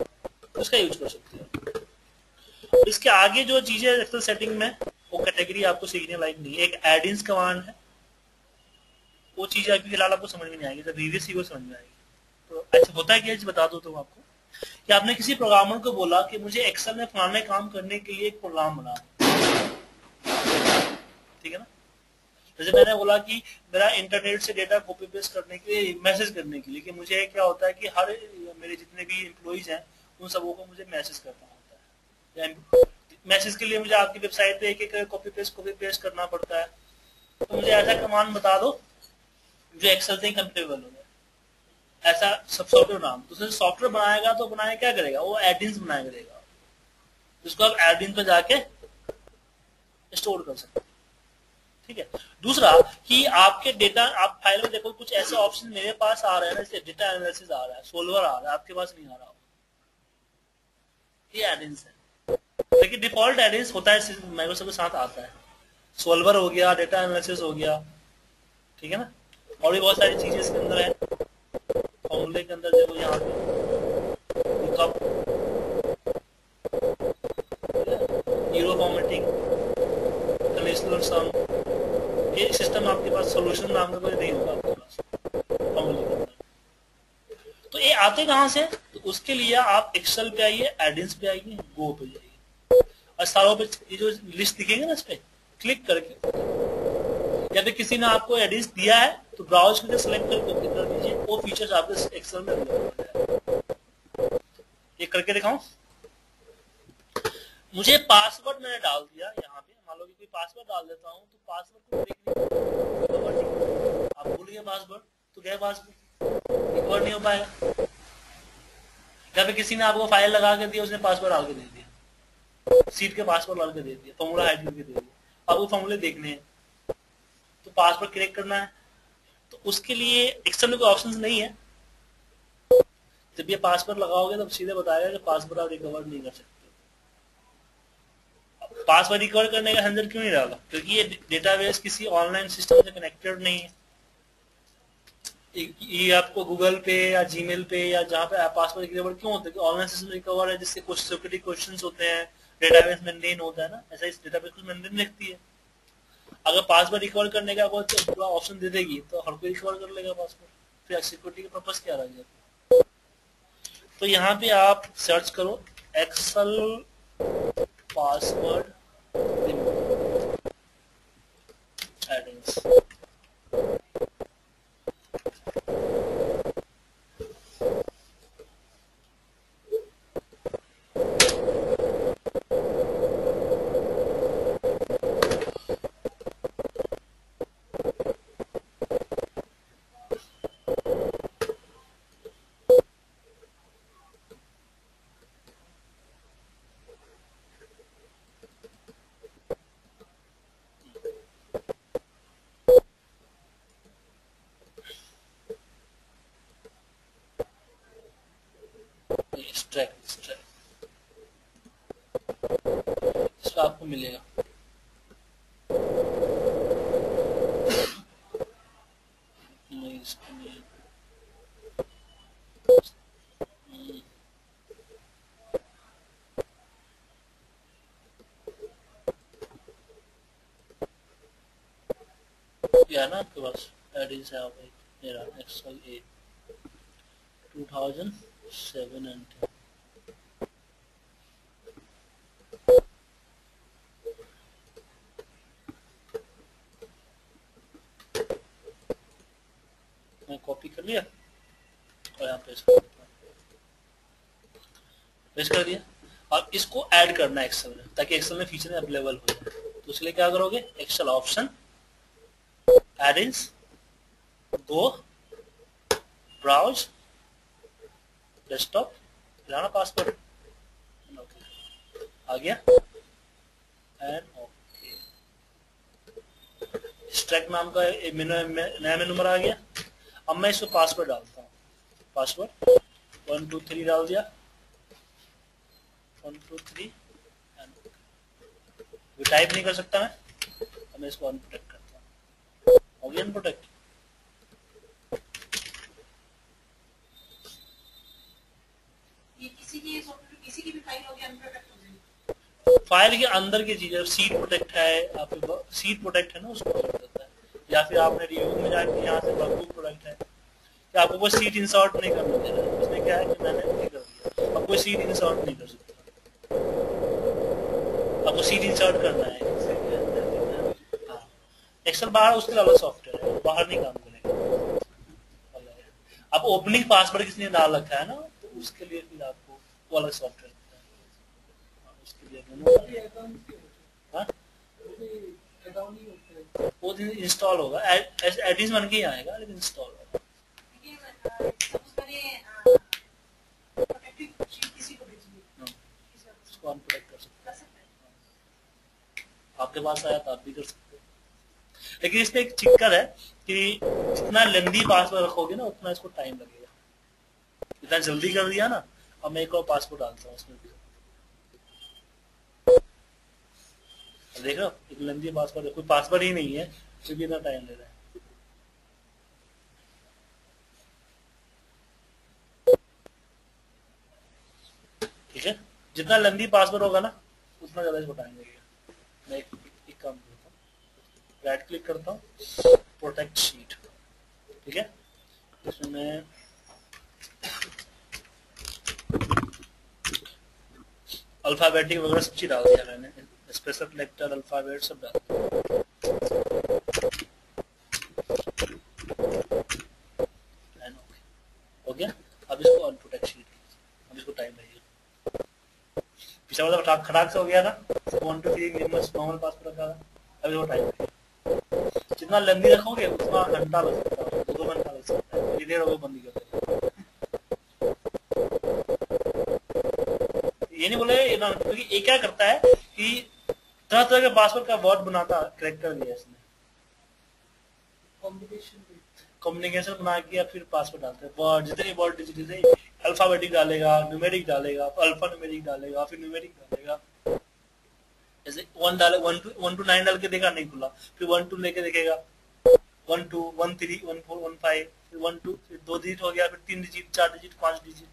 उसका यूज कर सकते हो। इसके आगे जो चीजें एक्सेल सेटिंग में वो कैटेगरी आपको सीखने लायक नहीं है। एक एडिंस कमांड है, वो चीज अभी फिलहाल आपको समझ में नहीं आएगी, जब रिव्यू सी वो समझ में आएगी। तो ऐसा होता है कि बता दो तो आपको कि आपने किसी प्रोग्रामर को बोला कि मुझे एक्सेल में फलाने काम करने के लिए एक प्रोग्राम बना, ठीक है ना। जैसे मैंने बोला कि मेरा इंटरनेट से डेटा कॉपी पेस्ट करने के लिए, मैसेज करने के लिए, कि मुझे क्या होता है कि हर मेरे जितने भी एम्प्लॉइज हैं उन सबों को मुझे मैसेज करना होता है, मैसेज के लिए मुझे आपकी वेबसाइट पे एक एक कॉपी पेस्ट करना पड़ता है। तो मुझे ऐसा कमांड बता दो जो एक्सेल से कंपेटेबल हो जाए, ऐसा सब सॉफ्टवेयर नाम। तो सॉफ्टवेयर बनाएगा तो बनाए क्या करेगा, वो एडिंस बनाया करेगा, जिसको आप एडिन पे जाके स्टोर कर सकते हैं। ठीक है, दूसरा कि आपके डेटा, आप फाइल में देखो कुछ ऐसे ऑप्शन मेरे पास आ रहे हैं ना, जैसे डेटा एनालिसिस आ रहा है, सोल्वर आ रहा है, आपके पास नहीं आ रहा, ये एडिंस है। लेकिन डिफॉल्ट एडिंस होता है माइक्रोसॉफ्ट के साथ आता है, सोल्वर हो गया, डेटा एनालिसिस हो गया, ठीक है ना। और भी बहुत सारी चीजें इसके अंदर है। फॉर्मूले के अंदर देखो यहाँ पे लुकअप, हीरो फॉर्मेटिंग, कंडीशनल सम, ये सिस्टम आपके पास सॉल्यूशन नाम का कोई नहीं होगा आपके पास फॉर्मूले के अंदर। तो ये आते कहाँ से, तो उसके लिए आप एक्सेल पे आइए, एडिंस पे आइए, गो पे जाइए और सारों पे ये जो लिस्ट दिखेंगे ना, इस पे क्लिक करके, या फिर किसी ने आपको एडिंस दिया है तो ब्राउज करके सिलेक्ट करके ओके कर दीजिए, वो फीचर्स आपके एक्सेल में अवेलेबल हो जाएगा। ये करके दिखाऊं, मुझे पासवर्ड मैंने डाल दिया यहाँ पे, मान लो कि कोई पासवर्ड डाल देता हूँ तो पासवर्ड को आप भूल गए पासवर्ड तो गए पासवर्ड रिकवर नहीं हो पाएगा। या फिर किसी ने आपको फाइल लगा के दिया, उसने पासवर्ड डाल के दे दिया, सीट के पासवर्ड डाल के दे दिया, फॉर्मूला हाइड करके दे दिया, आपको फॉर्मूले देखने हैं तो पासवर्ड क्रिएट करना है, तो उसके लिए एक्सेल में कोई ऑप्शन नहीं है। जब ये पासवर्ड लगाओगे तब सीधे बताएगा कि पासवर्ड आप रिकवर नहीं कर सकते। पासवर्ड रिकवर करने का झंझट क्यों नहीं डाला, क्योंकि ये डेटाबेस किसी ऑनलाइन सिस्टम से कनेक्टेड नहीं है। ये आपको गूगल पे या जीमेल पे या जहाँ पे पासवर्ड रिकवर क्यों होता है, ऑनलाइन सिस्टम रिकवर है, जिससे कुछ सिक्योरिटी क्वेश्चंस होते हैं, डेटाबेस मेंटेन होता है ना, ऐसा इस डेटाबेस को मेंटेन रखती है। अगर पासवर्ड रिकवर करने का कोई पूरा ऑप्शन दे देगी तो हर कोई रिकवर कर लेगा पासवर्ड, फिर सिक्योरिटी का पर्पस क्या रह गया। तो यहाँ पे आप सर्च करो एक्सेल पासवर्ड एडिंग्स। इसका आपको मिलेगा। नहीं इसको नहीं। क्या ना आपके पास एडिंग्स है मेरा एक्सेल 2007 एंड कॉपी कर लिया और यहाँ पेस्ट कर देता हूँ, पेस्ट कर दिया। अब इसको ऐड करना है एक्सेल में ताकि एक्सेल में फीचर अवेलेबल हो जाए। तो इसलिए क्या करोगे, एक्सेल ऑप्शन, एडिंग्स, गो, ब्राउज, डेस्कटॉप, लाना पासवर्ड, आ गया एंड ओके। स्ट्रैक नाम का नया मेनू नंबर आ गया। अब मैं इसको पासवर्ड डालता हूँ, पासवर्ड 1 2 3 डाल दिया, 1 2 3 एंड टाइप नहीं कर सकता मैं इसको अनप्रोटेक्ट करता हूँ। हो गया अनप्रोटेक्ट। किसी की भी फाइल होगी अनप्रोटेक्ट हो जाएगी। फाइल के अंदर की चीजें, सीट प्रोटेक्ट है, आपके सीट प्रोटेक्ट है ना, उसको करता है। या फिर आपने रिव्यू में जाके यहाँ से वर्कबुक प्रोटेक्ट है कि आपको कोई सीट इंसर्ट नहीं करना दे रहा है। उसमें क्या है कि मैंने नहीं कर दिया, अब कोई सीट इंसर्ट नहीं कर सकता, आपको सीट इंसर्ट करना है। हाँ, एक्सेल बाहर उसके अलग सॉफ्टवेयर है, बाहर नहीं काम करेगा। अब ओपनिंग पासवर्ड किसने डाल रखा है ना, तो उसके लिए फिर आपको वो अलग सॉफ्टवेयर उसके लिए हाँ? वो दिन इंस्टॉल होगा, एडिशन बन के ही आएगा लेकिन इंस्टॉल होगा। उसको अनप्रोटेक्ट कर सकते हैं, आपके पास आया तो आप भी कर सकते हो। लेकिन इसमें एक चिक्कर है कि जितना लेंदी पासवर्ड रखोगे ना उतना इसको टाइम लगेगा। इतना जल्दी कर दिया ना, अब मैं एक और पासवर्ड डालता हूँ उसमें, देख रहे हो एक लेंदी पासवर्ड है, कोई पासवर्ड ही नहीं है क्योंकि इतना टाइम ले रहा है। ठीक है, जितना लेंदी पासवर्ड होगा ना उतना ज्यादा इसको टाइम लगेगा। मैं एक काम करता हूँ, राइट क्लिक करता हूँ, प्रोटेक्ट शीट, ठीक है, इसमें मैं अल्फाबेटिक वगैरह सब चीज डाल दिया मैंने, स्पेशल कलेक्टर अल्फाबेट सब डाल दिया। हो गया। अब इसको अनप्रोटेक्ट शीट, अब इसको टाइम लगेगा। पिछला वाला खराब से हो गया था, 1 2 3 नॉर्मल पासवर्ड रखा था, अब इसको टाइम लगेगा। जितना लंबी रखोगे उतना घंटा लग सकता है, 2 घंटा लग सकता है, धीरे धीरे बंदी कर देगा। ये नहीं बोले क्योंकि ये क्या करता है कि तरह तरह के पासवर्ड का वर्ड बनाता, करेक्टर दिया इसने, कॉम्बिनेशन बना के फिर पासवर्ड डालते हैं। वर्ड जितने वर्ड जैसे अल्फाबेटिक डालेगा, न्यूमेरिक डालेगा, तो अल्फा न्यूमेरिक डालेगा, फिर न्यूमेरिक डालेगा। जैसे 1 डाले 1 to 9 डाल के देखा नहीं खुला, फिर 1 2 लेके देखेगा, 1 2 1 3 1 4 1 5, फिर 1 2, फिर 2 डिजिट हो गया, फिर 3 डिजिट 4 डिजिट 5 डिजिट।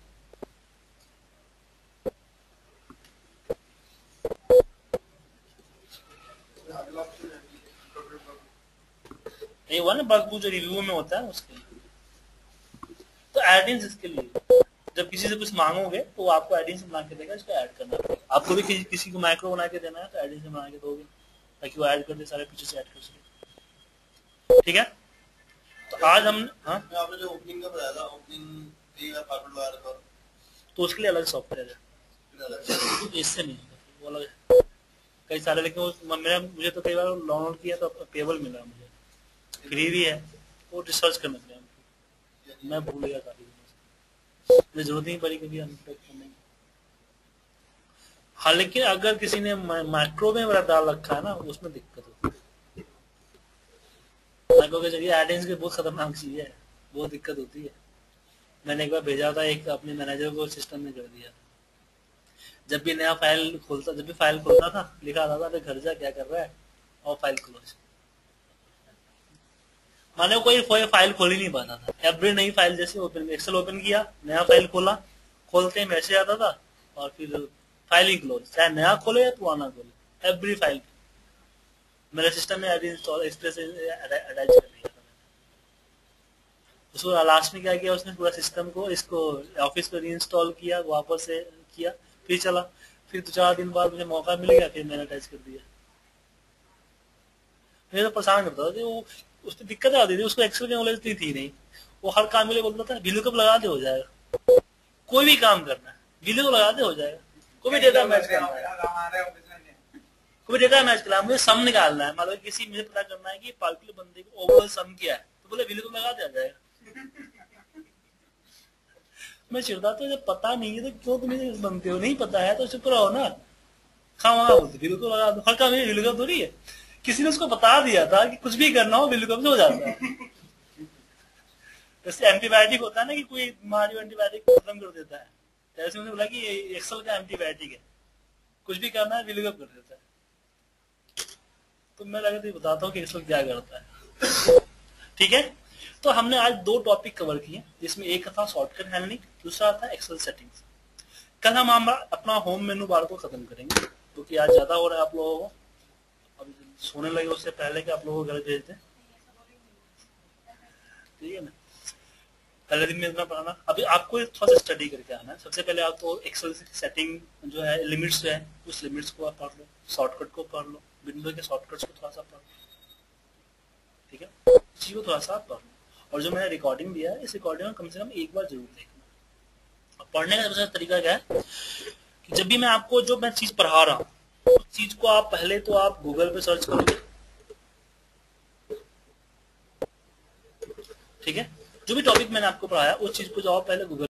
ये हुआ ना बग जो रिव्यू में होता है उसके लिए। तो एडिंग्स इसके लिए, जब किसी से कुछ मांगोगे तो वो आपको एडिंग्स बना के देगा, इसको ऐड करना पड़ेगा। आपको भी किसी को माइक्रो बना के देना है तो एडिंग्स बना के दोगे ताकि वो ऐड कर दे, सारे फीचर्स ऐड कर सके। ठीक है, तो आज हम आपने जो ओपनिंग का बताया था, ओपनिंग पासवर्ड लगा रखा, तो उसके लिए अलग सॉफ्टवेयर है, इससे नहीं होगा, वो अलग है कई सारे। लेकिन मुझे तो कई बार डाउनलोड किया तो पेबल मिला, मुझे फ्री भी है, वो रिसर्च करना चाहिए। मैं भूल गया काफी, मुझे जरूरत नहीं पड़ी कभी अनपैक करने की। हाँ, लेकिन अगर किसी ने माइक्रो में मेरा डाल रखा है ना, उसमें दिक्कत होती है। माइक्रो के जरिए एडिंग्स की बहुत खतरनाक चीज है, बहुत दिक्कत होती है। मैंने एक बार भेजा था, एक अपने मैनेजर को सिस्टम में कर दिया। जब भी नया फाइल खोलता, जब भी फाइल खोलता था, लिखा आता था घर जा क्या कर रहा है और फाइल क्लोज। माने कोई फाइल खोल ही नहीं पाता था। एवरी नई फाइल जैसे ओपन, एक्सेल ओपन किया, नया फाइल खोला, खोलते ही मैसेज आता था और फिर फाइल ही क्लोज, चाहे नया खोले या पुराना खोले, एवरी फाइल मेरे सिस्टम में इंस्टॉल एक्सप्रेस अटैच कर दिया था। उसको लास्ट में क्या किया उसने, पूरा सिस्टम को इसको ऑफिस पे रीइंस्टॉल किया, वापस से किया, फिर चला। फिर 2-4 दिन बाद मुझे मौका मिल गया, फिर मैंने अटैच कर दिया। मुझे तो परेशान करता था कि वो, उसकी दिक्कत आती थी, उसको एक्सेल की नॉलेज थी नहीं। वो हर काम के लिए बोलता था VLOOKUP लगा दे हो जाएगा, कोई भी काम करना है VLOOKUP लगा दे हो जाएगा, कोई भी डेटा मैच करना है, कोई डेटा मैच करना है, मुझे सम निकालना है, मतलब किसी मुझे पता करना है कि पार्टिकुलर बंदे को ओवरऑल सम क्या है, तो बोले VLOOKUP लगा दे आ जाएगा। मैं चिढ़ता तो जब पता नहीं है तो क्यों तुम्हें बनते हो, नहीं पता है तो चुप रहो ना, खावा बोलते VLOOKUP लगा दो, हर काम में VLOOKUP थोड़ी है। किसी ने उसको बता दिया था कि कुछ भी करना हो VLOOKUP से हो जाता है। जैसे एंटीबायोटिक होता है ना कि कोई बीमारी एंटीबायोटिक खत्म कर देता है, जैसे उन्होंने बोला कि एक्सेल का एंटीबायोटिक है, कुछ भी करना है VLOOKUP कर देता है। तो मैं लगा तो बताता हूँ कि एक्सेल क्या करता है। ठीक है, तो हमने आज 2 टॉपिक कवर किए, जिसमें एक था शॉर्टकट हैंडलिंग, दूसरा था एक्सेल सेटिंग्स। कल हम अपना होम मेनू बार को खत्म करेंगे, क्योंकि आज ज्यादा हो रहा है आप लोगों को, अब सोने लगे उससे पहले कि आप लोगों को घर भेज दें। ठीक है ना, पहले दिन में इतना पढ़ाना। अभी आपको थोड़ा सा स्टडी करके आना है। सबसे पहले आपको एक्सेल सेटिंग जो है, लिमिट्स जो है, उस लिमिट्स को आप पढ़ लो, शॉर्टकट को पढ़ लो, विंडो के शॉर्टकट्स को थोड़ा सा पढ़ लो। ठीक है, इसी को थोड़ा सा आप पढ़ लो। और जो मैंने रिकॉर्डिंग दिया है, इस रिकॉर्डिंग में कम से कम एक बार जरूर देखना। पढ़ने का सबसे तरीका क्या है कि जब भी मैं आपको जो मैं चीज पढ़ा रहा हूँ, उस चीज को आप पहले तो आप गूगल पे सर्च करोगे। ठीक है, जो भी टॉपिक मैंने आपको पढ़ाया उस चीज को जाओ पहले गूगल